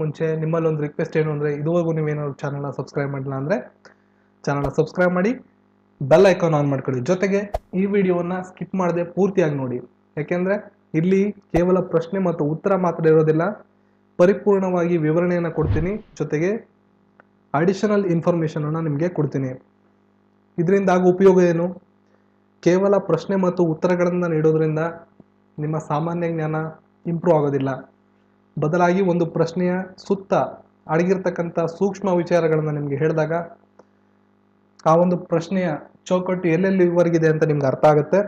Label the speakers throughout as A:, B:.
A: ಮುಂಚೆ ನಿಮ್ಮಲ್ಲಿ ಒಂದು ರಿಕ್ವೆಸ್ಟ್ ಏನು ಅಂದರೆ, ಇದುವರೆಗೂ ನೀವೇನಾದ್ರು ಚಾನಲ್ನ ಸಬ್ಸ್ಕ್ರೈಬ್ ಮಾಡಿಲ್ಲ ಅಂದರೆ ಚಾನಲ್ನ ಸಬ್ಸ್ಕ್ರೈಬ್ ಮಾಡಿ, ಬೆಲ್ ಐಕಾನ್ ಆನ್ ಮಾಡ್ಕೊಳ್ಳಿ. ಜೊತೆಗೆ ಈ ವಿಡಿಯೋವನ್ನು ಸ್ಕಿಪ್ ಮಾಡದೆ ಪೂರ್ತಿಯಾಗಿ ನೋಡಿ. ಯಾಕೆಂದರೆ ಇಲ್ಲಿ ಕೇವಲ ಪ್ರಶ್ನೆ ಮತ್ತು ಉತ್ತರ ಮಾತ್ರ ಇರೋದಿಲ್ಲ, ಪರಿಪೂರ್ಣವಾಗಿ ವಿವರಣೆಯನ್ನು ಕೊಡ್ತೀನಿ. ಜೊತೆಗೆ ಅಡಿಷನಲ್ ಇನ್ಫಾರ್ಮೇಷನನ್ನು ನಿಮಗೆ ಕೊಡ್ತೀನಿ. ಇದರಿಂದ ಆಗೋ ಉಪಯೋಗ ಏನು? ಕೇವಲ ಪ್ರಶ್ನೆ ಮತ್ತು ಉತ್ತರಗಳನ್ನು ನೀಡೋದ್ರಿಂದ ನಿಮ್ಮ ಸಾಮಾನ್ಯ ಜ್ಞಾನ ಇಂಪ್ರೂವ್ ಆಗೋದಿಲ್ಲ. ಬದಲಾಗಿ ಒಂದು ಪ್ರಶ್ನೆಯ ಸುತ್ತ ಅಡಗಿರ್ತಕ್ಕಂಥ ಸೂಕ್ಷ್ಮ ವಿಚಾರಗಳನ್ನು ನಿಮಗೆ ಹೇಳಿದಾಗ ಆ ಒಂದು ಪ್ರಶ್ನೆಯ ಚೌಕಟ್ಟು ಎಲ್ಲೆಲ್ಲಿವರೆಗಿದೆ ಅಂತ ನಿಮ್ಗೆ ಅರ್ಥ ಆಗುತ್ತೆ.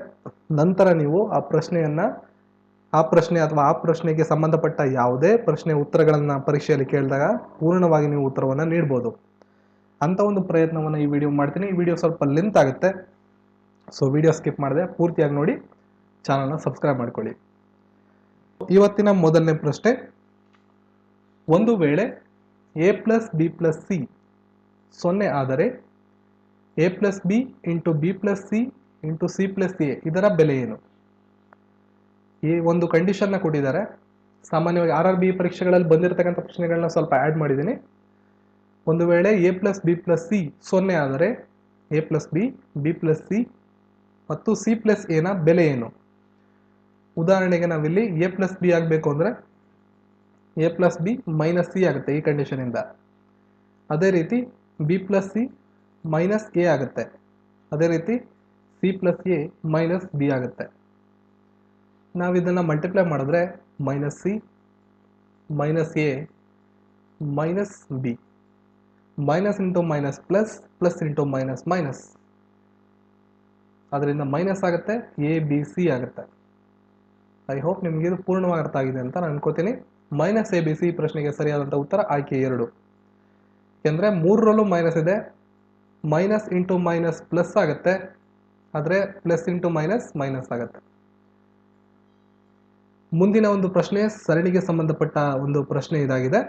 A: ನಂತರ ನೀವು ಆ ಪ್ರಶ್ನೆ ಅಥವಾ ಆ ಪ್ರಶ್ನೆಗೆ ಸಂಬಂಧಪಟ್ಟ ಯಾವುದೇ ಪ್ರಶ್ನೆ ಉತ್ತರಗಳನ್ನು ಪರೀಕ್ಷೆಯಲ್ಲಿ ಕೇಳಿದಾಗ ಪೂರ್ಣವಾಗಿ ನೀವು ಉತ್ತರವನ್ನು ನೀಡ್ಬೋದು. ಅಂಥ ಒಂದು ಪ್ರಯತ್ನವನ್ನು ಈ ವಿಡಿಯೋ ಮಾಡ್ತೀನಿ. ಈ ವಿಡಿಯೋ ಸ್ವಲ್ಪ ಲೆಂತ್ ಆಗುತ್ತೆ, ಸೊ ವಿಡಿಯೋ ಸ್ಕಿಪ್ ಮಾಡದೆ ಪೂರ್ತಿಯಾಗಿ ನೋಡಿ, ಚಾನಲ್ನ ಸಬ್ಸ್ಕ್ರೈಬ್ ಮಾಡ್ಕೊಳ್ಳಿ. ಇವತ್ತಿನ ಮೊದಲನೇ ಪ್ರಶ್ನೆ, ಒಂದು ವೇಳೆ a plus B plus C 0 ಆದರೆ a plus B into B plus C into C plus A ಇದರ ಬೆಲೆ ಏನು? ಈ ಒಂದು ಕಂಡೀಷನ್ನ ಕೊಟ್ಟಿದ್ದಾರೆ. ಸಾಮಾನ್ಯವಾಗಿ RRB ಪರೀಕ್ಷೆಗಳಲ್ಲಿ ಬಂದಿರತಕ್ಕಂಥ ಪ್ರಶ್ನೆಗಳನ್ನ ಸ್ವಲ್ಪ ಆ್ಯಡ್ ಮಾಡಿದ್ದೀನಿ. ಒಂದು ವೇಳೆ a plus B plus C 0 ಆದರೆ a plus B, B plus C ಮತ್ತು ಸಿ ಪ್ಲಸ್ ಎನ ಬೆಲೆ ಏನು? ಉದಾಹರಣೆಗೆ ನಾವಿಲ್ಲಿ a ಪ್ಲಸ್ ಬಿ ಆಗಬೇಕು ಅಂದರೆ a plus B minus C ಆಗುತ್ತೆ ಈ ಕಂಡೀಷನಿಂದ. ಅದೇ ರೀತಿ B plus C minus A ಆಗುತ್ತೆ. ಅದೇ ರೀತಿ C plus A minus B ಆಗುತ್ತೆ. ನಾವು ಇದನ್ನು ಮಲ್ಟಿಪ್ಲೈ ಮಾಡಿದ್ರೆ minus C minus A minus B, minus into minus plus, plus into minus minus, ಅದರಿಂದ ಮೈನಸ್ ಆಗುತ್ತೆ, ಎ ಬಿ ಸಿ ಆಗುತ್ತೆ. ಐ ಹೋಪ್ ನಿಮಗೆ ಇದು ಪೂರ್ಣವಾಗಿ ಅರ್ಥ ಆಗಿದೆ ಅಂತ ನಾನು ಅನ್ಕೋತೀನಿ. ಮೈನಸ್ ಎ ಬಿ ಸಿ ಪ್ರಶ್ನೆಗೆ ಸರಿಯಾದಂಥ ಉತ್ತರ ಆಯ್ಕೆ 2. ಯಾಕೆಂದರೆ 3ರಲ್ಲೂ ಮೈನಸ್ ಇದೆ. ಮೈನಸ್ ಇಂಟು ಮೈನಸ್ ಪ್ಲಸ್ ಆಗುತ್ತೆ, ಆದರೆ ಪ್ಲಸ್ ಇಂಟು ಮೈನಸ್ ಮೈನಸ್ ಆಗುತ್ತೆ. ಮುಂದಿನ ಒಂದು ಪ್ರಶ್ನೆ ಸರಣಿಗೆ ಸಂಬಂಧಪಟ್ಟ ಒಂದು ಪ್ರಶ್ನೆ ಇದಾಗಿದೆ.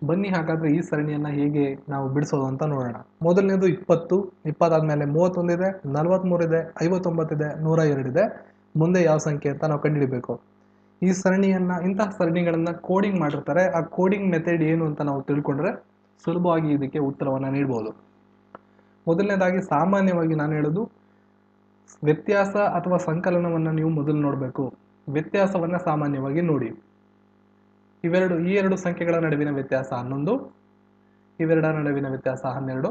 A: ಬನ್ನಿ ಹಾಗಾದ್ರೆ ಈ ಸರಣಿಯನ್ನ ಹೇಗೆ ನಾವು ಬಿಡಿಸೋದು ಅಂತ ನೋಡೋಣ. ಮೊದಲನೇದು 20, 20 ಆದ್ಮೇಲೆ 31 ಇದೆ, 43 ಇದೆ, 59 ಇದೆ, 102 ಇದೆ. ಮುಂದೆ ಯಾವ ಸಂಖ್ಯೆ ಅಂತ ನಾವು ಕಂಡುಹಿಡಬೇಕು. ಈ ಸರಣಿಯನ್ನ, ಇಂತಹ ಸರಣಿಗಳನ್ನ ಕೋಡಿಂಗ್ ಮಾಡಿರ್ತಾರೆ. ಆ ಕೋಡಿಂಗ್ ಮೆಥಡ್ ಏನು ಅಂತ ನಾವು ತಿಳ್ಕೊಂಡ್ರೆ ಸುಲಭವಾಗಿ ಇದಕ್ಕೆ ಉತ್ತರವನ್ನು ನೀಡಬಹುದು. ಮೊದಲನೇದಾಗಿ ಸಾಮಾನ್ಯವಾಗಿ ನಾನು ಹೇಳೋದು, ವ್ಯತ್ಯಾಸ ಅಥವಾ ಸಂಕಲನವನ್ನು ನೀವು ಮೊದಲು ನೋಡಬೇಕು. ವ್ಯತ್ಯಾಸವನ್ನ ಸಾಮಾನ್ಯವಾಗಿ ನೋಡಿ. ಈ ಎರಡು ಸಂಖ್ಯೆಗಳ ನಡುವಿನ ವ್ಯತ್ಯಾಸ 11, ಇವೆರಡರ ನಡುವಿನ ವ್ಯತ್ಯಾಸ 12,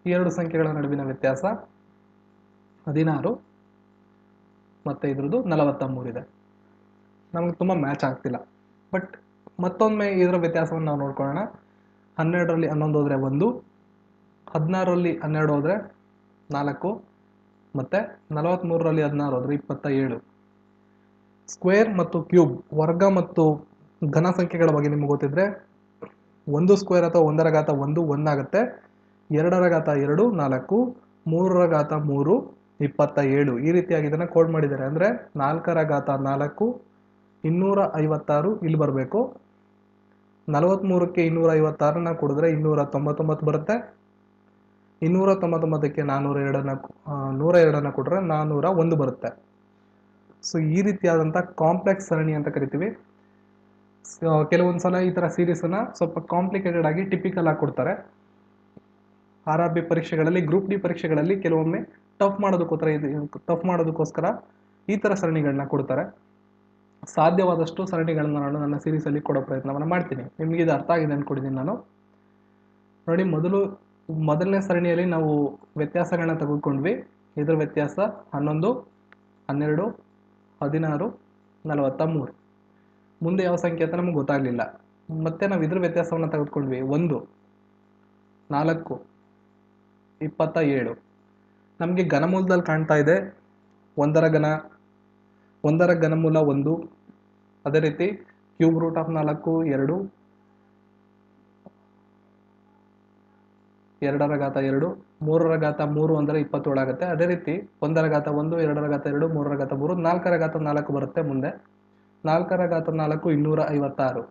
A: ಈ ಎರಡು ಸಂಖ್ಯೆಗಳ ನಡುವಿನ ವ್ಯತ್ಯಾಸ 16 ಮತ್ತೆ ಇದ್ರದ್ದು 43 ಇದೆ. ನಮಗೆ ತುಂಬ ಮ್ಯಾಚ್ ಆಗ್ತಿಲ್ಲ. ಬಟ್ ಮತ್ತೊಮ್ಮೆ ಇದರ ವ್ಯತ್ಯಾಸವನ್ನು ನಾವು ನೋಡ್ಕೊಳ್ಳೋಣ. 12ರಲ್ಲಿ 11 ಹೋದರೆ 1, 16ರಲ್ಲಿ 12 ಹೋದರೆ 4, ಮತ್ತೆ 43ರಲ್ಲಿ 16 ಹೋದರೆ 27. ಸ್ಕ್ವೇರ್ ಮತ್ತು ಕ್ಯೂಬ್, ವರ್ಗ ಮತ್ತು ಘನ ಸಂಖ್ಯೆಗಳ ಬಗ್ಗೆ ನಿಮ್ಗೆ ಗೊತ್ತಿದ್ರೆ 1 ಸ್ಕ್ವೇರ್ ಅಥವಾ 1ರ ಘಾತ 1 1 ಆಗುತ್ತೆ, 2ರ ಘಾತ 2 4, 3ರ ಘಾತ 3 27. ಈ ರೀತಿಯಾಗಿ ಇದನ್ನು ಕೋಡ್ ಮಾಡಿದ್ದಾರೆ. ಅಂದರೆ 4ರ ಘಾತ 4 256 ಇಲ್ಲಿ ಬರಬೇಕು. 43ಕ್ಕೆ 256ನ ಕೊಡಿದ್ರೆ 299 ಬರುತ್ತೆ. 299ಕ್ಕೆ 102ನ ಕೊಟ್ಟರೆ 401 ಬರುತ್ತೆ. ಸೊ ಈ ರೀತಿಯಾದಂಥ ಕಾಂಪ್ಲೆಕ್ಸ್ ಸರಣಿ ಅಂತ ಕರಿತೀವಿ. ಕೆಲವೊಂದು ಸಲ ಈ ಥರ ಸೀರೀಸನ್ನು ಸ್ವಲ್ಪ ಕಾಂಪ್ಲಿಕೇಟೆಡ್ ಆಗಿ ಟಿಪಿಕಲ್ ಆಗಿ ಕೊಡ್ತಾರೆ. RRB ಪರೀಕ್ಷೆಗಳಲ್ಲಿ, ಗ್ರೂಪ್ ಡಿ ಪರೀಕ್ಷೆಗಳಲ್ಲಿ ಕೆಲವೊಮ್ಮೆ ಟಫ್ ಮಾಡೋದಕ್ಕೋಸ್ಕರ ಈ ಥರ ಸರಣಿಗಳನ್ನ ಕೊಡ್ತಾರೆ. ಸಾಧ್ಯವಾದಷ್ಟು ಸರಣಿಗಳನ್ನ ನಾನು ನನ್ನ ಸೀರೀಸಲ್ಲಿ ಕೊಡೋ ಪ್ರಯತ್ನವನ್ನು ಮಾಡ್ತೀನಿ. ನಿಮಗೆ ಇದು ಅರ್ಥ ಆಗಿದೆ ಅಂದ್ಕೊಂಡಿದ್ದೀನಿ ನಾನು. ನೋಡಿ, ಮೊದಲನೇ ಸರಣಿಯಲ್ಲಿ ನಾವು ವ್ಯತ್ಯಾಸಗಳನ್ನ ತೆಗೆದುಕೊಂಡ್ವಿ. ಇದರ ವ್ಯತ್ಯಾಸ 11, 12, 16, 43. ಮುಂದೆ ಯಾವ ಸಂಖ್ಯೆ ಅಂತ ನಮಗೆ ಗೊತ್ತಾಗಲಿಲ್ಲ. ಮತ್ತೆ ನಾವು ಇದ್ರ ವ್ಯತ್ಯಾಸವನ್ನು ತೆಗೆದುಕೊಂಡ್ವಿ. 1, 4, 27. ನಮಗೆ ಘನಮೂಲದಲ್ಲಿ ಕಾಣ್ತಾ ಇದೆ 1ರ ಘನಮೂಲ 1. ಅದೇ ರೀತಿ ಕ್ಯೂಬ್ ರೂಟ್ ಆಫ್ 4 2, 2ರ ಘಾತ 2, 3ರ ಘಾತ 3 ಅಂದರೆ 27 ಆಗುತ್ತೆ. ಅದೇ ರೀತಿ 1ರ ಘಾತ 1, 2ರ ಘಾತ 2, 3ರ ಘಾತ 3, 4ರ ಘಾತ 4 ಬರುತ್ತೆ. ಮುಂದೆ 4ರ ಘಾತ 4 256.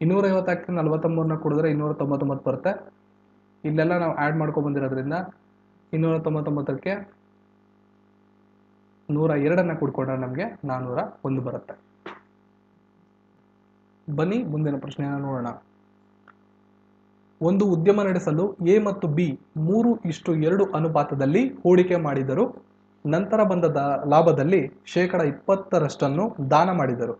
A: 256ಕ್ಕೆ 43ನ ಕೊಡಿದ್ರೆ 299 ಬರುತ್ತೆ. ಇಲ್ಲೆಲ್ಲ ನಾವು ಆ್ಯಡ್ ಮಾಡ್ಕೊಂಡು ಬಂದಿರೋದ್ರಿಂದ 299ಕ್ಕೆ 102ನ ಕೂಡ್ಕೊಂಡ್ರೆ ನಮಗೆ 401 ಬರುತ್ತೆ. ಬನ್ನಿ ಮುಂದಿನ ಪ್ರಶ್ನೆಯನ್ನು ನೋಡೋಣ. ಒಂದು ಉದ್ಯಮ ನಡೆಸಲು ಎ ಮತ್ತು ಬಿ 3:2 ಅನುಪಾತದಲ್ಲಿ ಹೂಡಿಕೆ ಮಾಡಿದರು. ನಂತರ ಬಂದ ಲಾಭದಲ್ಲಿ 20% ದಾನ ಮಾಡಿದರು.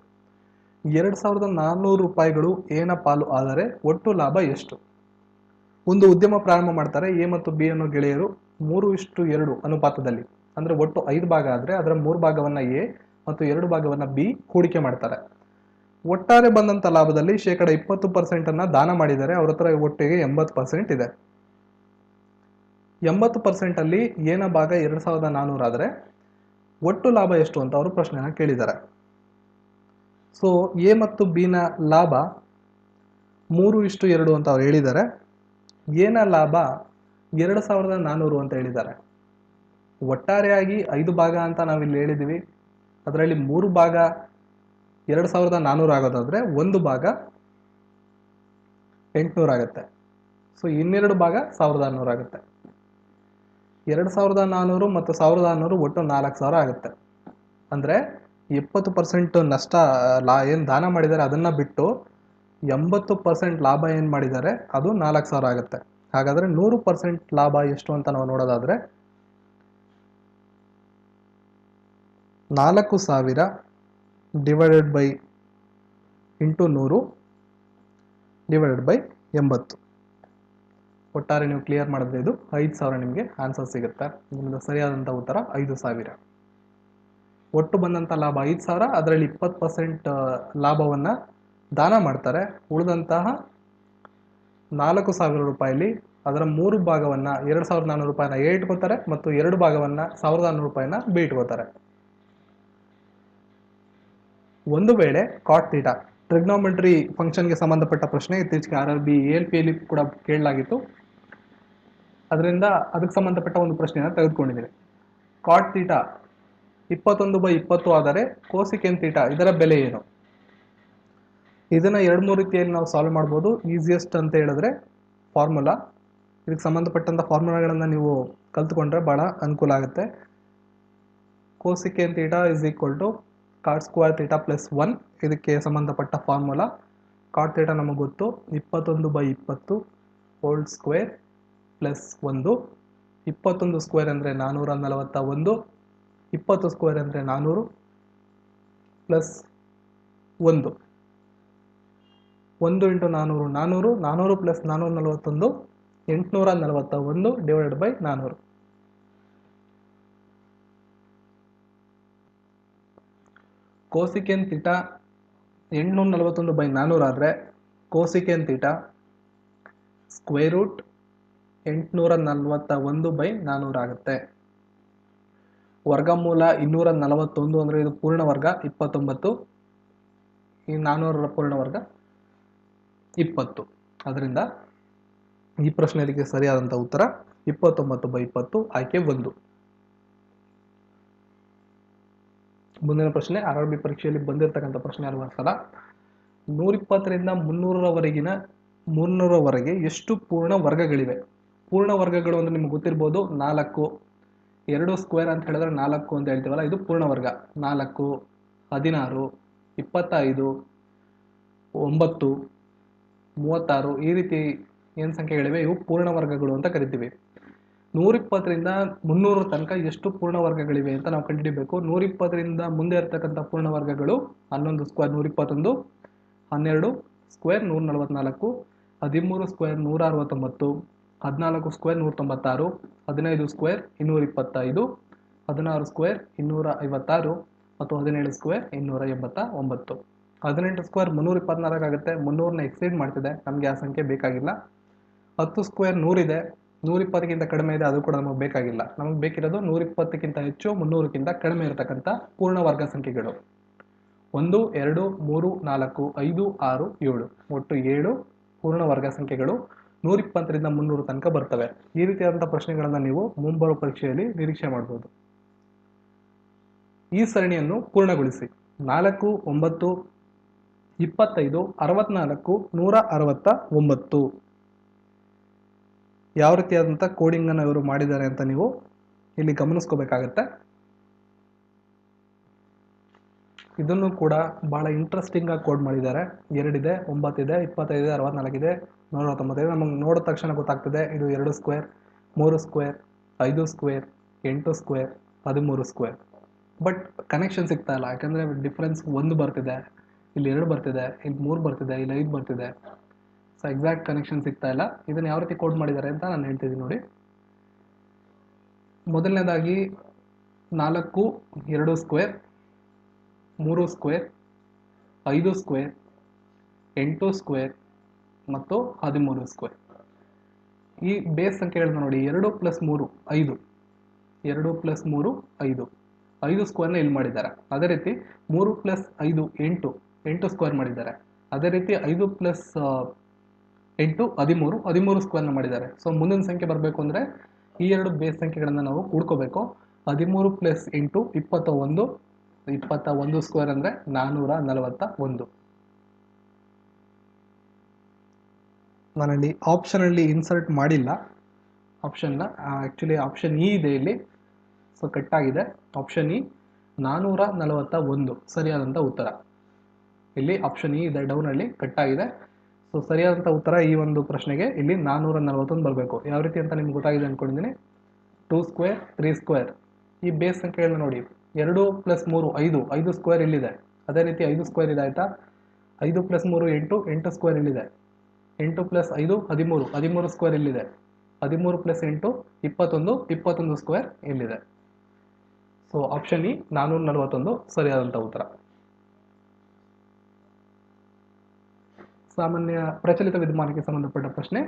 A: 2,400 ರೂಪಾಯಿಗಳು ಎನ ಪಾಲು ಆದರೆ ಒಟ್ಟು ಲಾಭ ಎಷ್ಟು? ಒಂದು ಉದ್ಯಮ ಪ್ರಾರಂಭ ಮಾಡ್ತಾರೆ. ಎ ಮತ್ತು ಬಿ ಅನ್ನೋ ಗೆಳೆಯರು 3:2 ಅನುಪಾತದಲ್ಲಿ, ಅಂದ್ರೆ ಒಟ್ಟು 5 ಭಾಗ ಆದ್ರೆ ಅದರ 3 ಭಾಗವನ್ನ ಎ ಮತ್ತು 2 ಭಾಗವನ್ನ ಬಿ ಹೂಡಿಕೆ ಮಾಡ್ತಾರೆ. ಒಟ್ಟಾರೆ ಬಂದಂತ ಲಾಭದಲ್ಲಿ 20% ಅನ್ನ ದಾನ ಮಾಡಿದ್ದಾರೆ. ಅವ್ರ ಹತ್ರ ಒಟ್ಟಿಗೆ 80% ಇದೆ. 80% ಅಲ್ಲಿ ಎನ ಭಾಗ 2,400 ಆದ್ರೆ ಒಟ್ಟು ಲಾಭ ಎಷ್ಟು ಅಂತ ಅವರು ಪ್ರಶ್ನೆನ ಕೇಳಿದ್ದಾರೆ. ಸೊ ಎ ಮತ್ತು ಬಿ ನ ಲಾಭ 3:2 ಅಂತ ಅವ್ರು ಹೇಳಿದ್ದಾರೆ. ಎನ ಲಾಭ 2,400 ಅಂತ ಹೇಳಿದ್ದಾರೆ. ಒಟ್ಟಾರೆಯಾಗಿ 5 ಭಾಗ ಅಂತ ನಾವಿಲ್ಲಿ ಹೇಳಿದೀವಿ. ಅದರಲ್ಲಿ 3 ಭಾಗ 2,400 ಆಗೋದಾದ್ರೆ 1 ಭಾಗ 800 ಆಗುತ್ತೆ. ಸೊ ಇನ್ನೆರಡು ಭಾಗ 1,600 ಆಗುತ್ತೆ. 2,400 ಮತ್ತು 1,600 ಒಟ್ಟು 4,000 ಆಗುತ್ತೆ. ಅಂದ್ರೆ 70% ನಷ್ಟ ಏನ್ ದಾನ ಮಾಡಿದ್ದಾರೆ ಅದನ್ನ ಬಿಟ್ಟು 80% ಲಾಭ ಏನ್ ಮಾಡಿದ್ದಾರೆ ಅದು 4,000 ಆಗುತ್ತೆ. ಹಾಗಾದ್ರೆ 100% ಲಾಭ ಎಷ್ಟು ಅಂತ ನಾವು ನೋಡೋದಾದ್ರೆ 4,000 divided by into 100 divided by 80. ಒಟ್ಟಾರೆ ನೀವು ಕ್ಲಿಯರ್ ಮಾಡಿದ್ರೆ ಇದು 5,000 ನಿಮಗೆ ಆನ್ಸರ್ ಸಿಗುತ್ತೆ. ನಿಮ್ದು ಸರಿಯಾದಂಥ ಉತ್ತರ 5,000. ಒಟ್ಟು ಬಂದಂಥ ಲಾಭ 5,000. ಅದರಲ್ಲಿ 20% ಲಾಭವನ್ನ ದಾನ ಮಾಡ್ತಾರೆ. ಉಳಿದಂತಹ 4,000 ರೂಪಾಯಿಲಿ ಅದರ 3 ಭಾಗವನ್ನ 2,400 ರೂಪಾಯಿನ ಎ ಇಟ್ಕೋತಾರೆ ಮತ್ತು 2 ಭಾಗವನ್ನ 1,400 ರೂಪಾಯಿನ ಬಿ ಇಟ್ಕೋತಾರೆ. ಒಂದು ವೇಳೆ ಕಾಟ್ ಥೀಟಾ ಟ್ರಿಗ್ನೋಮೆಟ್ರಿ ಫಂಕ್ಷನ್ಗೆ ಸಂಬಂಧಪಟ್ಟ ಪ್ರಶ್ನೆ ಇತ್ತೀಚೆಗೆ RRB ALP ಯಲ್ಲಿ ಕೂಡ ಕೇಳಲಾಗಿತ್ತು. ಅದರಿಂದ ಅದಕ್ಕೆ ಸಂಬಂಧಪಟ್ಟ ಒಂದು ಪ್ರಶ್ನೆಯನ್ನು ತೆಗೆದುಕೊಂಡಿದ್ದೀನಿ. ಕಾಟ್ ಥೀಟಾ 21/20 ಆದರೆ ಕೋಸಿಕೆನ್ ಥೀಟಾ ಇದರ ಬೆಲೆ ಏನು? ಇದನ್ನ 2-3 ರೀತಿಯಲ್ಲಿ ನಾವು ಸಾಲ್ವ್ ಮಾಡ್ಬೋದು. ಈಸಿಯೆಸ್ಟ್ ಅಂತ ಹೇಳಿದ್ರೆ ಫಾರ್ಮುಲಾ. ಇದಕ್ಕೆ ಸಂಬಂಧಪಟ್ಟಂತ ಫಾರ್ಮುಲಾಗಳನ್ನ ನೀವು ಕಲ್ತ್ಕೊಂಡ್ರೆ ಬಹಳ ಅನುಕೂಲ ಆಗುತ್ತೆ. Cosecant theta is equal to cot square theta plus 1. ಇದಕ್ಕೆ ಸಂಬಂಧಪಟ್ಟ ಫಾರ್ಮುಲಾ ಕಾಟ್ ಥೀಟಾ ನಮಗೆ ಗೊತ್ತು 21/20 ಹೋಲ್ ಸ್ಕ್ವೇರ್ ಪ್ಲಸ್ 1. 21 ಸ್ಕ್ವೇರ್ ಅಂದರೆ 441, 20 ಸ್ಕ್ವೇರ್ ಅಂದರೆ 400 plus 1. 1 into 400 400, 400 plus 441 841 divided by 400. Cosecant theta 841/400 ಆದರೆ ಕೋಸಿಕೆನ್ ಥೀಟಾ ಸ್ಕ್ವೇರ್ ರೂಟ್ 841/400 ಆಗುತ್ತೆ. ವರ್ಗಮೂಲ 241 ಅಂದರೆ ಇದು ಪೂರ್ಣ ವರ್ಗ 29, ಈ 400ರ ಪೂರ್ಣ ವರ್ಗ 20. ಅದರಿಂದ ಈ ಪ್ರಶ್ನೆಗೆ ಸರಿಯಾದಂಥ ಉತ್ತರ 29/20 ಆಯ್ಕೆ 1. ಮುಂದಿನ ಪ್ರಶ್ನೆ RRB ಪರೀಕ್ಷೆಯಲ್ಲಿ ಬಂದಿರತಕ್ಕಂಥ ಪ್ರಶ್ನೆ ಅಲ್ವಾ ಸಲ 120ರಿಂದ 300ರವರೆಗೆ ಎಷ್ಟು ಪೂರ್ಣ ವರ್ಗಗಳಿವೆ? ಪೂರ್ಣ ವರ್ಗಗಳು ಅಂದ್ರೆ ನಿಮ್ಗೆ ಗೊತ್ತಿರ್ಬೋದು 4, 2 ಸ್ಕ್ವೇರ್ ಅಂತ ಹೇಳಿದ್ರೆ 4 ಅಂತ ಹೇಳ್ತೀವಲ್ಲ, ಇದು ಪೂರ್ಣ ವರ್ಗ. 4, 16, 25, 9, 36 ಈ ರೀತಿ ಏನು ಸಂಖ್ಯೆಗಳಿವೆ ಇವು ಪೂರ್ಣ ವರ್ಗಗಳು ಅಂತ ಕರಿತೀವಿ. 120ರಿಂದ 300 ತನಕ ಎಷ್ಟು ಪೂರ್ಣ ವರ್ಗಗಳಿವೆ ಅಂತ ನಾವು ಕಂಡುಹಿಡಿಯಬೇಕು. 120ರಿಂದ ಮುಂದೆ ಇರತಕ್ಕಂಥ ಪೂರ್ಣ ವರ್ಗಗಳು 11 square 121, 12 square 144, 13 square 169, 14 square 196, 15 square 225, 16 square 256 ಮತ್ತು 17 ಸ್ಕ್ವೇರ್ 289. 18 ಸ್ಕ್ವೇರ್ 324 ಆಗುತ್ತೆ. 300ನ ಎಕ್ಸೀಡ್ ಮಾಡ್ತಿದೆ, ನಮಗೆ ಆ ಸಂಖ್ಯೆ ಬೇಕಾಗಿಲ್ಲ. 10 ಸ್ಕ್ವೇರ್ 100 ಇದೆ, 120ಕ್ಕಿಂತ ಕಡಿಮೆ ಇದೆ, ಅದು ಕೂಡ ನಮಗೆ ಬೇಕಾಗಿಲ್ಲ. ನಮಗೆ ಬೇಕಿರೋದು 120ಕ್ಕಿಂತ ಹೆಚ್ಚು 300ಕ್ಕಿಂತ ಕಡಿಮೆ ಇರತಕ್ಕಂಥ ಪೂರ್ಣ ವರ್ಗ ಸಂಖ್ಯೆಗಳು. 1, 2, 3, 4, 5, 6, 7 ಒಟ್ಟು 7 ಪೂರ್ಣ ವರ್ಗ ಸಂಖ್ಯೆಗಳು 120ರಿಂದ 300 ತನಕ ಬರ್ತವೆ. ಈ ರೀತಿಯಾದಂಥ ಪ್ರಶ್ನೆಗಳನ್ನ ನೀವು ಮುಂಬರುವ ಪರೀಕ್ಷೆಯಲ್ಲಿ ನಿರೀಕ್ಷೆ ಮಾಡಬಹುದು. ಈ ಸರಣಿಯನ್ನು ಪೂರ್ಣಗೊಳಿಸಿ. 4, 9, 25, 64, 169 ಯಾವ ರೀತಿಯಾದಂಥ ಕೋಡಿಂಗ್ ಅನ್ನು ಇವರು ಮಾಡಿದ್ದಾರೆ ಅಂತ ನೀವು ಇಲ್ಲಿ ಗಮನಿಸ್ಕೋಬೇಕಾಗತ್ತೆ. ಇದನ್ನು ಕೂಡ ಭಾಳ ಇಂಟ್ರೆಸ್ಟಿಂಗಾಗಿ ಕೋಡ್ ಮಾಡಿದ್ದಾರೆ. 2 ಇದೆ, 9 ಇದೆ, 25 ಇದೆ, 64 ಇದೆ, 129 ಇದೆ. ನಮಗೆ ನೋಡಿದ ತಕ್ಷಣ ಗೊತ್ತಾಗ್ತದೆ ಇದು 2 square, 3 square, 5 square, 8 square, 13 square. But connection ಸಿಗ್ತಾ ಇಲ್ಲ, ಯಾಕಂದರೆ ಡಿಫ್ರೆನ್ಸ್ 1 ಬರ್ತಿದೆ, ಇಲ್ಲಿ 2 ಬರ್ತಿದೆ, ಇಲ್ಲಿ 3 ಬರ್ತಿದೆ, ಇಲ್ಲಿ 5 ಬರ್ತಿದೆ. ಸೊ ಎಕ್ಸಾಕ್ಟ್ ಕನೆಕ್ಷನ್ ಸಿಗ್ತಾ ಇಲ್ಲ. ಇದನ್ನು ಯಾವ ರೀತಿ ಕೋಡ್ ಮಾಡಿದ್ದಾರೆ ಅಂತ ನಾನು ಹೇಳ್ತಿದ್ದೀನಿ ನೋಡಿ. ಮೊದಲನೇದಾಗಿ 4, 2 ಸ್ಕ್ವೇರ್, 3 ಸ್ಕ್ವೇರ್, 5 ಸ್ಕ್ವೇರ್, 8 ಸ್ಕ್ವೇರ್ ಮತ್ತು 13 ಸ್ಕ್ವೇರ್. ಈ ಬೇಸ್ ಸಂಖ್ಯೆಗಳನ್ನ ನೋಡಿ. 2 + 3 5, 2 + 3 5, 5 ಸ್ಕ್ವೇರ್ನ ಇಲ್ಲಿ ಮಾಡಿದ್ದಾರೆ. ಅದೇ ರೀತಿ 3 + 5 8, 8 ಸ್ಕ್ವೇರ್ ಮಾಡಿದ್ದಾರೆ. ಅದೇ ರೀತಿ 5 + 8 13, 13 ಸ್ಕ್ವೇರ್ನ ಮಾಡಿದ್ದಾರೆ. ಸೊ ಮುಂದಿನ ಸಂಖ್ಯೆ ಬರಬೇಕು ಅಂದರೆ ಈ 2 ಬೇಸ್ ಸಂಖ್ಯೆಗಳನ್ನು ನಾವು ಕೂಡ್ಕೋಬೇಕು. 13 + 8 21, 21 ಸ್ಕ್ವೇರ್ ಅಂದರೆ 441. ನಾನಲ್ಲಿ ಆಪ್ಷನಲ್ಲಿ ಇನ್ಸರ್ಟ್ ಮಾಡಿಲ್ಲ ಆಪ್ಷನ್ನ. ಆ್ಯಕ್ಚುಲಿ ಆಪ್ಷನ್ ಇ ಇದೆ ಇಲ್ಲಿ, ಸೊ ಕಟ್ಟಾಗಿದೆ. ಆಪ್ಷನ್ ಇ 441 ಸರಿಯಾದಂಥ ಉತ್ತರ. ಇಲ್ಲಿ ಆಪ್ಷನ್ ಇ ಇದೆ ಡೌನಲ್ಲಿ, ಕಟ್ಟಾಗಿದೆ. ಸೊ ಸರಿಯಾದಂಥ ಉತ್ತರ ಈ ಒಂದು ಪ್ರಶ್ನೆಗೆ ಇಲ್ಲಿ 441 ಬರಬೇಕು. ಯಾವ ರೀತಿ ಅಂತ ನಿಮ್ಗೆ ಗೊತ್ತಾಗಿದೆ ಅಂದ್ಕೊಂಡಿದ್ದೀನಿ. 2 ಸ್ಕ್ವೇರ್, 3 ಸ್ಕ್ವೇರ್, ಈ ಬೇಸ್ ಸಂಖ್ಯೆಗಳನ್ನ ನೋಡಿ. 2 + 3 5, 5 ಸ್ಕ್ವೇರ್ ಇಲ್ಲಿದೆ. ಅದೇ ರೀತಿ 5 ಸ್ಕ್ವೇರ್ ಇದೆ ಆಯಿತಾ. 5 + 3 8, 8 ಸ್ಕ್ವೇರ್ ಇಲ್ಲಿದೆ. 8 + 5 13, 13 ಸ್ಕ್ವೇರ್ ಇಲ್ಲಿದೆ. 13 + 8 21, 21 ಸ್ಕ್ವೇರ್ ಇಲ್ಲಿದೆ. ಸೊ ಆಪ್ಷನ್ ಇ 441 ಸರಿಯಾದಂಥ ಉತ್ತರ. ಸಾಮಾನ್ಯ ಪ್ರಚಲಿತ ವಿದ್ಯಮಾನಕ್ಕೆ ಸಂಬಂಧಪಟ್ಟ ಪ್ರಶ್ನೆ.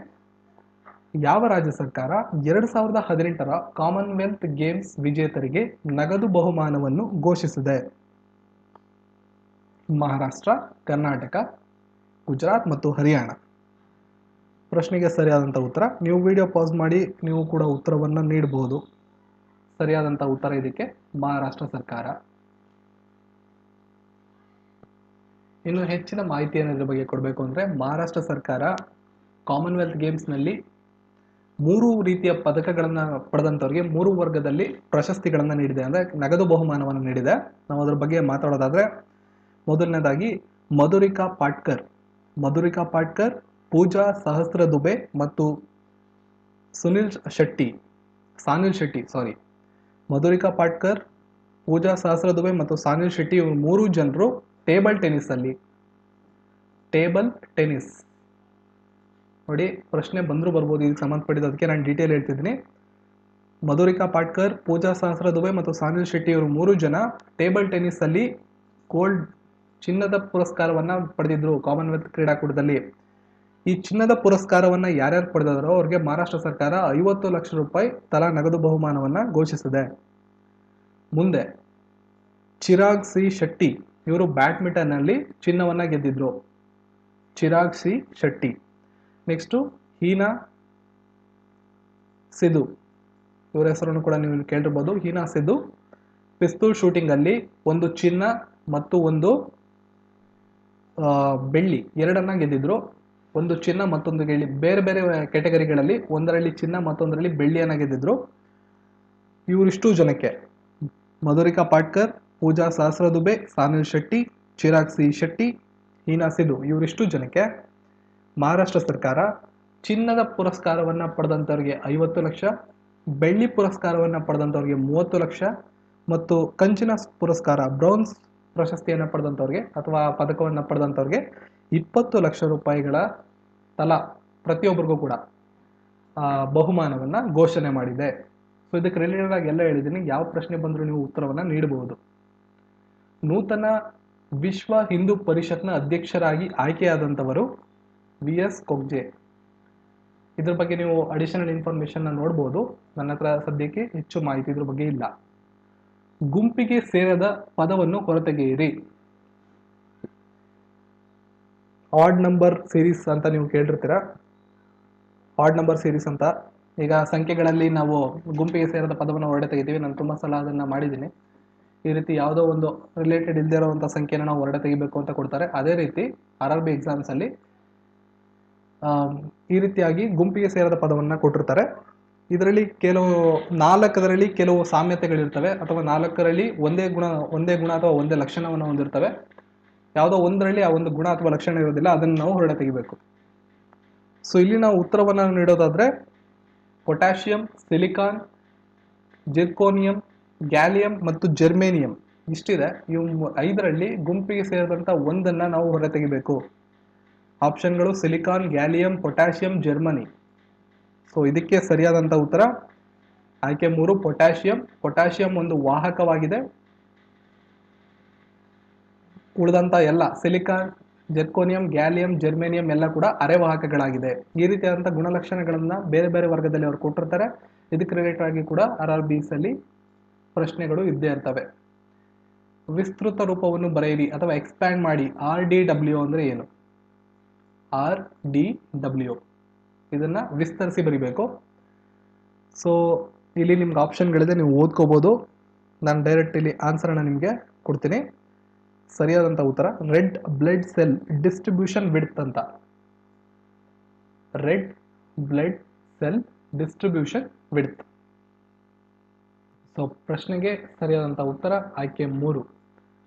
A: ಯಾವ ರಾಜ್ಯ ಸರ್ಕಾರ 2018ರ ಕಾಮನ್ವೆಲ್ತ್ ಗೇಮ್ಸ್ ವಿಜೇತರಿಗೆ ನಗದು ಬಹುಮಾನವನ್ನು ಘೋಷಿಸಿದೆ? ಮಹಾರಾಷ್ಟ್ರ, ಕರ್ನಾಟಕ, ಗುಜರಾತ್ ಮತ್ತು ಹರಿಯಾಣ. ಪ್ರಶ್ನೆಗೆ ಸರಿಯಾದಂಥ ಉತ್ತರ. ನೀವು ವಿಡಿಯೋ ಪಾಸ್ ಮಾಡಿ ನೀವು ಕೂಡ ಉತ್ತರವನ್ನು ನೀಡಬಹುದು. ಸರಿಯಾದಂಥ ಉತ್ತರ ಇದಕ್ಕೆ ಮಹಾರಾಷ್ಟ್ರ ಸರ್ಕಾರ. ಇನ್ನು ಹೆಚ್ಚಿನ ಮಾಹಿತಿಯನ್ನು ಇದ್ರ ಬಗ್ಗೆ ಕೊಡಬೇಕು ಅಂದರೆ, ಮಹಾರಾಷ್ಟ್ರ ಸರ್ಕಾರ ಕಾಮನ್ವೆಲ್ತ್ ಗೇಮ್ಸ್ನಲ್ಲಿ 3 ರೀತಿಯ ಪದಕಗಳನ್ನು ಪಡೆದಂಥವ್ರಿಗೆ 3 ವರ್ಗದಲ್ಲಿ ಪ್ರಶಸ್ತಿಗಳನ್ನು ನೀಡಿದೆ, ಅಂದರೆ ನಗದು ಬಹುಮಾನವನ್ನು ನೀಡಿದೆ. ನಾವು ಅದ್ರ ಬಗ್ಗೆ ಮಾತಾಡೋದಾದರೆ, ಮೊದಲನೇದಾಗಿ ಮಧುರಿಕಾ ಪಾಟ್ಕರ್, ಪೂಜಾ ಸಹಸ್ರ ದುಬೆ ಮತ್ತು ಸಾನಿಲ್ ಶೆಟ್ಟಿ. ಮಧುರಿಕಾ ಪಾಟ್ಕರ್, ಪೂಜಾ ಸಹಸ್ರ ದುಬೆ ಮತ್ತು ಸಾನಿಲ್ ಶೆಟ್ಟಿ ಇವರು 3 ಜನರು ಟೇಬಲ್ ಟೆನ್ನಿಸ್ ನೋಡಿ. ಪ್ರಶ್ನೆ ಬಂದರೂ ಬರ್ಬೋದು ಇದಕ್ಕೆ ಸಂಬಂಧಪಟ್ಟಿದ್ದು, ಅದಕ್ಕೆ ನಾನು ಡೀಟೇಲ್ ಹೇಳ್ತಿದ್ದೀನಿ. ಮಧುರಿಕಾ ಪಾಟ್ಕರ್, ಪೂಜಾ ಸಹಸ್ರ ದುಬೆ ಮತ್ತು ಸಾನಿಲ್ ಶೆಟ್ಟಿ ಇವರು 3 ಜನ ಟೇಬಲ್ ಟೆನ್ನಿಸಲ್ಲಿ ಚಿನ್ನದ ಪುರಸ್ಕಾರವನ್ನು ಪಡೆದಿದ್ರು ಕಾಮನ್ವೆಲ್ತ್ ಕ್ರೀಡಾಕೂಟದಲ್ಲಿ. ಈ ಚಿನ್ನದ ಪುರಸ್ಕಾರವನ್ನು ಯಾರ್ಯಾರು ಪಡೆದಿದ್ದಾರೋ ಅವ್ರಿಗೆ ಮಹಾರಾಷ್ಟ್ರ ಸರ್ಕಾರ 50 ಲಕ್ಷ ರೂಪಾಯಿ ತಲಾ ನಗದು ಬಹುಮಾನವನ್ನು ಘೋಷಿಸಿದೆ. ಮುಂದೆ ಚಿರಾಗ್ ಸಿ ಶೆಟ್ಟಿ ಇವರು ಬ್ಯಾಡ್ಮಿಂಟನ್ನಲ್ಲಿ ಚಿನ್ನವನ್ನು ಗೆದ್ದಿದ್ರು. ಚಿರಾಗ್ ಸಿ ಶೆಟ್ಟಿ. ನೆಕ್ಸ್ಟು ಹೀನಾ ಸಿಧು, ಇವರ ಹೆಸರನ್ನು ಕೂಡ ನೀವು ಕೇಳಿರ್ಬೋದು. ಹೀನಾ ಸಿಧು ಪಿಸ್ತೂಲ್ ಶೂಟಿಂಗಲ್ಲಿ 1 ಚಿನ್ನ ಮತ್ತು 1 ಬೆಳ್ಳಿ ಎರಡನ್ನ ಗೆದ್ದಿದ್ರು. 1 ಚಿನ್ನ ಮತ್ತೊಂದು ಬೆಳ್ಳಿ, ಬೇರೆ ಬೇರೆ ಕ್ಯಾಟಗರಿಗಳಲ್ಲಿ, ಒಂದರಲ್ಲಿ ಚಿನ್ನ ಮತ್ತೊಂದರಲ್ಲಿ ಬೆಳ್ಳಿಯನ್ನು ಗೆದ್ದಿದ್ರು. ಇವರಿಷ್ಟು ಜನಕ್ಕೆ ಮಧುರಿಕಾ ಪಾಟ್ಕರ್, ಪೂಜಾ ಸಹಸ್ರ ದುಬೆ, ಸಾನಿಲ್ ಶೆಟ್ಟಿ, ಚಿರಾಗ್ ಸಿ ಶೆಟ್ಟಿ, ಹೀನಾ ಸಿಧು ಇವರಿಷ್ಟು ಜನಕ್ಕೆ ಮಹಾರಾಷ್ಟ್ರ ಸರ್ಕಾರ ಚಿನ್ನದ ಪುರಸ್ಕಾರವನ್ನು ಪಡೆದಂಥವ್ರಿಗೆ 50 ಲಕ್ಷ, ಬೆಳ್ಳಿ ಪುರಸ್ಕಾರವನ್ನು ಪಡೆದಂಥವ್ರಿಗೆ 30 ಲಕ್ಷ ಮತ್ತು ಕಂಚಿನ ಪುರಸ್ಕಾರ ಬ್ರೌನ್ಸ್ ಪ್ರಶಸ್ತಿಯನ್ನು ಪಡೆದಂಥವ್ರಿಗೆ ಅಥವಾ ಪದಕವನ್ನು ಪಡೆದಂಥವ್ರಿಗೆ 20 ಲಕ್ಷ ರೂಪಾಯಿಗಳ ತಲಾ ಪ್ರತಿಯೊಬ್ಬರಿಗೂ ಕೂಡ ಬಹುಮಾನವನ್ನು ಘೋಷಣೆ ಮಾಡಿದೆ. ಸೊ ಇದಕ್ಕೆ ರಿಲೇಟೆಡ್ ಆಗಿ ಎಲ್ಲ ಹೇಳಿದ್ದೀನಿ. ಯಾವ ಪ್ರಶ್ನೆ ಬಂದರೂ ನೀವು ಉತ್ತರವನ್ನು ನೀಡಬಹುದು. ನೂತನ ವಿಶ್ವ ಹಿಂದೂ ಪರಿಷತ್ನ ಅಧ್ಯಕ್ಷರಾಗಿ ಆಯ್ಕೆಯಾದಂಥವರು VS ಕೊಗ್ಜೆ. ಇದ್ರ ಬಗ್ಗೆ ನೀವು ಅಡಿಷನಲ್ ಇನ್ಫಾರ್ಮೇಶನ್ ನೋಡ್ಬೋದು. ನನ್ನ ಹತ್ರ ಸದ್ಯಕ್ಕೆ ಹೆಚ್ಚು ಮಾಹಿತಿ ಇದ್ರ ಬಗ್ಗೆ ಇಲ್ಲ. ಗುಂಪಿಗೆ ಸೇರದ ಪದವನ್ನು ಹೊರತೆಗೆಯಿರಿ. ಆಡ್ ನಂಬರ್ ಸೀರೀಸ್ ಅಂತ ನೀವು ಕೇಳಿರ್ತೀರ. ಆಡ್ ನಂಬರ್ ಸೀರೀಸ್ ಅಂತ, ಈಗ ಸಂಖ್ಯೆಗಳಲ್ಲಿ ನಾವು ಗುಂಪಿಗೆ ಸೇರದ ಪದವನ್ನು ಹೊರಡೆ ತೆಗಿತೀವಿ. ನಾನು ತುಂಬ ಸಲ ಅದನ್ನು ಮಾಡಿದ್ದೀನಿ. ಈ ರೀತಿ ಯಾವುದೋ ಒಂದು ರಿಲೇಟೆಡ್ ಇಲ್ಲದೆ ಇರೋವಂಥ ಸಂಖ್ಯೆನ ನಾವು ಹೊರಡೆ ತೆಗಿಬೇಕು ಅಂತ ಕೊಡ್ತಾರೆ. ಅದೇ ರೀತಿ RRB ಎಕ್ಸಾಮ್ಸಲ್ಲಿ ಈ ರೀತಿಯಾಗಿ ಗುಂಪಿಗೆ ಸೇರದ ಪದವನ್ನು ಕೊಟ್ಟಿರ್ತಾರೆ. ಇದರಲ್ಲಿ ನಾಲ್ಕರಲ್ಲಿ ಕೆಲವು ಸಾಮ್ಯತೆಗಳಿರ್ತವೆ ಅಥವಾ ನಾಲ್ಕರಲ್ಲಿ ಒಂದೇ ಗುಣ ಅಥವಾ ಒಂದೇ ಲಕ್ಷಣವನ್ನು ಹೊಂದಿರ್ತವೆ. ಯಾವುದೋ ಒಂದರಲ್ಲಿ ಆ ಒಂದು ಗುಣ ಅಥವಾ ಲಕ್ಷಣ ಇರೋದಿಲ್ಲ, ಅದನ್ನು ನಾವು ಹೊರಡೆ ತೆಗಿಬೇಕು. ಸೊ ಇಲ್ಲಿ ನಾವು ಉತ್ತರವನ್ನು ನೀಡೋದಾದ್ರೆ ಪೊಟ್ಯಾಷಿಯಂ, ಸಿಲಿಕಾನ್, ಜಿರ್ಕೋನಿಯಂ, ಗ್ಯಾಲಿಯಂ ಮತ್ತು ಜರ್ಮೇನಿಯಂ ಇಷ್ಟಿದೆ. ಇವು 5ರಲ್ಲಿ ಗುಂಪಿಗೆ ಸೇರಿದಂಥ ಒಂದನ್ನು ನಾವು ಹೊರ ತೆಗಿಬೇಕು. ಆಪ್ಷನ್ಗಳು silicon, gallium, potassium, Germany. So ಇದಕ್ಕೆ ಸರಿಯಾದಂಥ ಉತ್ತರ ಆಯ್ಕೆ 3 ಪೊಟ್ಯಾಷಿಯಂ. ಪೊಟ್ಯಾಷಿಯಂ ಒಂದು ವಾಹಕವಾಗಿದೆ. ಉಳಿದಂಥ ಎಲ್ಲ ಸಿಲಿಕಾನ್, ಜರ್ಕೋನಿಯಂ, ಗ್ಯಾಲಿಯಂ, ಜರ್ಮೇನಿಯಂ ಎಲ್ಲ ಕೂಡ ಅರೆವಾಹಕಗಳಾಗಿದೆ. ಈ ರೀತಿಯಾದಂಥ ಗುಣಲಕ್ಷಣಗಳನ್ನ ಬೇರೆ ಬೇರೆ ವರ್ಗದಲ್ಲಿ ಅವರು ಕೊಟ್ಟಿರ್ತಾರೆ. ಇದಕ್ಕೆ ರಿಲೇಟೆಡ್ ಆಗಿ ಕೂಡ RRBs ಅಲ್ಲಿ ಪ್ರಶ್ನೆಗಳು ಇದ್ದೇ ಇರ್ತವೆ. ವಿಸ್ತೃತ ರೂಪವನ್ನು ಬರೆಯಿರಿ ಅಥವಾ ಎಕ್ಸ್ಪ್ಯಾಂಡ್ ಮಾಡಿ. RDW ಅಂದ್ರೆ ಏನು? RDW ಇದನ್ನ ವಿಸ್ತರಿಸಿ ಬರಿಬೇಕು. ಸೊ ಇಲ್ಲಿ ನಿಮ್ಗೆ ಆಪ್ಷನ್ಗಳಿದೆ, ನೀವು ಓದ್ಕೋಬಹುದು. ನಾನು ಡೈರೆಕ್ಟ್ ಇಲ್ಲಿ ಆನ್ಸರ್ನ ನಿಮಗೆ ಕೊಡ್ತೀನಿ. ಸರಿಯಾದಂಥ ಉತ್ತರ red blood cell distribution width ಅಂತ. Red blood cell distribution width. So ಪ್ರಶ್ನೆಗೆ ಸರಿಯಾದಂಥ ಉತ್ತರ ಆಯ್ಕೆ 3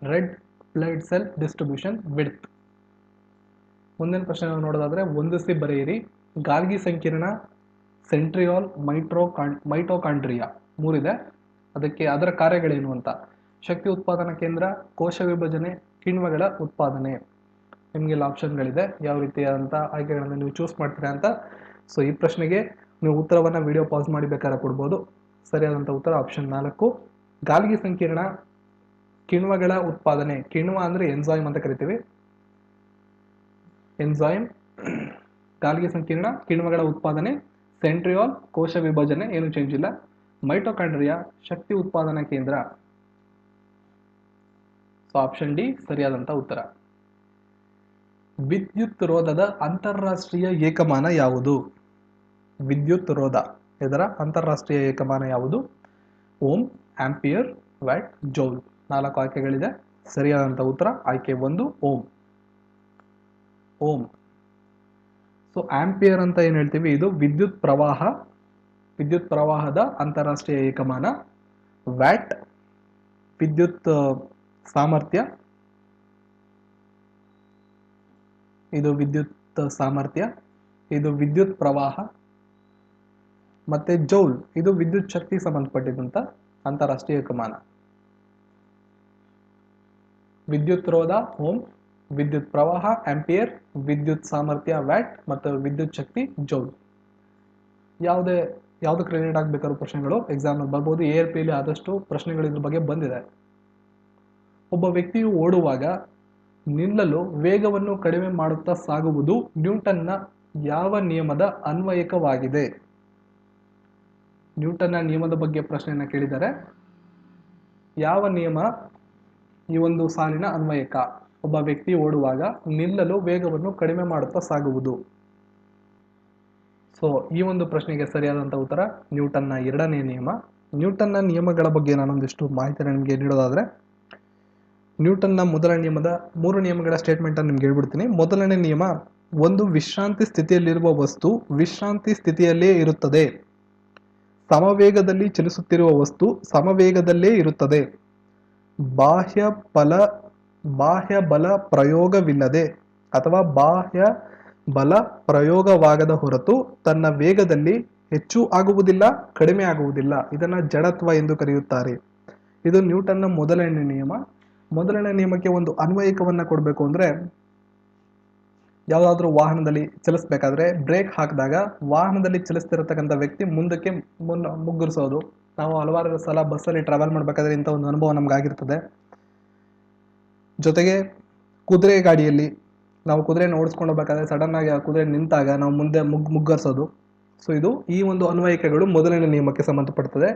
A: red blood cell distribution width. ಮುಂದಿನ ಪ್ರಶ್ನೆ ನಾವು ನೋಡೋದಾದ್ರೆ ಹೊಂದಿಸಿ ಬರೆಯಿರಿ. ಗಾಲ್ಗಿ ಸಂಕೀರ್ಣ, ಸೆಂಟ್ರಿಯಾಲ್, ಮೈಟೋಕಾಂಡ್ರಿಯಾ 3 ಇದೆ. ಅದರ ಕಾರ್ಯಗಳೇನು ಅಂತ. ಶಕ್ತಿ ಉತ್ಪಾದನಾ ಕೇಂದ್ರ, ಕೋಶ ವಿಭಜನೆ, ಕಿಣ್ವಗಳ ಉತ್ಪಾದನೆ. ನಿಮಗೆಲ್ಲ ಆಪ್ಷನ್ಗಳಿದೆ, ಯಾವ ರೀತಿಯಾದಂಥ ಆಯ್ಕೆಗಳನ್ನು ನೀವು ಚೂಸ್ ಮಾಡ್ತೀರಾ ಅಂತ. ಸೊ ಈ ಪ್ರಶ್ನೆಗೆ ನೀವು ಉತ್ತರವನ್ನು ವಿಡಿಯೋ ಪಾಸ್ ಮಾಡಿ ಬೇಕಾದ್ರೆ ಕೊಡ್ಬೋದು. ಸರಿಯಾದಂಥ ಉತ್ತರ ಆಪ್ಷನ್ 4 ಗಾಲ್ಗಿ ಸಂಕೀರ್ಣ, ಕಿಣ್ವಗಳ ಉತ್ಪಾದನೆ. ಕಿಣ್ವ ಅಂದರೆ ಎನ್ಸೈಮ್ ಅಂತ ಕರಿತೀವಿ. ಎನ್ಸೈಮ್, ಗಾಲ್ಗಿ ಸಂಕೀರ್ಣ, ಕಿಣ್ವಗಳ ಉತ್ಪಾದನೆ. ಸೆಂಟ್ರಿಯಾಲ್, ಕೋಶ ವಿಭಜನೆ, ಏನು ಚೇಂಜ್ ಇಲ್ಲ. ಮೈಟೋಕಾಂಡ್ರಿಯಾ, ಶಕ್ತಿ ಉತ್ಪಾದನಾ ಕೇಂದ್ರ. ಸೊ ಆಪ್ಷನ್ ಡಿ ಸರಿಯಾದಂಥ ಉತ್ತರ. ವಿದ್ಯುತ್ ರೋಧದ ಅಂತಾರಾಷ್ಟ್ರೀಯ ಏಕಮಾನ ಯಾವುದು? ವಿದ್ಯುತ್ ರೋಧ ಇದರ ಅಂತಾರಾಷ್ಟ್ರೀಯ ಏಕಮಾನ ಯಾವುದು? Ohm, ampere, watt, joule. 4 ಆಯ್ಕೆಗಳಿದೆ. ಸರಿಯಾದಂಥ ಉತ್ತರ ಆಯ್ಕೆ 1 ಓಮ್. ಓಮ್. ಸೊ ಆಂಪಿಯರ್ ಅಂತ ಏನು ಹೇಳ್ತೀವಿ, ಇದು ವಿದ್ಯುತ್ ಪ್ರವಾಹದ ಅಂತಾರಾಷ್ಟ್ರೀಯ ಏಕಮಾನ. ವ್ಯಾಟ್ ವಿದ್ಯುತ್ ಸಾಮರ್ಥ್ಯ, ಇದು ವಿದ್ಯುತ್ ಸಾಮರ್ಥ್ಯ, ಇದು ವಿದ್ಯುತ್ ಪ್ರವಾಹ. ಮತ್ತೆ ಜೌಲ್ ಇದು ವಿದ್ಯುತ್ ಶಕ್ತಿ ಸಂಬಂಧಪಟ್ಟಿದಂತ ಅಂತಾರಾಷ್ಟ್ರೀಯ ಏಕಮಾನ. ವಿದ್ಯುತ್ ರೋಧ ಓಮ್, ವಿದ್ಯುತ್ ಪ್ರವಾಹ ಆಂಪಿಯರ್, ವಿದ್ಯುತ್ ಸಾಮರ್ಥ್ಯ ವ್ಯಾಟ್ ಮತ್ತು ವಿದ್ಯುತ್ ಶಕ್ತಿ ಜೌಲ್. ಯಾವುದಕ್ಕೆ ರಿಲೇಟೆಡ್ ಆಗಬೇಕಾದ್ರೂ ಪ್ರಶ್ನೆಗಳು ಎಕ್ಸಾಮ್ ಅಲ್ಲಿ ಬರ್ಬೋದು. ARP ಲಿ ಆದಷ್ಟು ಪ್ರಶ್ನೆಗಳು ಇದ್ರ ಬಗ್ಗೆ ಬಂದಿದೆ. ಒಬ್ಬ ವ್ಯಕ್ತಿಯು ಓಡುವಾಗ ನಿಲ್ಲಲು ವೇಗವನ್ನು ಕಡಿಮೆ ಮಾಡುತ್ತಾ ಸಾಗುವುದು ನ್ಯೂಟನ್ನ ಯಾವ ನಿಯಮದ ಅನ್ವಯಿಕವಾಗಿದೆ? ನ್ಯೂಟನ್ನ ನಿಯಮದ ಬಗ್ಗೆ ಪ್ರಶ್ನೆಯನ್ನ ಕೇಳಿದ್ದಾರೆ. ಯಾವ ನಿಯಮ ಈ ಒಂದು ಸಾಲಿನ ಅನ್ವಯಿಕ? ಒಬ್ಬ ವ್ಯಕ್ತಿ ಓಡುವಾಗ ನಿಲ್ಲಲು ವೇಗವನ್ನು ಕಡಿಮೆ ಮಾಡುತ್ತಾ ಸಾಗುವುದು. ಸೊ ಈ ಒಂದು ಪ್ರಶ್ನೆಗೆ ಸರಿಯಾದಂಥ ಉತ್ತರ ನ್ಯೂಟನ್ನ 2ನೇ ನಿಯಮ. ನ್ಯೂಟನ್ನ ನಿಯಮಗಳ ಬಗ್ಗೆ ನಾನೊಂದಿಷ್ಟು ಮಾಹಿತಿಯನ್ನು ನಿಮಗೆ ನೀಡೋದಾದ್ರೆ, ನ್ಯೂಟನ್ನ ಮೊದಲ ನಿಯಮದ 3 ನಿಯಮಗಳ ಸ್ಟೇಟ್ಮೆಂಟ್ ಅನ್ನು ನಿಮ್ಗೆ ಹೇಳ್ಬಿಡ್ತೀನಿ. ಮೊದಲನೇ ನಿಯಮ, ಒಂದು ವಿಶ್ರಾಂತಿ ಸ್ಥಿತಿಯಲ್ಲಿರುವ ವಸ್ತು ವಿಶ್ರಾಂತಿ ಸ್ಥಿತಿಯಲ್ಲೇ ಇರುತ್ತದೆ. ಸಮವೇಗದಲ್ಲಿ ಚಲಿಸುತ್ತಿರುವ ವಸ್ತು ಸಮವೇಗದಲ್ಲೇ ಇರುತ್ತದೆ. ಬಾಹ್ಯ ಬಲ ಪ್ರಯೋಗವಿಲ್ಲದೆ ಅಥವಾ ಬಾಹ್ಯ ಬಲ ಪ್ರಯೋಗವಾಗದ ಹೊರತು ತನ್ನ ವೇಗದಲ್ಲಿ ಹೆಚ್ಚು ಆಗುವುದಿಲ್ಲ, ಕಡಿಮೆ ಆಗುವುದಿಲ್ಲ. ಇದನ್ನ ಜಡತ್ವ ಎಂದು ಕರೆಯುತ್ತಾರೆ. ಇದು ನ್ಯೂಟನ್ನ ಮೊದಲನೇ ನಿಯಮ. ಮೊದಲನೇ ನಿಯಮಕ್ಕೆ ಒಂದು ಅನ್ವಯಿಕವನ್ನ ಕೊಡಬೇಕು ಅಂದ್ರೆ, ಯಾವುದಾದ್ರೂ ವಾಹನದಲ್ಲಿ ಚಲಿಸಬೇಕಾದ್ರೆ ಬ್ರೇಕ್ ಹಾಕಿದಾಗ ವಾಹನದಲ್ಲಿ ಚಲಿಸ್ತಿರತಕ್ಕಂಥ ವ್ಯಕ್ತಿ ಮುಂದಕ್ಕೆ ಮುಗ್ಗರಿಸೋದು. ನಾವು ಹಲವಾರು ಸಲ ಬಸ್ಸಲ್ಲಿ ಟ್ರಾವೆಲ್ ಮಾಡಬೇಕಾದ್ರೆ ಇಂಥ ಒಂದು ಅನುಭವ ನಮ್ಗಾಗಿರ್ತದೆ. ಜೊತೆಗೆ ಕುದುರೆ ಗಾಡಿಯಲ್ಲಿ ನಾವು ಕುದುರೆನ ಓಡಿಸ್ಕೊಂಡು ಹೋಗ್ಬೇಕಾದ್ರೆ ಸಡನ್ ಆಗಿ ಆ ಕುದುರೆ ನಿಂತಾಗ ನಾವು ಮುಂದೆ ಮುಗ್ಗರಿಸೋದು. ಸೊ ಇದು ಈ ಒಂದು ಅನ್ವಯಿಕೆಗಳು ಮೊದಲನೇ ನಿಯಮಕ್ಕೆ ಸಂಬಂಧಪಡ್ತದೆ.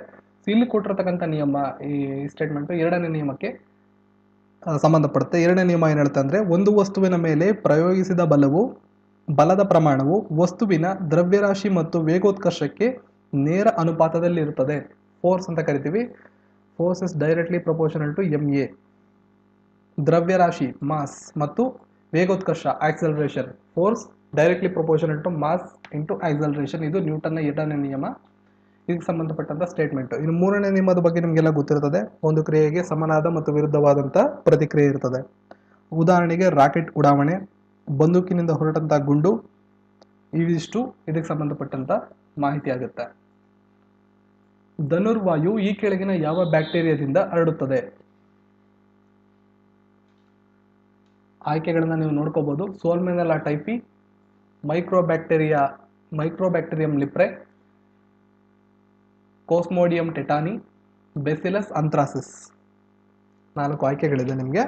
A: ಇಲ್ಲಿ ಕೊಟ್ಟಿರ್ತಕ್ಕಂಥ ನಿಯಮ ಈ ಸ್ಟೇಟ್ಮೆಂಟ್ 2ನೇ ನಿಯಮಕ್ಕೆ ಸಂಬಂಧಪಡುತ್ತೆ. 2ನೇ ನಿಯಮ ಏನು ಹೇಳ್ತಾ ಅಂದ್ರೆ, ಒಂದು ವಸ್ತುವಿನ ಮೇಲೆ ಪ್ರಯೋಗಿಸಿದ ಬಲದ ಪ್ರಮಾಣವು ವಸ್ತುವಿನ ದ್ರವ್ಯರಾಶಿ ಮತ್ತು ವೇಗೋತ್ಕರ್ಷಕ್ಕೆ ನೇರ ಅನುಪಾತದಲ್ಲಿ ಇರುತ್ತದೆ. ಫೋರ್ಸ್ ಅಂತ ಕರಿತೀವಿ. Force is directly proportional to MA. ದ್ರವ್ಯರಾಶಿ ಮಾಸ್ ಮತ್ತು ವೇಗೋತ್ಕರ್ಷ acceleration. Force directly proportional to mass into acceleration. ಇದು ನ್ಯೂಟನ್ನ 2ನೇ ನಿಯಮ. ಇದಕ್ಕೆ ಸಂಬಂಧಪಟ್ಟಂತ ಸ್ಟೇಟ್ಮೆಂಟ್. ಇನ್ನು ಮೂರನೇ ನಿಯಮದ ಬಗ್ಗೆ ನಿಮಗೆಲ್ಲ ಗೊತ್ತಿರ್ತದೆ. ಒಂದು ಕ್ರಿಯೆಗೆ ಸಮನಾದ ಮತ್ತು ವಿರುದ್ಧವಾದಂಥ ಪ್ರತಿಕ್ರಿಯೆ ಇರ್ತದೆ. ಉದಾಹರಣೆಗೆ ರಾಕೆಟ್ ಉಡಾವಣೆ, ಬಂದೂಕಿನಿಂದ ಹೊರಟಂಥ ಗುಂಡು, ಇವಿಷ್ಟು ಇದಕ್ಕೆ ಸಂಬಂಧಪಟ್ಟಂತ ಮಾಹಿತಿ ಆಗುತ್ತೆ. ಧನುರ್ವಾಯು ಈ ಕೆಳಗಿನ ಯಾವ ಬ್ಯಾಕ್ಟೀರಿಯಾದಿಂದ ಹರಡುತ್ತದೆ? ಆಯ್ಕೆಗಳನ್ನ ನೀವು ನೋಡ್ಕೋಬಹುದು. ಸೋಲ್ಮೆನೆಲ್ಲಾ ಟೈಫಿ, ಮೈಕ್ರೋಬ್ಯಾಕ್ಟೀರಿಯಂ ಲಿಪ್ರೆ, ಕೋಸ್ಮೋಡಿಯಂ ಟೆಟಾನಿ, ಬೆಸಿಲಸ್ ಅಂಥ್ರಾಸಿಸ್. 4 ಆಯ್ಕೆಗಳಿದೆ ನಿಮಗೆ.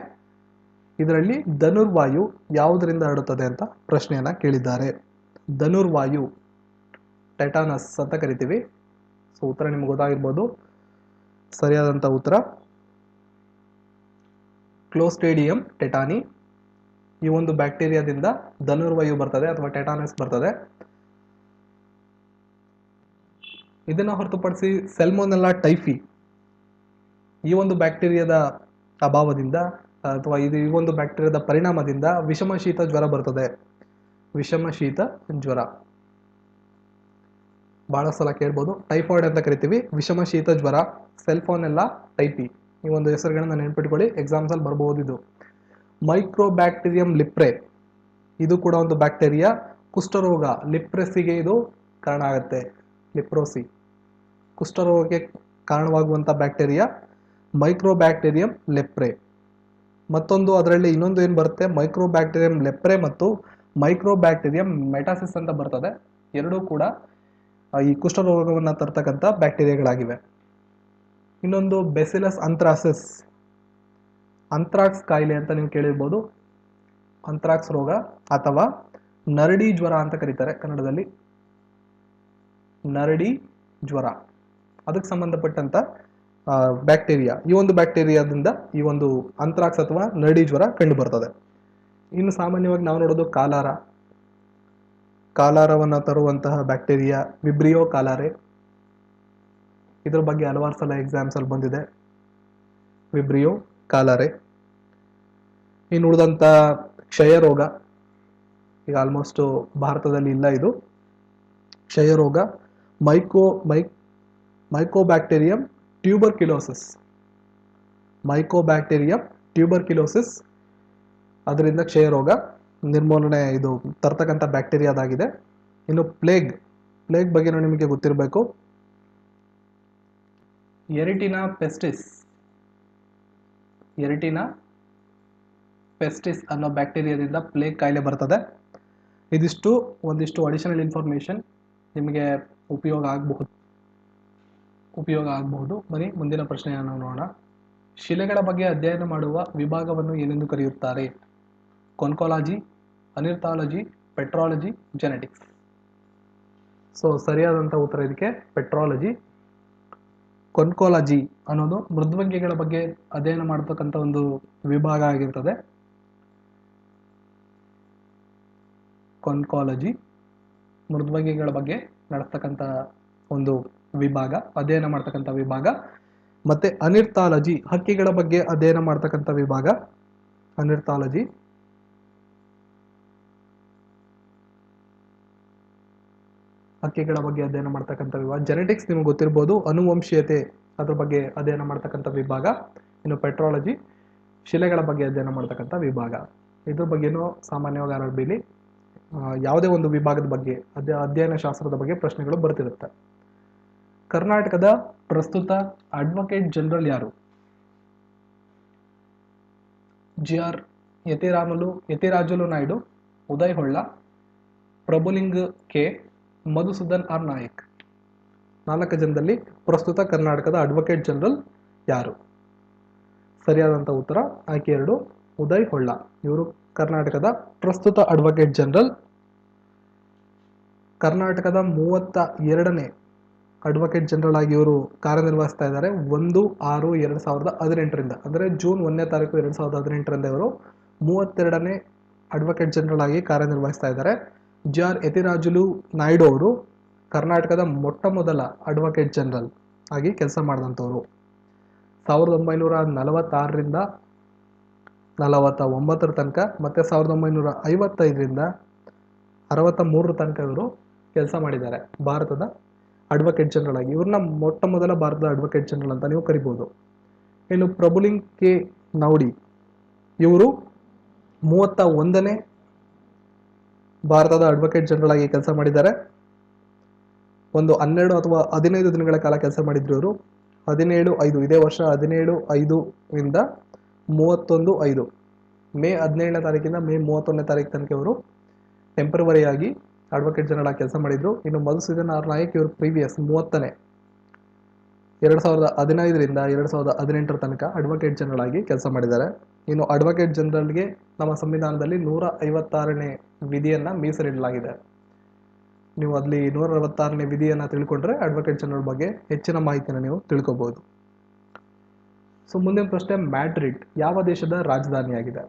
A: ಇದರಲ್ಲಿ ಧನುರ್ವಾಯು ಯಾವುದರಿಂದ ಹರಡುತ್ತದೆ ಅಂತ ಪ್ರಶ್ನೆಯನ್ನ ಕೇಳಿದ್ದಾರೆ. ಧನುರ್ವಾಯು ಟೆಟಾನಸ್ ಅಂತ ಕರಿತೀವಿ. ಸೊ ಉತ್ತರ ನಿಮ್ಗೆ ಗೊತ್ತಾಗಿರ್ಬೋದು. ಸರಿಯಾದಂಥ ಉತ್ತರ ಕ್ಲೋಸ್ಟ್ರಿಡಿಯಂ ಟೆಟಾನಿ. ಈ ಒಂದು ಬ್ಯಾಕ್ಟೀರಿಯಾದಿಂದ ಧನುರ್ವಾಯು ಬರ್ತದೆ ಅಥವಾ ಟೆಟಾನಸ್ ಬರ್ತದೆ. ಇದನ್ನ ಹೊರತುಪಡಿಸಿ ಸೆಲ್ಮೊನೆಲ್ಲಾ ಟೈಫಿ ಈ ಒಂದು ಬ್ಯಾಕ್ಟೀರಿಯಾದ ಅಭಾವದಿಂದ ಅಥವಾ ಈ ಒಂದು ಬ್ಯಾಕ್ಟೀರಿಯಾದ ಪರಿಣಾಮದಿಂದ ವಿಷಮ ಶೀತ ಜ್ವರ ಬರ್ತದೆ. ವಿಷಮ ಶೀತ ಜ್ವರ ಬಹಳ ಸಲ ಕೇಳ್ಬೋದು. ಟೈಫಾಯ್ಡ್ ಅಂತ ಕರಿತೀವಿ. ವಿಷಮ ಶೀತ ಜ್ವರ, ಸೆಲ್ಮೊನೆಲ್ಲಾ ಟೈಫಿ, ಈ ಒಂದು ಹೆಸರುಗಳನ್ನ ನೆನ್ಪಿಟ್ಕೊಳ್ಳಿ, ಎಕ್ಸಾಮ್ಸ್ ಅಲ್ಲಿ ಬರಬಹುದು. ಇದು ಮೈಕ್ರೋಬ್ಯಾಕ್ಟೀರಿಯಂ ಲಿಪ್ರೆ, ಇದು ಕೂಡ ಒಂದು ಬ್ಯಾಕ್ಟೀರಿಯಾ. ಕುಷ್ಠರೋಗ ಲಿಪ್ರೆಸಿಗೆ ಇದು ಕಾರಣ ಆಗುತ್ತೆ. ಲಿಪ್ರೋಸಿ ಕುಷ್ಠರೋಗಕ್ಕೆ ಕಾರಣವಾಗುವಂಥ ಬ್ಯಾಕ್ಟೀರಿಯಾ ಮೈಕ್ರೋಬ್ಯಾಕ್ಟೀರಿಯಂ ಲೆಪ್ರೆ. ಮತ್ತೊಂದು ಅದರಲ್ಲಿ ಇನ್ನೊಂದು ಏನು ಬರುತ್ತೆ, ಮೈಕ್ರೋಬ್ಯಾಕ್ಟೀರಿಯಂ ಲೆಪ್ರೆ ಮತ್ತು ಮೈಕ್ರೋಬ್ಯಾಕ್ಟೀರಿಯಂ ಮೆಟಾಸಿಸ್ ಅಂತ ಬರ್ತದೆ. ಎರಡೂ ಕೂಡ ಈ ಕುಷ್ಠರೋಗವನ್ನು ತರ್ತಕ್ಕಂಥ ಬ್ಯಾಕ್ಟೀರಿಯಾಗಳಾಗಿವೆ. ಇನ್ನೊಂದು ಬೆಸಿಲಸ್ ಅಂಥ್ರಾಸಿಸ್, ಅಂಥ್ರಾಕ್ಸ್ ಕಾಯಿಲೆ ಅಂತ ನೀವು ಕೇಳಿರ್ಬೋದು. ಅಂಥ್ರಾಕ್ಸ್ ರೋಗ ಅಥವಾ ನರಡಿ ಜ್ವರ ಅಂತ ಕರೀತಾರೆ ಕನ್ನಡದಲ್ಲಿ. ನರಡಿ ಜ್ವರ ಅದಕ್ಕೆ ಸಂಬಂಧಪಟ್ಟಂತ ಬ್ಯಾಕ್ಟೀರಿಯಾ. ಈ ಒಂದು ಬ್ಯಾಕ್ಟೀರಿಯಾದಿಂದ ಈ ಒಂದು ಅಂಥ್ರಾಕ್ಸ್ ಅಥವಾ ನರಡಿ ಜ್ವರ ಕಂಡು ಬರ್ತದೆ. ಇನ್ನು ಸಾಮಾನ್ಯವಾಗಿ ನಾವು ನೋಡೋದು ಕಾಲಾರವನ್ನು ತರುವಂತಹ ಬ್ಯಾಕ್ಟೀರಿಯಾ ವಿಬ್ರಿಯೋ ಕಾಲಾರೆ. ಇದ್ರ ಬಗ್ಗೆ ಹಲವಾರು ಸಲ ಎಕ್ಸಾಮ್ಸ್ ಅಲ್ಲಿ ಬಂದಿದೆ, ವಿಬ್ರಿಯೋ ಕಾಲಾರೆ. ಇನ್ನು ಉಳಿದಂಥ ಕ್ಷಯ ರೋಗ, ಈಗ ಆಲ್ಮೋಸ್ಟ್ ಭಾರತದಲ್ಲಿ ಇಲ್ಲ ಇದು. ಕ್ಷಯ ರೋಗ ಮೈಕೋಬ್ಯಾಕ್ಟೀರಿಯಂ ಟ್ಯೂಬರ್ಕ್ಯುಲೋಸಿಸ್, ಅದರಿಂದ ಕ್ಷಯ ರೋಗ ನಿರ್ಮೂಲನೆ ಇದು ತರ್ತಕ್ಕಂಥ ಬ್ಯಾಕ್ಟೀರಿಯಾದಾಗಿದೆ. ಇನ್ನು ಪ್ಲೇಗ್ ಬಗ್ಗೆ ನಿಮಗೆ ಗೊತ್ತಿರಬೇಕು. ಎರಿಟಿನಾ ಪೆಸ್ಟಿಸ್ ಅನ್ನೋ ಬ್ಯಾಕ್ಟೀರಿಯಾದಿಂದ ಪ್ಲೇಗ್ ಕಾಯಿಲೆ ಬರ್ತದೆ. ಒಂದಿಷ್ಟು ಅಡಿಷನಲ್ ಇನ್ಫಾರ್ಮೇಶನ್ ನಿಮಗೆ ಉಪಯೋಗ ಆಗಬಹುದು. ಬನ್ನಿ ಮುಂದಿನ ಪ್ರಶ್ನೆಯನ್ನು ನಾವು ನೋಡೋಣ. ಶಿಲೆಗಳ ಬಗ್ಗೆ ಅಧ್ಯಯನ ಮಾಡುವ ವಿಭಾಗವನ್ನು ಏನೆಂದು ಕರೆಯುತ್ತಾರೆ? ಕೊನ್ಕೋಲಾಜಿ, ಅನಿರ್ಥಾಲಜಿ, ಪೆಟ್ರಾಲಜಿ, ಜೆನೆಟಿಕ್ಸ್. ಸೊ ಸರಿಯಾದಂಥ ಉತ್ತರ ಇದಕ್ಕೆ ಪೆಟ್ರಾಲಜಿ. ಕೊನ್ಕೋಲಾಜಿ ಅನ್ನೋದು ಮೃದ್ವಂಗಿಗಳ ಬಗ್ಗೆ ಅಧ್ಯಯನ ಮಾಡತಕ್ಕಂಥ ಒಂದು ವಿಭಾಗ ಆಗಿರ್ತದೆ. ಕೊನ್ಕೋಲಾಜಿ ಮೃದ್ವಂಗಿಗಳ ಬಗ್ಗೆ ನಡೆಸ್ತಕ್ಕಂಥ ಒಂದು ವಿಭಾಗ, ಅಧ್ಯಯನ ಮಾಡ್ತಕ್ಕಂಥ ವಿಭಾಗ. ಮತ್ತೆ ಅನಿರ್ಥಾಲಜಿ ಹಕ್ಕಿಗಳ ಬಗ್ಗೆ ಅಧ್ಯಯನ ಮಾಡ್ತಕ್ಕಂಥ ವಿಭಾಗ. ಅನಿರ್ಥಾಲಜಿ ಹಕ್ಕಿಗಳ ಬಗ್ಗೆ ಅಧ್ಯಯನ ಮಾಡ್ತಕ್ಕಂಥ ವಿಭಾಗ. ಜೆನೆಟಿಕ್ಸ್ ನಿಮ್ಗೆ ಗೊತ್ತಿರ್ಬೋದು, ಅನುವಂಶೀಯತೆ ಅದ್ರ ಬಗ್ಗೆ ಅಧ್ಯಯನ ಮಾಡ್ತಕ್ಕಂಥ ವಿಭಾಗ. ಇನ್ನು ಪೆಟ್ರಾಲಜಿ ಶಿಲೆಗಳ ಬಗ್ಗೆ ಅಧ್ಯಯನ ಮಾಡ್ತಕ್ಕಂಥ ವಿಭಾಗ. ಇದ್ರ ಬಗ್ಗೆನೂ ಸಾಮಾನ್ಯವಾಗಿ RRBಲಿ ಯಾವುದೇ ಒಂದು ವಿಭಾಗದ ಬಗ್ಗೆ ಅಧ್ಯಯನ ಶಾಸ್ತ್ರದ ಬಗ್ಗೆ ಪ್ರಶ್ನೆಗಳು ಬರ್ತಿರುತ್ತೆ. ಕರ್ನಾಟಕದ ಪ್ರಸ್ತುತ ಅಡ್ವೊಕೇಟ್ ಜನರಲ್ ಯಾರು? GR Yathirajulu Naidu, Uday Holla, Prabhuling K, Madhusudan R Nayak. 4 ಜನದಲ್ಲಿ ಪ್ರಸ್ತುತ ಕರ್ನಾಟಕದ ಅಡ್ವೊಕೇಟ್ ಜನರಲ್ ಯಾರು? ಸರಿಯಾದಂಥ ಉತ್ತರ ಆಯ್ಕೆ 2, ಉದಯ್ ಹೊಳ್ಳ. ಇವರು ಕರ್ನಾಟಕದ ಪ್ರಸ್ತುತ ಅಡ್ವೊಕೇಟ್ ಜನರಲ್. ಕರ್ನಾಟಕದ 32ನೇ ಅಡ್ವೊಕೇಟ್ ಜನರಲ್ ಆಗಿ ಇವರು ಕಾರ್ಯನಿರ್ವಹಿಸ್ತಾ ಇದ್ದಾರೆ. 1/6/2018ರಿಂದ, ಅಂದರೆ ಜೂನ್ 1ನೇ ತಾರೀಕು 2018ರಿಂದ ಇವರು 32ನೇ ಅಡ್ವೊಕೇಟ್ ಜನರಲ್ ಆಗಿ ಕಾರ್ಯನಿರ್ವಹಿಸ್ತಾ ಇದ್ದಾರೆ. GR ಯತಿರಾಜುಲು ನಾಯ್ಡು ಅವರು ಕರ್ನಾಟಕದ ಮೊಟ್ಟ ಮೊದಲ ಅಡ್ವೊಕೇಟ್ ಜನರಲ್ ಆಗಿ ಕೆಲಸ ಮಾಡಿದಂಥವ್ರು. 1946ರಿಂದ 49 ತನಕ ಮತ್ತೆ 1955ರಿಂದ 63 ತನಕ ಇವರು ಕೆಲಸ ಮಾಡಿದ್ದಾರೆ ಭಾರತದ ಅಡ್ವೊಕೇಟ್ ಜನರಲ್ ಆಗಿ. ಇವ್ರನ್ನ ಮೊಟ್ಟ ಮೊದಲ ಭಾರತದ ಅಡ್ವೊಕೇಟ್ ಜನರಲ್ ಅಂತ ನೀವು ಕರಿಬಹುದು. ಇನ್ನು ಪ್ರಭುಲಿಂಗ್ ಕೆ ನೌಡಿ ಇವರು 31ನೇ ಭಾರತದ ಅಡ್ವೊಕೇಟ್ ಜನರಲ್ ಆಗಿ ಕೆಲಸ ಮಾಡಿದ್ದಾರೆ. ಒಂದು 12 ಅಥವಾ 15 ದಿನಗಳ ಕಾಲ ಕೆಲಸ ಮಾಡಿದ್ರು ಇವರು. 17/5 ಇದೇ ವರ್ಷ 17/5 ಇಂದ 31/5 ಮೇ 17ನೇ ತಾರೀಕಿಂದ ಮೇ 31ನೇ ತಾರೀಕು ತನಕ ಇವರು ಟೆಂಪರವರಿ ಆಗಿ ಅಡ್ವೊಕೇಟ್ ಜನರಲ್ ಆಗಿ ಕೆಲಸ ಮಾಡಿದ್ರು. ಇನ್ನು ಮಧುಸೂದನ್ ಆರ್ ನಾಯಕ್ ಇವರು ಪ್ರೀವಿಯಸ್ 30ನೇ 2015ರಿಂದ 2018 ತನಕ ಅಡ್ವೊಕೇಟ್ ಜನರಲ್ ಆಗಿ ಕೆಲಸ ಮಾಡಿದ್ದಾರೆ. ಇನ್ನು ಅಡ್ವೊಕೇಟ್ ಜನರಲ್ಗೆ ನಮ್ಮ ಸಂವಿಧಾನದಲ್ಲಿ 156ನೇ ವಿಧಿಯನ್ನ ಮೀಸಲಿಡಲಾಗಿದೆ. ನೀವು ಅಲ್ಲಿ 166ನೇ ವಿಧಿಯನ್ನ ತಿಳ್ಕೊಂಡ್ರೆ ಅಡ್ವೊಕೇಟ್ ಜನರಲ್ ಬಗ್ಗೆ ಹೆಚ್ಚಿನ ಮಾಹಿತಿಯನ್ನು ನೀವು ತಿಳ್ಕೋಬಹುದು. ಸೊ ಮುಂದಿನ ಪ್ರಶ್ನೆ, ಮ್ಯಾಡ್ರಿಡ್ ಯಾವ ದೇಶದ ರಾಜಧಾನಿಯಾಗಿದೆ?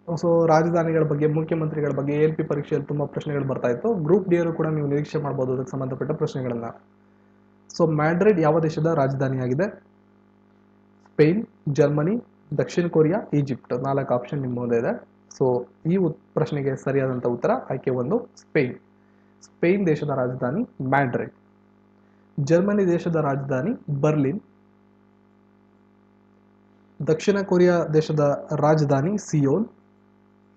A: ಸೊ ರಾಜಧಾನಿಗಳ ಬಗ್ಗೆ, ಮುಖ್ಯಮಂತ್ರಿಗಳ ಬಗ್ಗೆ ALP ಪರೀಕ್ಷೆಯಲ್ಲಿ ತುಂಬಾ ಪ್ರಶ್ನೆಗಳು ಬರ್ತಾ ಇತ್ತು. ಗ್ರೂಪ್ ಡಿ ಕೂಡ ನೀವು ನಿರೀಕ್ಷೆ ಮಾಡಬಹುದು ಅದಕ್ಕೆ ಸಂಬಂಧಪಟ್ಟ ಪ್ರಶ್ನೆಗಳನ್ನ. ಸೊ ಮ್ಯಾಡ್ರಿಡ್ ಯಾವ ದೇಶದ ರಾಜಧಾನಿಯಾಗಿದೆ? ಸ್ಪೇನ್, ಜರ್ಮನಿ, ದಕ್ಷಿಣ ಕೊರಿಯಾ, ಈಜಿಪ್ಟ್. 4 ಆಪ್ಷನ್ ನಿಮ್ಮ ಮುಂದೆ ಇದೆ. ಸೊ ಈ ಪ್ರಶ್ನೆಗೆ ಸರಿಯಾದಂಥ ಉತ್ತರ ಆಯ್ಕೆ 1 ಸ್ಪೇನ್. ಸ್ಪೇನ್ ದೇಶದ ರಾಜಧಾನಿ ಮ್ಯಾಡ್ರಿಡ್. ಜರ್ಮನಿ ದೇಶದ ರಾಜಧಾನಿ ಬರ್ಲಿನ್. ದಕ್ಷಿಣ ಕೊರಿಯಾ ದೇಶದ ರಾಜಧಾನಿ ಸಿಯೋಲ್.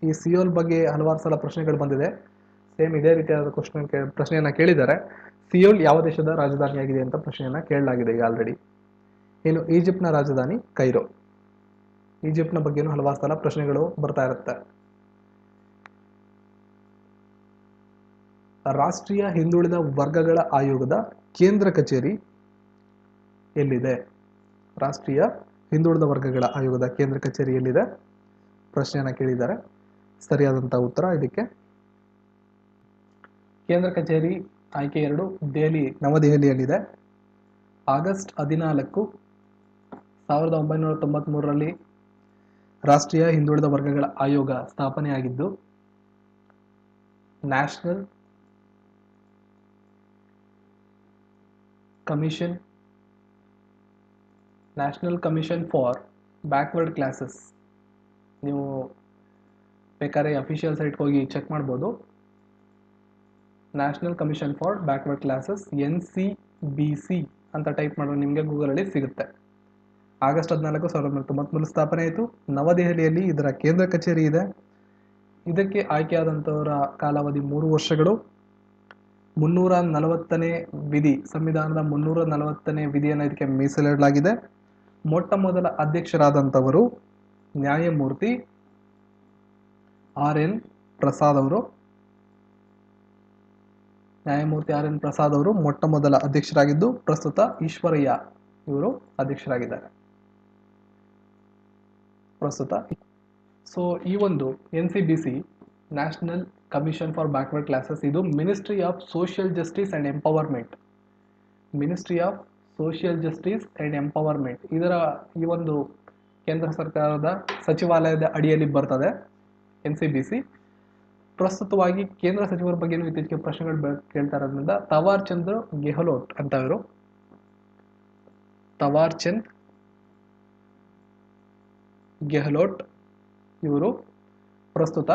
A: ಈ ಸಿಯೋಲ್ ಬಗ್ಗೆ ಹಲವಾರು ಸಲ ಪ್ರಶ್ನೆಗಳು ಬಂದಿದೆ. ಸೇಮ್ ಇದೇ ರೀತಿಯಾದ ಪ್ರಶ್ನೆಯನ್ನ ಕೇಳಿದ್ದಾರೆ. ಸಿಯೋಲ್ ಯಾವ ದೇಶದ ರಾಜಧಾನಿಯಾಗಿದೆ ಅಂತ ಪ್ರಶ್ನೆಯನ್ನ ಕೇಳಲಾಗಿದೆ ಈಗ ಆಲ್ರೆಡಿ. ಇನ್ನು ಈಜಿಪ್ಟ್ನ ರಾಜಧಾನಿ ಕೈರೋ. ಈಜಿಪ್ಟ್ನ ಬಗ್ಗೆನೂ ಹಲವಾರು ಸಲ ಪ್ರಶ್ನೆಗಳು ಬರ್ತಾ ಇರುತ್ತೆ. ರಾಷ್ಟ್ರೀಯ ಹಿಂದುಳಿದ ವರ್ಗಗಳ ಆಯೋಗದ ಕೇಂದ್ರ ಕಚೇರಿ ಎಲ್ಲಿದೆ? ರಾಷ್ಟ್ರೀಯ ಹಿಂದುಳಿದ ವರ್ಗಗಳ ಆಯೋಗದ ಕೇಂದ್ರ ಕಚೇರಿ ಎಲ್ಲಿದೆ? ಪ್ರಶ್ನೆಯನ್ನ ಕೇಳಿದ್ದಾರೆ. ಸರಿಯಾದಂತ ಉತ್ತರ ಇದಕ್ಕೆ ಕೇಂದ್ರ ಕಚೇರಿ ಆಯ್ಕೆ 2 ದೆಹಲಿ, ನವದೆಹಲಿಯಲ್ಲಿದೆ. ಆಗಸ್ಟ್ 14, 1993ರಲ್ಲಿ ರಾಷ್ಟ್ರೀಯ ಹಿಂದುಳಿದ ವರ್ಗಗಳ ಆಯೋಗ ಸ್ಥಾಪನೆಯಾಗಿದ್ದು national commission for backward classes. ನೀವು ಬೇಕಾದ್ರೆ ಅಫಿಷಿಯಲ್ ಸೈಟ್ಗೆ ಹೋಗಿ ಚೆಕ್ ಮಾಡ್ಬೋದು. National commission for backward classes NCBC ಅಂತ ಟೈಪ್ ಮಾಡಿದ್ರೆ ನಿಮಗೆ ಗೂಗಲಲ್ಲಿ ಸಿಗುತ್ತೆ. ಆಗಸ್ಟ್ 14, 1993 ಸ್ಥಾಪನೆ ಆಯಿತು. ನವದೆಹಲಿಯಲ್ಲಿ ಇದರ ಕೇಂದ್ರ ಕಚೇರಿ ಇದೆ. ಇದಕ್ಕೆ ಆಯ್ಕೆಯಾದಂಥವರ ಕಾಲಾವಧಿ 3 ವರ್ಷಗಳು. 340ನೇ ವಿಧಿ, ಸಂವಿಧಾನದ 340ನೇ ವಿಧಿಯನ್ನು ಇದಕ್ಕೆ ಮೀಸಲಿಡಲಾಗಿದೆ. ಮೊಟ್ಟ ಮೊದಲ ಅಧ್ಯಕ್ಷರಾದಂಥವರು ನ್ಯಾಯಮೂರ್ತಿ RN ಪ್ರಸಾದ್ ಅವರು. ನ್ಯಾಯಮೂರ್ತಿ RN ಪ್ರಸಾದ್ ಅವರು ಮೊಟ್ಟ ಮೊದಲ ಅಧ್ಯಕ್ಷರಾಗಿದ್ದು, ಪ್ರಸ್ತುತ ಈಶ್ವರಯ್ಯ ಇವರು ಅಧ್ಯಕ್ಷರಾಗಿದ್ದಾರೆ ಪ್ರಸ್ತುತ. ಸೊ ಈ ಒಂದು NCBC national commission for backward classes ಇದು ministry of social justice and empowerment. Ministry of social justice and empowerment ಇದರ ಈ ಒಂದು ಕೇಂದ್ರ ಸರ್ಕಾರದ ಸಚಿವಾಲಯದ ಅಡಿಯಲ್ಲಿ ಬರ್ತದೆ NCBC. ಪ್ರಸ್ತುತವಾಗಿ ಕೇಂದ್ರ ಸಚಿವರ ಬಗ್ಗೆ ಇತ್ತೀಚೆಗೆ ಪ್ರಶ್ನೆಗಳು ಕೇಳ್ತಾ ಇರೋದ್ರಿಂದ ತವಾರ್ ಚಂದ್ ಗೆಹ್ಲೋಟ್ ಅಂತ ಇವರು. ತವಾರ್ ಚಂದ್ ಗೆಹ್ಲೋಟ್ ಇವರು ಪ್ರಸ್ತುತ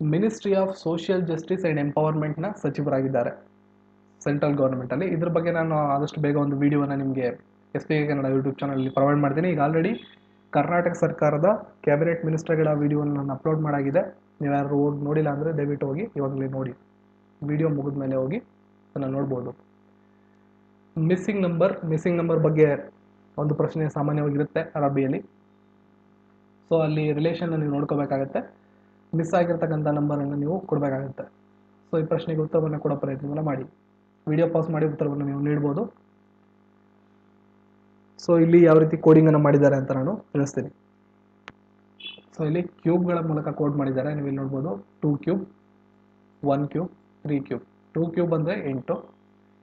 A: ministry of social justice and empowerment ನ ಸಚಿವರಾಗಿದ್ದಾರೆ ಸೆಂಟ್ರಲ್ ಗವರ್ಮೆಂಟ್ ಅಲ್ಲಿ. ಇದ್ರ ಬಗ್ಗೆ ನಾನು ಆದಷ್ಟು ಬೇಗ ಒಂದು ವಿಡಿಯೋನ ನಿಮಗೆ SPK Kannada YouTube channel provide ಮಾಡ್ತೀನಿ. ಈಗ ಆಲ್ರೆಡಿ ಕರ್ನಾಟಕ ಸರ್ಕಾರದ ಕ್ಯಾಬಿನೆಟ್ ಮಿನಿಸ್ಟರ್ಗಳ ವಿಡಿಯೋನ ನಾನು ಅಪ್ಲೋಡ್ ಮಾಡಾಗಿದೆ. ನೀವ್ಯಾರು ನೋಡಿಲ್ಲ ಅಂದರೆ ದಯವಿಟ್ಟು ಹೋಗಿ ಇವಾಗಲೇ ನೋಡಿ, ವಿಡಿಯೋ ಮುಗಿದ ಮೇಲೆ ಹೋಗಿ ಅದನ್ನು ನೋಡ್ಬೋದು. ಮಿಸ್ಸಿಂಗ್ ನಂಬರ್ ಬಗ್ಗೆ ಒಂದು ಪ್ರಶ್ನೆ ಸಾಮಾನ್ಯವಾಗಿರುತ್ತೆ ಅರಬಿಯಲ್ಲಿ. ಸೊ ಅಲ್ಲಿ ರಿಲೇಷನ್ನ ನೀವು ನೋಡ್ಕೋಬೇಕಾಗತ್ತೆ. ಮಿಸ್ ಆಗಿರ್ತಕ್ಕಂಥ ನಂಬರನ್ನು ನೀವು ಕೊಡಬೇಕಾಗುತ್ತೆ. ಸೊ ಈ ಪ್ರಶ್ನೆಗೆ ಉತ್ತರವನ್ನು ಕೊಡೋ ಪ್ರಯತ್ನವನ್ನು ಮಾಡಿ. ವಿಡಿಯೋ ಪಾಸ್ ಮಾಡಿ ಉತ್ತರವನ್ನು ನೀವು ನೀಡ್ಬೋದು. ಸೊ ಇಲ್ಲಿ ಯಾವ ರೀತಿ ಕೋಡಿಂಗನ್ನು ಮಾಡಿದ್ದಾರೆ ಅಂತ ನಾನು ತಿಳಿಸ್ತೀನಿ. ಸೊ ಇಲ್ಲಿ ಕ್ಯೂಬ್ಗಳ ಮೂಲಕ ಕೋಡ್ ಮಾಡಿದ್ದಾರೆ. ನೀವು ಇಲ್ಲಿ ನೋಡ್ಬೋದು 2 ಕ್ಯೂಬ್, 1 ಕ್ಯೂಬ್, 3 ಕ್ಯೂಬ್. 2 ಕ್ಯೂಬ್ ಅಂದರೆ 8,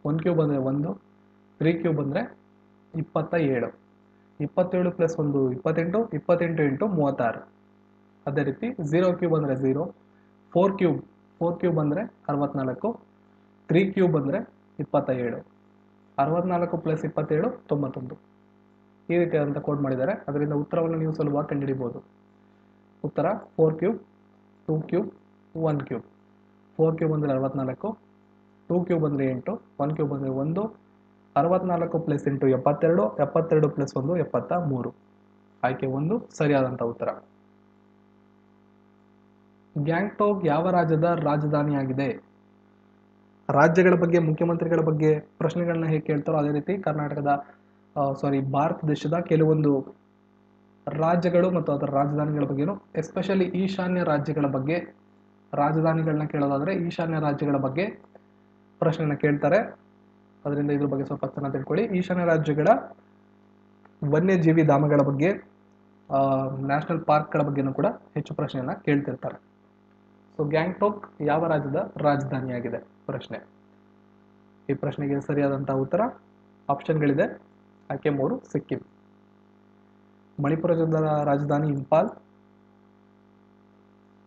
A: 1 ಕ್ಯೂಬ್ ಅಂದರೆ 1, 3 ಕ್ಯೂಬ್ ಅಂದರೆ 27, 27 ಪ್ಲಸ್ 1 28, 28 ಇಂಟು 36. ಅದೇ ರೀತಿ 0 ಕ್ಯೂಬ್ ಅಂದರೆ 0, 4 ಕ್ಯೂಬ್ ಅಂದರೆ 64, 3 ಕ್ಯೂಬ್ ಅಂದರೆ 27, 64 ಪ್ಲಸ್ 27 91. ಈ ರೀತಿಯಾದಂಥ ಕೋಡ್ ಮಾಡಿದ್ದಾರೆ. ಅದರಿಂದ ಉತ್ತರವನ್ನು ನೀವು ಸುಲಭವಾಗಿ ಕಂಡುಹಿಡಿಬಹುದು. ಉತ್ತರ 4 ಕ್ಯೂಬ್, 2 ಕ್ಯೂಬ್, 1 ಕ್ಯೂಬ್. 4 ಕ್ಯೂಬ್ ಅಂದರೆ 64, 2 ಕ್ಯೂಬ್ ಅಂದರೆ 8, 1 ಕ್ಯೂಬ್ ಅಂದರೆ 1, 64 ಪ್ಲಸ್ 8 72, 72 ಪ್ಲಸ್ 1 73. ಆಯ್ಕೆ 1 ಸರಿಯಾದಂಥ ಉತ್ತರ. ಗ್ಯಾಂಗ್ಟಾಕ್ ಯಾವ ರಾಜ್ಯದ ರಾಜಧಾನಿಯಾಗಿದೆ? ರಾಜ್ಯಗಳ ಬಗ್ಗೆ, ಮುಖ್ಯಮಂತ್ರಿಗಳ ಬಗ್ಗೆ ಪ್ರಶ್ನೆಗಳನ್ನ ಹೇಗೆ ಕೇಳ್ತಾರೋ ಅದೇ ರೀತಿ ಭಾರತ ದೇಶದ ಕೆಲವೊಂದು ರಾಜ್ಯಗಳು ಮತ್ತು ಅದರ ರಾಜಧಾನಿಗಳ ಬಗ್ಗೆನೂ, ಎಸ್ಪೆಷಲಿ ಈಶಾನ್ಯ ರಾಜ್ಯಗಳ ಬಗ್ಗೆ ರಾಜಧಾನಿಗಳನ್ನ ಕೇಳೋದಾದ್ರೆ ಈಶಾನ್ಯ ರಾಜ್ಯಗಳ ಬಗ್ಗೆ ಪ್ರಶ್ನೆನ ಕೇಳ್ತಾರೆ. ಅದರಿಂದ ಇದ್ರ ಬಗ್ಗೆ ಸ್ವಲ್ಪ ಚೆನ್ನಾಗಿ ತಿಳ್ಕೊಳ್ಳಿ. ಈಶಾನ್ಯ ರಾಜ್ಯಗಳ ವನ್ಯಜೀವಿ ಧಾಮಗಳ ಬಗ್ಗೆ, ನ್ಯಾಷನಲ್ ಪಾರ್ಕ್ಗಳ ಬಗ್ಗೆನೂ ಕೂಡ ಹೆಚ್ಚು ಪ್ರಶ್ನೆಯನ್ನ ಕೇಳ್ತಿರ್ತಾರೆ. ಸೊ ಗ್ಯಾಂಗ್ಟಾಕ್ ಯಾವ ರಾಜ್ಯದ ರಾಜಧಾನಿಯಾಗಿದೆ ಪ್ರಶ್ನೆ. ಈ ಪ್ರಶ್ನೆಗೆ ಸರಿಯಾದಂತಹ ಉತ್ತರ ಆಪ್ಷನ್ಗಳಿದೆ. ಆಯ್ಕೆ 3 ಸಿಕ್ಕಿಂ. ಮಣಿಪುರದ ರಾಜಧಾನಿ ಇಂಪಾಲ್,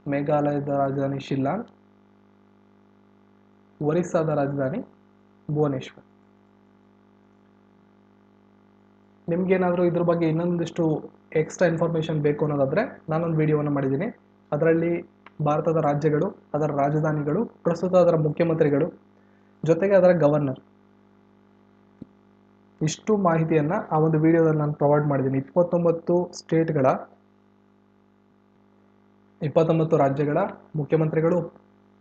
A: ಮೇಘಾಲಯದ ರಾಜಧಾನಿ ಶಿಲ್ಲಾಂಗ್, ಒರಿಸ್ಸಾದ ರಾಜಧಾನಿ ಭುವನೇಶ್ವರ್. ನಿಮ್ಗೇನಾದರೂ ಇದ್ರ ಬಗ್ಗೆ ಇನ್ನೊಂದಿಷ್ಟು ಎಕ್ಸ್ಟ್ರಾ ಇನ್ಫಾರ್ಮೇಶನ್ ಬೇಕು ಅನ್ನೋದಾದ್ರೆ ನಾನೊಂದು ವಿಡಿಯೋವನ್ನು ಮಾಡಿದ್ದೀನಿ. ಅದರಲ್ಲಿ ಭಾರತದ ರಾಜ್ಯಗಳು, ಅದರ ರಾಜಧಾನಿಗಳು, ಪ್ರಸ್ತುತ ಅದರ ಮುಖ್ಯಮಂತ್ರಿಗಳು, ಜೊತೆಗೆ ಅದರ ಗವರ್ನರ್, ಇಷ್ಟು ಮಾಹಿತಿಯನ್ನ ಆ ಒಂದು ವಿಡಿಯೋದಲ್ಲಿ ನಾನು ಪ್ರೊವೈಡ್ ಮಾಡಿದ್ದೀನಿ. 29 ಸ್ಟೇಟ್ಗಳ 29 ರಾಜ್ಯಗಳ ಮುಖ್ಯಮಂತ್ರಿಗಳು,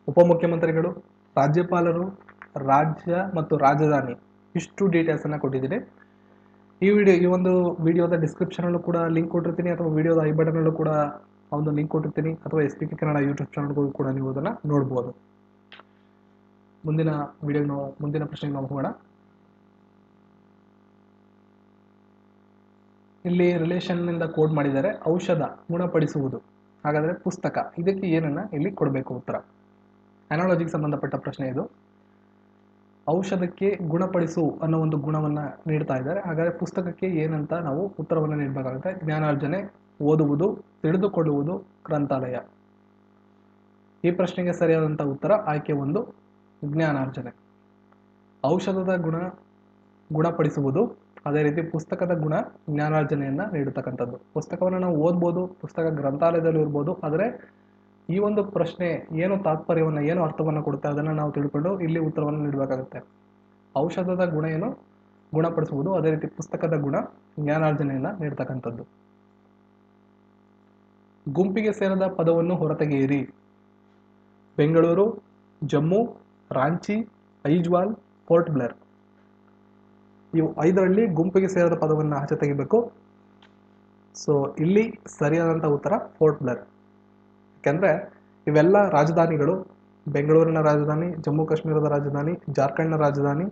A: ಉಪಮುಖ್ಯಮಂತ್ರಿಗಳು, ರಾಜ್ಯಪಾಲರು, ರಾಜ್ಯ ಮತ್ತು ರಾಜಧಾನಿ, ಇಷ್ಟು ಡೀಟೇಲ್ಸ್ ಅನ್ನ ಕೊಟ್ಟಿದ್ದೀನಿ. ಈ ಒಂದು ವಿಡಿಯೋದ ಡಿಸ್ಕ್ರಿಪ್ಷನ್ ಅಲ್ಲೂ ಕೂಡ ಲಿಂಕ್ ಕೊಟ್ಟಿರ್ತೀನಿ, ಅಥವಾ ವಿಡಿಯೋದ ಐ ಬಟನ್ ಅಲ್ಲೂ ಕೂಡ ಒಂದು ಲಿಂಕ್ ಕೊಟ್ಟಿರ್ತೀನಿ, ಅಥವಾ SPK ಕನ್ನಡ ಯೂಟ್ಯೂಬ್ ಚಾನಲ್ಗೂ ಕೂಡ ನೀವು ಅದನ್ನ ನೋಡ್ಬೋದು. ಮುಂದಿನ ಪ್ರಶ್ನೆಗೆ ನಾವು ಹೋಗೋಣ. ಇಲ್ಲಿ ರಿಲೇಷನ್ ನಿಂದ ಕೋಡ್ ಮಾಡಿದ್ದಾರೆ. ಔಷಧ ಗುಣಪಡಿಸುವುದು, ಹಾಗಾದ್ರೆ ಪುಸ್ತಕ, ಇದಕ್ಕೆ ಏನನ್ನ ಇಲ್ಲಿ ಕೊಡಬೇಕು ಉತ್ತರ. ಅನಾಲಜಿಗೆ ಸಂಬಂಧಪಟ್ಟ ಪ್ರಶ್ನೆ ಇದು. ಔಷಧಕ್ಕೆ ಗುಣಪಡಿಸು ಅನ್ನೋ ಒಂದು ಗುಣವನ್ನ ನೀಡ್ತಾ ಇದ್ದಾರೆ. ಹಾಗಾದ್ರೆ ಪುಸ್ತಕಕ್ಕೆ ಏನಂತ ನಾವು ಉತ್ತರವನ್ನು ನೀಡಬೇಕಾಗುತ್ತೆ. ಜ್ಞಾನಾರ್ಜನೆ, ಓದುವುದು, ತಿಳಿದುಕೊಳ್ಳುವುದು, ಗ್ರಂಥಾಲಯ. ಈ ಪ್ರಶ್ನೆಗೆ ಸರಿಯಾದಂತ ಉತ್ತರ ಆಯ್ಕೆ 1 ಜ್ಞಾನಾರ್ಜನೆ. ಔಷಧದ ಗುಣಪಡಿಸುವುದು, ಅದೇ ರೀತಿ ಪುಸ್ತಕದ ಗುಣ ಜ್ಞಾನಾರ್ಜನೆಯನ್ನ ನೀಡತಕ್ಕಂಥದ್ದು. ಪುಸ್ತಕವನ್ನು ನಾವು ಓದ್ಬೋದು, ಪುಸ್ತಕ ಗ್ರಂಥಾಲಯದಲ್ಲಿ ಇರ್ಬೋದು, ಆದರೆ ಈ ಒಂದು ಪ್ರಶ್ನೆ ಏನು ತಾತ್ಪರ್ಯವನ್ನ, ಏನು ಅರ್ಥವನ್ನ ಕೊಡುತ್ತೆ ಅದನ್ನ ನಾವು ತಿಳ್ಕೊಂಡು ಇಲ್ಲಿ ಉತ್ತರವನ್ನು ನೀಡಬೇಕಾಗುತ್ತೆ. ಔಷಧದ ಗುಣ ಏನು? ಗುಣಪಡಿಸುವುದು. ಅದೇ ರೀತಿ ಪುಸ್ತಕದ ಗುಣ ಜ್ಞಾನಾರ್ಜನೆಯನ್ನ ನೀಡತಕ್ಕಂಥದ್ದು. ಗುಂಪಿಗೆ ಸೇರದ ಪದವನ್ನು ಹೊರತೆಗೆಯಿರಿ. ಬೆಂಗಳೂರು, ಜಮ್ಮು, ರಾಂಚಿ, ಐಜ್ವಾಲ್, ಪೋರ್ಟ್ ಬ್ಲೇರ್. ಇವು 5ರಲ್ಲಿ ಗುಂಪಿಗೆ ಸೇರದ ಪದವನ್ನು ಆಚೆ ತೆಗಿಬೇಕು. ಸೊ ಇಲ್ಲಿ ಸರಿಯಾದಂಥ ಉತ್ತರ ಪೋರ್ಟ್ ಬ್ಲೇರ್. ಯಾಕೆಂದ್ರೆ ಇವೆಲ್ಲ ರಾಜಧಾನಿಗಳು, ಬೆಂಗಳೂರಿನ ರಾಜಧಾನಿ, ಜಮ್ಮು ಕಾಶ್ಮೀರದ ರಾಜಧಾನಿ, ಜಾರ್ಖಂಡ್ನ ರಾಜಧಾನಿ,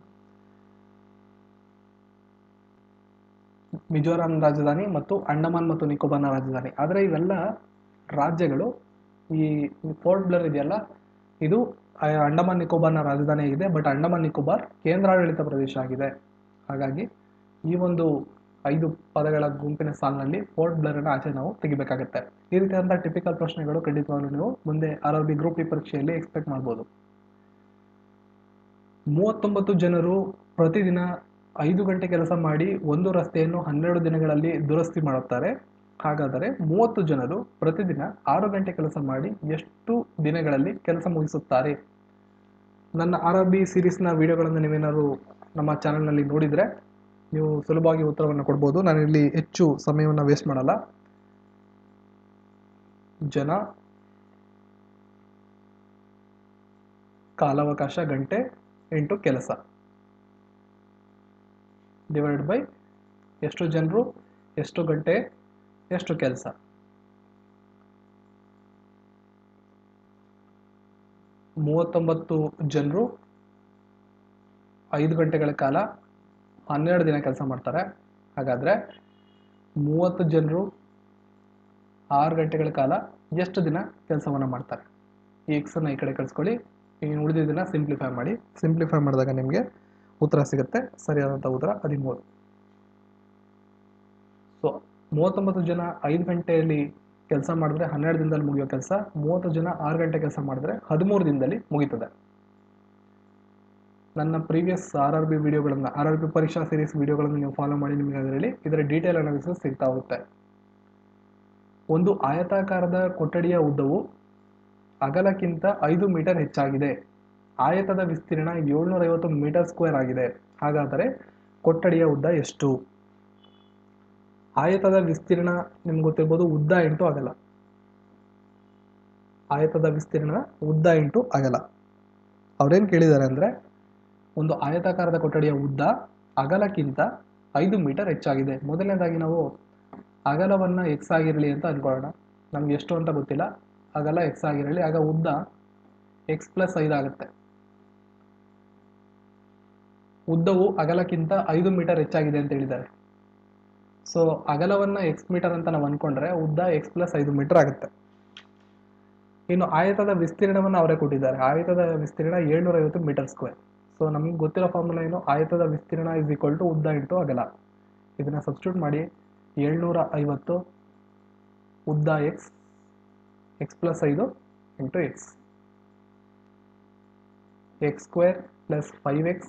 A: ಮಿಜೋರಾಂ ರಾಜಧಾನಿ ಮತ್ತು ಅಂಡಮಾನ್ ಮತ್ತು ನಿಕೋಬಾರ್ನ ರಾಜಧಾನಿ. ಆದರೆ ಇವೆಲ್ಲ ರಾಜ್ಯಗಳು, ಈ ಪೋರ್ಟ್ ಬ್ಲೇರ್ ಇದೆಯಲ್ಲ, ಇದು ಅಂಡಮಾನ್ ನಿಕೋಬಾರ್ನ ರಾಜಧಾನಿ ಆಗಿದೆ. ಬಟ್ ಅಂಡಮಾನ್ ನಿಕೋಬಾರ್ ಕೇಂದ್ರಾಡಳಿತ ಪ್ರದೇಶ ಆಗಿದೆ. ಹಾಗಾಗಿ ಈ ಒಂದು 5 ಪದಗಳ ಗುಂಪಿನ ಸಾಲಿನಲ್ಲಿ ಪೋರ್ಟ್ ಬ್ಲೇರ್ ಅನ್ನು ಆಚೆ ನಾವು ತೆಗಿಬೇಕಾಗುತ್ತೆ. ಈ ರೀತಿಯಾದಂತಹ ಟಿಪಿಕಲ್ ಪ್ರಶ್ನೆಗಳು ಖಂಡಿತವಾಗ್ಲೂ ನೀವು ಮುಂದೆ RRB ಗ್ರೂಪ್ ಡಿ ಪರೀಕ್ಷೆಯಲ್ಲಿ ಎಕ್ಸ್ಪೆಕ್ಟ್ ಮಾಡ್ಬೋದು. 39 ಜನರು ಪ್ರತಿದಿನ 5 ಗಂಟೆ ಕೆಲಸ ಮಾಡಿ ಒಂದು ರಸ್ತೆಯನ್ನು 12 ದಿನಗಳಲ್ಲಿ ದುರಸ್ತಿ ಮಾಡುತ್ತಾರೆ. ಹಾಗಾದರೆ 30 ಜನರು ಪ್ರತಿದಿನ 6 ಗಂಟೆ ಕೆಲಸ ಮಾಡಿ ಎಷ್ಟು ದಿನಗಳಲ್ಲಿ ಕೆಲಸ ಮುಗಿಸುತ್ತಾರೆ? ನನ್ನ RRB ಸೀರೀಸ್ನ ವಿಡಿಯೋಗಳನ್ನು ನೀವೇನಾದ್ರು ನಮ್ಮ ಚಾನಲ್ನಲ್ಲಿ ನೋಡಿದರೆ ನೀವು ಸುಲಭವಾಗಿ ಉತ್ತರವನ್ನು ಕೊಡ್ಬೋದು. ನಾನಿಲ್ಲಿ ಹೆಚ್ಚು ಸಮಯವನ್ನು ವೇಸ್ಟ್ ಮಾಡಲ್ಲ. ಜನ, ಕಾಲಾವಕಾಶ ಗಂಟೆ ಇಂಟು ಕೆಲಸ ಡಿವೈಡ್ ಬೈ ಎಷ್ಟು ಜನರು, ಎಷ್ಟು ಗಂಟೆ, ಎಷ್ಟು ಕೆಲಸ. ಮೂವತ್ತೊಂಬತ್ತು ಜನರು 5 ಗಂಟೆಗಳ ಕಾಲ 12 ದಿನ ಕೆಲಸ ಮಾಡ್ತಾರೆ. ಹಾಗಾದ್ರೆ 30 ಜನರು 6 ಗಂಟೆಗಳ ಕಾಲ ಎಷ್ಟು ದಿನ ಕೆಲಸವನ್ನ ಮಾಡ್ತಾರೆ? ಈ ಎಕ್ಸ್ ಅನ್ನ ಈ ಕಡೆ ಕಳಿಸ್ಕೊಳ್ಳಿ. ಇನ್ನು ಉಳಿದಿದ್ದನ್ನ ಸಿಂಪ್ಲಿಫೈ ಮಾಡಿ. ಸಿಂಪ್ಲಿಫೈ ಮಾಡಿದಾಗ ನಿಮಗೆ ಉತ್ತರ ಸಿಗುತ್ತೆ. ಸರಿಯಾದಂಥ ಉತ್ತರ 13. ಸೊ 39 ಜನ 5 ಗಂಟೆಯಲ್ಲಿ ಕೆಲಸ ಮಾಡಿದ್ರೆ 12 ದಿನದಲ್ಲಿ ಮುಗಿಯೋ ಕೆಲಸ, 30 ಜನ 6 ಗಂಟೆ ಕೆಲಸ ಮಾಡಿದ್ರೆ 13 ದಿನದಲ್ಲಿ ಮುಗೀತದೆ. ನನ್ನ ಪ್ರೀವಿಯಸ್ RRB ವಿಡಿಯೋಗಳನ್ನು, RRB ಪರೀಕ್ಷಾ ಸೀರೀಸ್ ವಿಡಿಯೋಗಳನ್ನು ನೀವು ಫಾಲೋ ಮಾಡಿ, ನಿಮಗೆ ಅದರಲ್ಲಿ ಇದರ ಡೀಟೇಲ್ ಅನಾಲಿಸಿಸ್ ಸಿಗ್ತಾ ಹೋಗುತ್ತೆ. ಒಂದು ಆಯತಾಕಾರದ ಕೊಠಡಿಯ ಉದ್ದವು ಅಗಲಕ್ಕಿಂತ 5 ಮೀಟರ್ ಹೆಚ್ಚಾಗಿದೆ. ಆಯತದ ವಿಸ್ತೀರ್ಣ 750 ಮೀಟರ್ ಸ್ಕ್ವೇರ್ ಆಗಿದೆ. ಹಾಗಾದರೆ ಕೊಠಡಿಯ ಉದ್ದ ಎಷ್ಟು? ಆಯತದ ವಿಸ್ತೀರ್ಣ ನಿಮ್ಗೆ ಗೊತ್ತಿರ್ಬೋದು, ಉದ್ದ ಇಂಟು ಅಗಲ. ಆಯತದ ವಿಸ್ತೀರ್ಣ ಉದ್ದ ಇಂಟು ಅಗಲ. ಅವ್ರೇನು ಕೇಳಿದ್ದಾರೆ ಅಂದರೆ, ಒಂದು ಆಯತಾಕಾರದ ಕೊಠಡಿಯ ಉದ್ದ ಅಗಲಕ್ಕಿಂತ 5 ಮೀಟರ್ ಹೆಚ್ಚಾಗಿದೆ. ಮೊದಲನೇದಾಗಿ ನಾವು ಅಗಲವನ್ನು ಎಕ್ಸ್ ಆಗಿರಲಿ ಅಂತ ಅಂದ್ಕೊಳ್ಳೋಣ. ನಮ್ಗೆ ಎಷ್ಟು ಅಂತ ಗೊತ್ತಿಲ್ಲ. ಅಗಲ ಎಕ್ಸ್ ಆಗಿರಲಿ, ಆಗ ಉದ್ದ ಎಕ್ಸ್ ಪ್ಲಸ್ 5 ಆಗುತ್ತೆ. ಉದ್ದವು ಅಗಲಕ್ಕಿಂತ 5 ಮೀಟರ್ ಹೆಚ್ಚಾಗಿದೆ ಅಂತ ಹೇಳಿದ್ದಾರೆ. ಸೊ ಅಗಲವನ್ನು ಎಕ್ಸ್ ಮೀಟರ್ ಅಂತ ನಾವು ಅಂದ್ಕೊಂಡ್ರೆ ಉದ್ದ ಎಕ್ಸ್ ಪ್ಲಸ್ 5 ಮೀಟರ್ ಆಗುತ್ತೆ. ಇನ್ನು ಆಯತದ ವಿಸ್ತೀರ್ಣವನ್ನು ಅವರೇ ಕೊಟ್ಟಿದ್ದಾರೆ. ಆಯತದ ವಿಸ್ತೀರ್ಣ 750 ಮೀಟರ್ ಸ್ಕ್ವೇರ್. ಸೊ ನಮ್ಗೆ ಗೊತ್ತಿರೋ ಫಾರ್ಮುಲಾ ಏನು? ಆಯತದ ವಿಸ್ತೀರ್ಣ ಇಸ್ ಈಕ್ವಲ್ ಟು ಉದ್ದ ಇಂಟು ಅಗಲ. ಇದನ್ನ ಸಬ್ಸ್ಟಿಟ್ಯೂಟ್ ಮಾಡಿ 750 ಉದ್ದ x, x plus 5 into x, x square plus 5x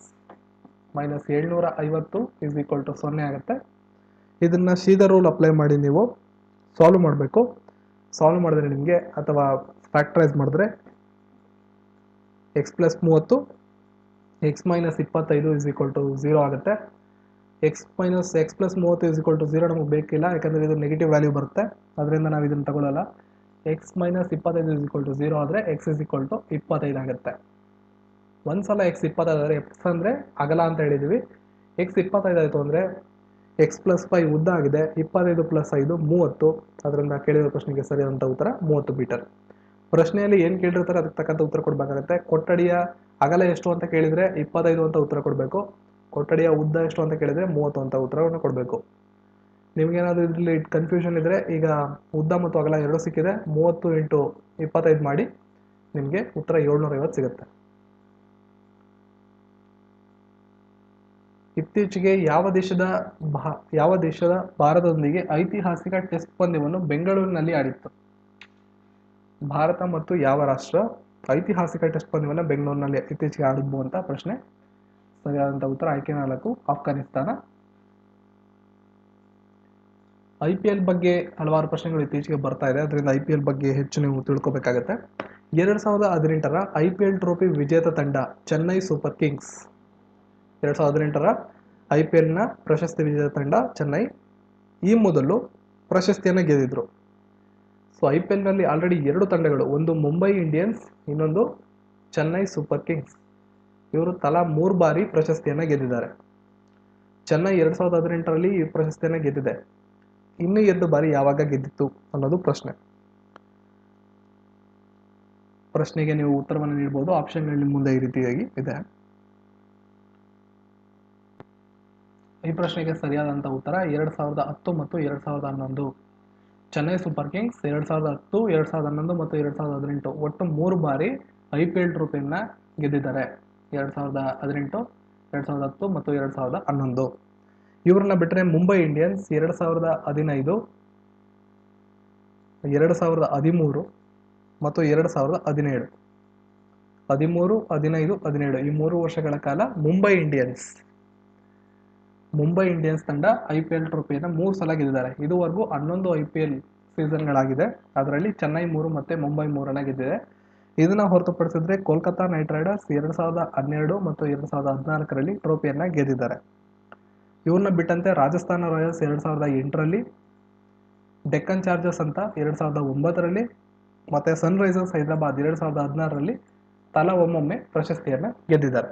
A: minus 750 is equal to 0 ಆಗುತ್ತೆ. ಇದನ್ನ ಸೀದಾ ರೂಲ್ ಅಪ್ಲೈ ಮಾಡಿ ನೀವು ಸಾಲ್ವ್ ಮಾಡಬೇಕು. ಸಾಲ್ವ್ ಮಾಡಿದ್ರೆ ನಿಮಗೆ, ಅಥವಾ ಫ್ಯಾಕ್ಟರೈಸ್ ಮಾಡಿದ್ರೆ, x plus 30 x minus 25 is equal to 0 ಆಗುತ್ತೆ. X plus 30 is equal to 0 ನಮಗೆ ಬೇಕಿಲ್ಲ, ಯಾಕಂದರೆ ಇದು ನೆಗೆಟಿವ್ ವ್ಯಾಲ್ಯೂ ಬರುತ್ತೆ. ಅದರಿಂದ ನಾವು ಇದನ್ನು ತಗೊಳ್ಳಲ್ಲ. X minus 25 is equal to 0 ಆದರೆ ಎಕ್ಸ್ ಇಸ್ ಈಕ್ವಲ್ ಟು 25 ಆಗುತ್ತೆ. ಒಂದ್ಸಲ ಎಕ್ಸ್ 25 ಆದರೆ, ಎಕ್ಸ್ ಅಂದರೆ ಅಗಲ ಅಂತ ಹೇಳಿದ್ವಿ, ಎಕ್ಸ್ 25 ಆಯಿತು ಅಂದರೆ ಎಕ್ಸ್ ಪ್ಲಸ್ 5 ಉದ್ದ ಆಗಿದೆ, 25 ಪ್ಲಸ್ 5 30. ಅದರಿಂದ ಕೇಳಿರೋ ಪ್ರಶ್ನೆಗೆ ಸರಿಯಾದಂಥ ಉತ್ತರ 30 ಮೀಟರ್. ಪ್ರಶ್ನೆಯಲ್ಲಿ ಏನು ಕೇಳಿರ್ತಾರೆ ಅದಕ್ಕೆ ತಕ್ಕಂಥ ಉತ್ತರ ಕೊಡಬೇಕಾಗುತ್ತೆ. ಕೊಠಡಿಯ ಅಗಲ ಎಷ್ಟು ಅಂತ ಕೇಳಿದರೆ 25 ಅಂತ ಉತ್ತರ ಕೊಡಬೇಕು. ಕೊಠಡಿಯ ಉದ್ದ ಎಷ್ಟು ಅಂತ ಕೇಳಿದರೆ 30 ಅಂತ ಉತ್ತರವನ್ನು ಕೊಡಬೇಕು. ನಿಮಗೇನಾದರೂ ಇದರಲ್ಲಿ ಕನ್ಫ್ಯೂಷನ್ ಇದ್ದರೆ, ಈಗ ಉದ್ದ ಮತ್ತು ಅಗಲ ಎರಡೂ ಸಿಕ್ಕಿದೆ, 30 ಇಂಟು 25 ಮಾಡಿ ನಿಮಗೆ ಉತ್ತರ 750 ಸಿಗುತ್ತೆ. ಇತ್ತೀಚೆಗೆ ಯಾವ ದೇಶದ ಭಾರತದೊಂದಿಗೆ ಐತಿಹಾಸಿಕ ಟೆಸ್ಟ್ ಪಂದ್ಯವನ್ನು ಬೆಂಗಳೂರಿನಲ್ಲಿ ಆಡಿತ್ತು? ಭಾರತ ಮತ್ತು ಯಾವ ರಾಷ್ಟ್ರ ಐತಿಹಾಸಿಕ ಟೆಸ್ಟ್ ಪಂದ್ಯವನ್ನು ಬೆಂಗಳೂರಿನಲ್ಲಿ ಇತ್ತೀಚೆಗೆ ಆಡಿದ್ವು ಅಂತ ಪ್ರಶ್ನೆ. ಸರಿಯಾದಂಥ ಉತ್ತರ ಆಯ್ಕೆ 4, ಆಫ್ಘಾನಿಸ್ತಾನ. IPL ಬಗ್ಗೆ ಹಲವಾರು ಪ್ರಶ್ನೆಗಳು ಇತ್ತೀಚೆಗೆ ಬರ್ತಾ ಇದೆ, ಅದರಿಂದ IPL ಬಗ್ಗೆ ಹೆಚ್ಚು ನೀವು ತಿಳ್ಕೊಬೇಕಾಗತ್ತೆ. 2018ರ IPL ಟ್ರೋಫಿ ವಿಜೇತ ತಂಡ ಚೆನ್ನೈ ಸೂಪರ್ ಕಿಂಗ್ಸ್. 2018ರ IPLನ ಪ್ರಶಸ್ತಿ ವಿಜೇತ ತಂಡ ಚೆನ್ನೈ. ಈ ಮೊದಲು ಪ್ರಶಸ್ತಿಯನ್ನು ಗೆದ್ದಿದ್ರು. ಸೊ IPLನಲ್ಲಿ ಆಲ್ರೆಡಿ 2 ತಂಡಗಳು, ಒಂದು ಮುಂಬೈ ಇಂಡಿಯನ್ಸ್, ಇನ್ನೊಂದು ಚೆನ್ನೈ ಸೂಪರ್ ಕಿಂಗ್ಸ್. ಇವರು ತಲಾ 3 ಬಾರಿ ಪ್ರಶಸ್ತಿಯನ್ನು ಗೆದ್ದಿದ್ದಾರೆ. ಚೆನ್ನೈ 2018ರಲ್ಲಿ ಈ ಪ್ರಶಸ್ತಿಯನ್ನು ಗೆದ್ದಿದೆ. ಇನ್ನು 2 ಬಾರಿ ಯಾವಾಗ ಗೆದ್ದಿತ್ತು ಅನ್ನೋದು ಪ್ರಶ್ನೆ. ಪ್ರಶ್ನೆಗೆ ನೀವು ಉತ್ತರವನ್ನು ನೀಡಬಹುದು. ಆಪ್ಷನ್ಗಳಲ್ಲಿ ಮುಂದೆ ಈ ರೀತಿಯಾಗಿ ಇದೆ. ಈ ಪ್ರಶ್ನೆಗೆ ಸರಿಯಾದಂಥ ಉತ್ತರ 2010 ಮತ್ತು 2011. ಚೆನ್ನೈ ಸೂಪರ್ ಕಿಂಗ್ಸ್ 2010, 2011 ಮತ್ತು 2018 ಒಟ್ಟು 3 ಬಾರಿ IPL ಟ್ರೋಫಿಯನ್ನು ಗೆದ್ದಿದ್ದಾರೆ. 2018, 2010 ಮತ್ತು 2011. ಇವ್ರನ್ನ ಬಿಟ್ಟರೆ ಮುಂಬೈ ಇಂಡಿಯನ್ಸ್ 2015, 2013 ಮತ್ತು 2017. 13, 15, 17 ಈ 3 ವರ್ಷಗಳ ಕಾಲ ಮುಂಬೈ ಇಂಡಿಯನ್ಸ್ ತಂಡ IPL ಟ್ರೋಫಿಯನ್ನು 3 ಸಲ ಗೆದ್ದಿದ್ದಾರೆ. ಇದುವರೆಗೂ 11 IPL ಸೀಸನ್ಗಳಾಗಿದೆ. ಅದರಲ್ಲಿ ಚೆನ್ನೈ 3 ಮತ್ತು ಮುಂಬೈ 3 ಗೆದ್ದಿದೆ. ಇದನ್ನ ಹೊರತುಪಡಿಸಿದ್ರೆ ಕೋಲ್ಕತ್ತಾ ನೈಟ್ ರೈಡರ್ಸ್ 2012 ಮತ್ತು 2014ರಲ್ಲಿ ಟ್ರೋಫಿಯನ್ನು ಗೆದ್ದಿದ್ದಾರೆ. ಇವ್ರನ್ನ ಬಿಟ್ಟಂತೆ ರಾಜಸ್ಥಾನ ರಾಯಲ್ಸ್ 2008ರಲ್ಲಿ, ಡೆಕ್ಕನ್ ಚಾರ್ಜರ್ಸ್ ಅಂತ 2009ರಲ್ಲಿ ಮತ್ತು ಸನ್ ರೈಸರ್ಸ್ ಹೈದರಾಬಾದ್ 2016ರಲ್ಲಿ ತಲಾ ಒಮ್ಮೊಮ್ಮೆ ಪ್ರಶಸ್ತಿಯನ್ನು ಗೆದ್ದಿದ್ದಾರೆ.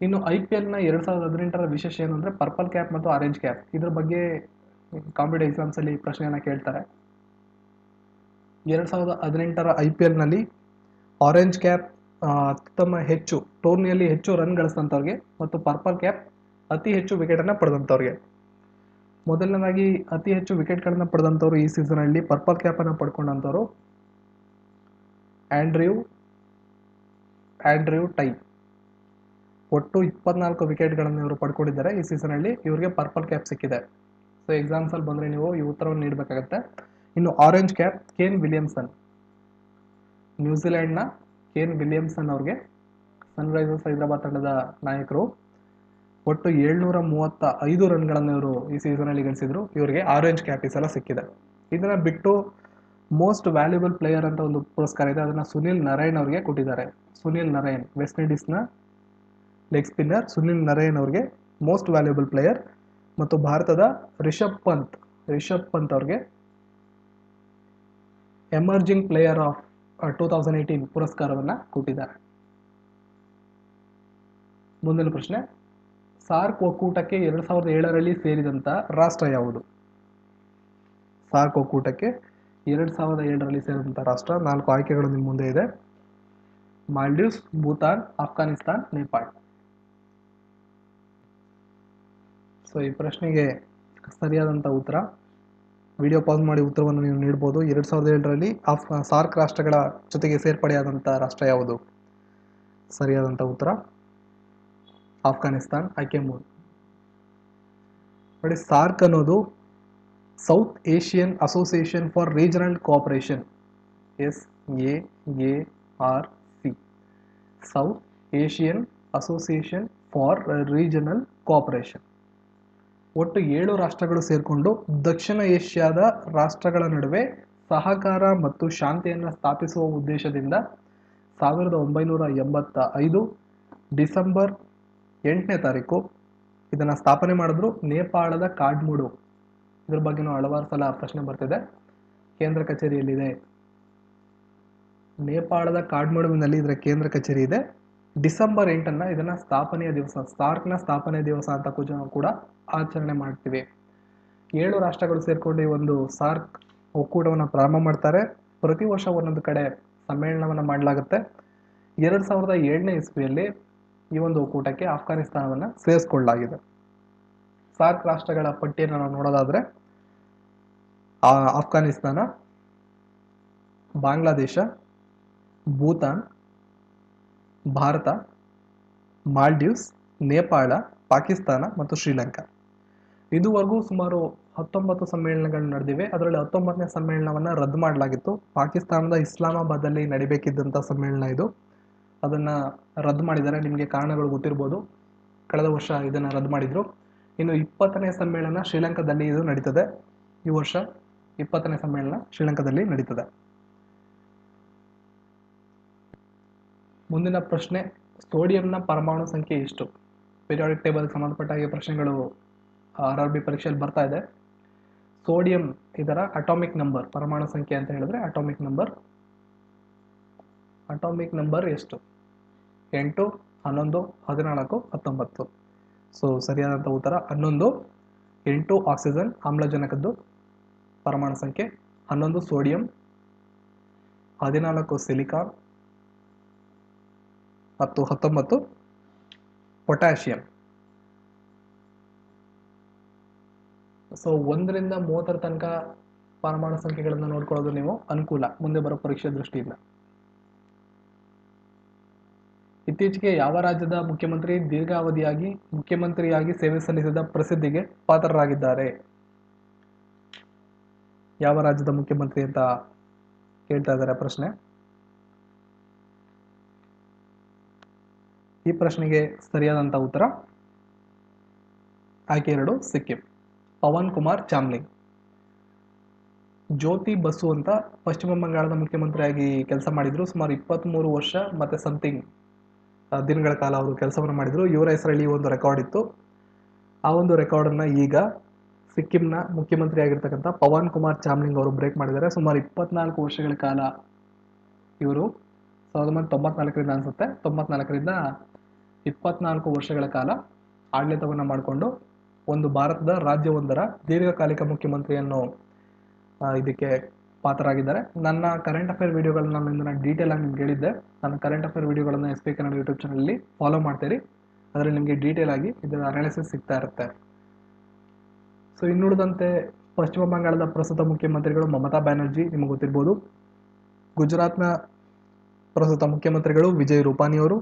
A: ಇನ್ನು IPLನ 2018ರ ವಿಶೇಷ ಏನು ಅಂದರೆ ಪರ್ಪಲ್ ಕ್ಯಾಪ್ ಮತ್ತು ಆರೆಂಜ್ ಕ್ಯಾಪ್. ಇದ್ರ ಬಗ್ಗೆ ಕಾಂಪಿಟೇಟಿವ್ ಎಕ್ಸಾಮ್ಸಲ್ಲಿ ಪ್ರಶ್ನೆಯನ್ನು ಕೇಳ್ತಾರೆ. 2018ರ IPLನಲ್ಲಿ ಆರೆಂಜ್ ಕ್ಯಾಪ್ ಟೂರ್ನಿಯಲ್ಲಿ ಹೆಚ್ಚು ರನ್ ಗಳಿಸಿದಂಥವ್ರಿಗೆ ಮತ್ತು ಪರ್ಪಲ್ ಕ್ಯಾಪ್ ಅತಿ ಹೆಚ್ಚು ವಿಕೆಟನ್ನು ಪಡೆದಂಥವ್ರಿಗೆ. ಮೊದಲನೇದಾಗಿ ಅತಿ ಹೆಚ್ಚು ವಿಕೆಟ್ಗಳನ್ನು ಪಡೆದಂಥವ್ರು ಈ ಸೀಸನಲ್ಲಿ ಪರ್ಪಲ್ ಕ್ಯಾಪನ್ನು ಪಡ್ಕೊಂಡಂಥವ್ರು ಆಂಡ್ರ್ಯೂ ಟೈ. ಒಟ್ಟು 24 ವಿಕೆಟ್ಗಳನ್ನು ಇವರು ಪಡ್ಕೊಂಡಿದ್ದಾರೆ ಈ ಸೀಸನಲ್ಲಿ. ಇವರಿಗೆ ಪರ್ಪಲ್ ಕ್ಯಾಪ್ ಸಿಕ್ಕಿದೆ. ಸೊ ಎಕ್ಸಾಮ್ಸಲ್ಲಿ ಬಂದರೆ ನೀವು ಈ ಉತ್ತರವನ್ನು ನೀಡಬೇಕಾಗತ್ತೆ. ಇನ್ನು ಆರೆಂಜ್ ಕ್ಯಾಪ್ ಕೇನ್ ವಿಲಿಯಮ್ಸನ್, ನ್ಯೂಜಿಲೆಂಡ್ನ ಕೇನ್ ವಿಲಿಯಮ್ಸನ್ ಅವ್ರಿಗೆ ಸನ್ ರೈಸರ್ಸ್ ಹೈದರಾಬಾದ್ ತಂಡದ ನಾಯಕರು. ಒಟ್ಟು 735 ರನ್ಗಳನ್ನು ಇವರು ಈ ಸೀಸನಲ್ಲಿ ಗಳಿಸಿದ್ರು. ಇವರಿಗೆ ಆರೆಂಜ್ ಕ್ಯಾಪ್ ಈ ಸಲ ಸಿಕ್ಕಿದೆ. ಇದನ್ನ ಬಿಟ್ಟು ಮೋಸ್ಟ್ ವ್ಯಾಲ್ಯೂಬಲ್ ಪ್ಲೇಯರ್ ಅಂತ ಒಂದು ಪುರಸ್ಕಾರ ಇದೆ, ಅದನ್ನು ಸುನಿಲ್ ನರೈನ್ ಅವರಿಗೆ ಕೊಟ್ಟಿದ್ದಾರೆ. ಸುನಿಲ್ ನರೈನ್, ವೆಸ್ಟ್ ಇಂಡೀಸ್ನ ಲೆಗ್ ಸ್ಪಿನ್ನರ್ ಸುನಿಲ್ ನರೈನ್ ಅವರಿಗೆ ಮೋಸ್ಟ್ ವ್ಯಾಲ್ಯೂಬಲ್ ಪ್ಲೇಯರ್. ಮತ್ತು ಭಾರತದ ರಿಷಬ್ ಪಂತ್ ಅವ್ರಿಗೆ ಎಮರ್ಜಿಂಗ್ ಪ್ಲೇಯರ್ ಆಫ್ 2018 ಪುರಸ್ಕಾರವನ್ನು ಕೊಟ್ಟಿದ್ದಾರೆ. ಮುಂದಿನ ಪ್ರಶ್ನೆ, ಸಾರ್ಕ್ ಒಕ್ಕೂಟಕ್ಕೆ 2007ರಲ್ಲಿ ಸೇರಿದಂತ ರಾಷ್ಟ್ರ ಯಾವುದು? ಸಾರ್ಕ್ ಒಕ್ಕೂಟಕ್ಕೆ 2007ರಲ್ಲಿ ಸೇರಿದಂತ ರಾಷ್ಟ್ರ, 4 ಆಯ್ಕೆಗಳು ನಿಮ್ಮ ಮುಂದೆ ಇದೆ. ಮಾಲ್ಡೀವ್ಸ್, ಭೂತಾನ್, ಆಫ್ಘಾನಿಸ್ತಾನ್, ನೇಪಾಳ. ಸೊ ಈ ಪ್ರಶ್ನೆಗೆ ಸರಿಯಾದಂಥ ಉತ್ತರ, ವಿಡಿಯೋ ಪಾಸ್ ಮಾಡಿ ಉತ್ತರವನ್ನು ನೀವು ನೀಡಬಹುದು. 2007ರಲ್ಲಿ ಸಾರ್ಕ್ ರಾಷ್ಟ್ರಗಳ ಜೊತೆಗೆ ಸೇರ್ಪಡೆಯಾದಂಥ ರಾಷ್ಟ್ರ ಯಾವುದು? ಸರಿಯಾದಂಥ ಉತ್ತರ ಆಫ್ಘಾನಿಸ್ತಾನ್, ಆಯ್ಕೆ 3. ನೋಡಿ, ಸಾರ್ಕ್ ಅನ್ನೋದು south Asian association for regional cooperation, SAARC, south Asian association for regional cooperation. ಒಟ್ಟು 7 ರಾಷ್ಟ್ರಗಳು ಸೇರಿಕೊಂಡು ದಕ್ಷಿಣ ಏಷ್ಯಾದ ರಾಷ್ಟ್ರಗಳ ನಡುವೆ ಸಹಕಾರ ಮತ್ತು ಶಾಂತಿಯನ್ನು ಸ್ಥಾಪಿಸುವ ಉದ್ದೇಶದಿಂದ 1985 ಡಿಸೆಂಬರ್ 8ನೇ ತಾರೀಕು ಇದನ್ನು ಸ್ಥಾಪನೆ ಮಾಡಿದ್ರು. ನೇಪಾಳದ ಕಾಠ್ಮಂಡು, ಇದ್ರ ಬಗ್ಗೆನೂ ಹಲವಾರು ಸಲ ಪ್ರಶ್ನೆ ಬರ್ತಿದೆ. ಕೇಂದ್ರ ಕಚೇರಿಯಲ್ಲಿದೆ, ನೇಪಾಳದ ಕಾಠ್ಮಂಡುವಿನಲ್ಲಿ ಇದರ ಕೇಂದ್ರ ಕಚೇರಿ ಇದೆ. ಡಿಸೆಂಬರ್ 8 ಇದನ್ನ ಸ್ಥಾಪನೆಯ ದಿವಸ, ಸಾರ್ಕ್ನ ಸ್ಥಾಪನೆಯ ದಿವಸ ಅಂತ ಕೂಡ ಆಚರಣೆ ಮಾಡ್ತೀವಿ. 7 ರಾಷ್ಟ್ರಗಳು ಸೇರ್ಕೊಂಡು ಈ ಒಂದು ಸಾರ್ಕ್ ಒಕ್ಕೂಟವನ್ನು ಪ್ರಾರಂಭ ಮಾಡ್ತಾರೆ. ಪ್ರತಿ ವರ್ಷ ಒಂದೊಂದು ಕಡೆ ಸಮ್ಮೇಳನವನ್ನು ಮಾಡಲಾಗುತ್ತೆ. 2007ನೇ ಇಸ್ವಿಯಲ್ಲಿ ಈ ಒಂದು ಒಕ್ಕೂಟಕ್ಕೆ ಆಫ್ಘಾನಿಸ್ತಾನವನ್ನು ಸೇರಿಸಿಕೊಳ್ಳಲಾಗಿದೆ. ಸಾರ್ಕ್ ರಾಷ್ಟ್ರಗಳ ಪಟ್ಟಿಯನ್ನು ನಾವು ನೋಡೋದಾದ್ರೆ, ಆಫ್ಘಾನಿಸ್ತಾನ, ಬಾಂಗ್ಲಾದೇಶ, ಭೂತಾನ್, ಭಾರತ, ಮಾಲ್ಡೀವ್ಸ್, ನೇಪಾಳ, ಪಾಕಿಸ್ತಾನ ಮತ್ತು ಶ್ರೀಲಂಕಾ. ಇದುವರೆಗೂ ಸುಮಾರು 19 ಸಮ್ಮೇಳನಗಳು ನಡೆದಿವೆ. ಅದರಲ್ಲಿ 19ನೇ ಸಮ್ಮೇಳನವನ್ನು ರದ್ದು ಮಾಡಲಾಗಿತ್ತು. ಪಾಕಿಸ್ತಾನದ ಇಸ್ಲಾಮಾಬಾದಲ್ಲಿ ನಡಿಬೇಕಿದ್ದಂಥ ಸಮ್ಮೇಳನ ಇದು, ಅದನ್ನು ರದ್ದು ಮಾಡಿದ್ದಾರೆ. ನಿಮಗೆ ಕಾರಣಗಳು ಗೊತ್ತಿರ್ಬೋದು, ಕಳೆದ ವರ್ಷ ಇದನ್ನು ರದ್ದು ಮಾಡಿದ್ರು. ಇನ್ನು 20ನೇ ಸಮ್ಮೇಳನ ಶ್ರೀಲಂಕಾದಲ್ಲಿ ಇದು ನಡೀತದೆ. ಈ ವರ್ಷ 20ನೇ ಸಮ್ಮೇಳನ ಶ್ರೀಲಂಕಾದಲ್ಲಿ ನಡೀತದೆ. ಮುಂದಿನ ಪ್ರಶ್ನೆ, ಸೋಡಿಯಂನ ಪರಮಾಣು ಸಂಖ್ಯೆ ಎಷ್ಟು? ಪೀರಿಯಾಡಿಕ್ ಟೇಬಲ್ ಸಂಬಂಧಪಟ್ಟ ಹಾಗೆ ಪ್ರಶ್ನೆಗಳು RRB ಪರೀಕ್ಷೆಯಲ್ಲಿ ಬರ್ತಾ ಇದೆ. ಸೋಡಿಯಂ ಇದರ ಅಟಾಮಿಕ್ ನಂಬರ್, ಪರಮಾಣು ಸಂಖ್ಯೆ ಅಂತ ಹೇಳಿದ್ರೆ ಅಟಾಮಿಕ್ ನಂಬರ್ ಎಷ್ಟು? 8, 11, 14, 19. ಸೊ ಸರಿಯಾದಂಥ ಉತ್ತರ 11. 8 ಆಕ್ಸಿಜನ್, ಆಮ್ಲಜನಕದ್ದು ಪರಮಾಣು ಸಂಖ್ಯೆ, 11 ಸೋಡಿಯಂ, 14 ಸಿಲಿಕಾನ್ ಮತ್ತು 19 ಪೊಟ್ಯಾಷಿಯಂ. ಸೊ 1ರಿಂದ 30 ತನಕ ಪರಮಾಣು ಸಂಖ್ಯೆಗಳನ್ನು ನೋಡ್ಕೊಳ್ಳೋದು ನೀವು ಅನುಕೂಲ ಮುಂದೆ ಬರೋ ಪರೀಕ್ಷೆ ದೃಷ್ಟಿಯಿಂದ. ಇತ್ತೀಚೆಗೆ ಯಾವ ರಾಜ್ಯದ ಮುಖ್ಯಮಂತ್ರಿ ದೀರ್ಘಾವಧಿಯಾಗಿ ಮುಖ್ಯಮಂತ್ರಿಯಾಗಿ ಸೇವೆ ಸಲ್ಲಿಸಿದ ಪ್ರಸಿದ್ಧಿಗೆ ಪಾತ್ರರಾಗಿದ್ದಾರೆ? ಯಾವ ರಾಜ್ಯದ ಮುಖ್ಯಮಂತ್ರಿ ಅಂತ ಕೇಳ್ತಾ ಇದ್ದಾರೆ ಪ್ರಶ್ನೆ. ಈ ಪ್ರಶ್ನೆಗೆ ಸರಿಯಾದಂಥ ಉತ್ತರ ಆಯ್ಕೆ 2 ಸಿಕ್ಕಿಂ. ಪವನ್ ಕುಮಾರ್ ಚಾಮ್ಲಿಂಗ್. ಜ್ಯೋತಿ ಬಸು ಅಂತ ಪಶ್ಚಿಮ ಬಂಗಾಳದ ಮುಖ್ಯಮಂತ್ರಿಯಾಗಿ ಕೆಲಸ ಮಾಡಿದ್ರು. ಸುಮಾರು 23 ವರ್ಷ ಮತ್ತೆ ಸಮಥಿಂಗ್ ದಿನಗಳ ಕಾಲ ಅವರು ಕೆಲಸವನ್ನು ಮಾಡಿದ್ರು. ಇವರ ಹೆಸರಲ್ಲಿ ಒಂದು ರೆಕಾರ್ಡ್ ಇತ್ತು. ಆ ಒಂದು ರೆಕಾರ್ಡನ್ನು ಈಗ ಸಿಕ್ಕಿಂನ ಮುಖ್ಯಮಂತ್ರಿ ಆಗಿರ್ತಕ್ಕಂಥ ಪವನ್ ಕುಮಾರ್ ಚಾಮ್ಲಿಂಗ್ ಅವರು ಬ್ರೇಕ್ ಮಾಡಿದ್ದಾರೆ. ಸುಮಾರು 24 ವರ್ಷಗಳ ಕಾಲ ಇವರು 1994ರಿಂದ ಅನ್ಸುತ್ತೆ, 94ರಿಂದ 24 ವರ್ಷಗಳ ಕಾಲ ಆಡಳಿತವನ್ನು ಮಾಡಿಕೊಂಡು ಒಂದು ಭಾರತದ ರಾಜ್ಯವೊಂದರ ದೀರ್ಘಕಾಲಿಕ ಮುಖ್ಯಮಂತ್ರಿಯನ್ನು ಇದಕ್ಕೆ ಪಾತ್ರರಾಗಿದ್ದಾರೆ. ನನ್ನ ಕರೆಂಟ್ ಅಫೇರ್ ವಿಡಿಯೋಗಳನ್ನ ನಾನು ಡೀಟೇಲ್ ಆಗಿ ನಿಮ್ಗೆ ಹೇಳಿದ್ದೆ. ನನ್ನ ಕರೆಂಟ್ ಅಫೇರ್ ವಿಡಿಯೋಗಳನ್ನ SB ಕನ್ನಡ ಯೂಟ್ಯೂಬ್ ಚಾನಲಲ್ಲಿ ಫಾಲೋ ಮಾಡ್ತೀರಿ. ಅದರಲ್ಲಿ ನಿಮಗೆ ಡೀಟೇಲ್ ಆಗಿ ಇದರ ಅನಾಲಿಸಿಸ್ ಸಿಗ್ತಾ ಇರುತ್ತೆ. ಸೊ ಇನ್ನುಳಿದಂತೆ ಪಶ್ಚಿಮ ಬಂಗಾಳದ ಪ್ರಸ್ತುತ ಮುಖ್ಯಮಂತ್ರಿಗಳು ಮಮತಾ ಬ್ಯಾನರ್ಜಿ, ನಿಮಗೆ ಗೊತ್ತಿರ್ಬೋದು. ಗುಜರಾತ್ನ ಪ್ರಸ್ತುತ ಮುಖ್ಯಮಂತ್ರಿಗಳು ವಿಜಯ್ ರೂಪಾನಿಯವರು.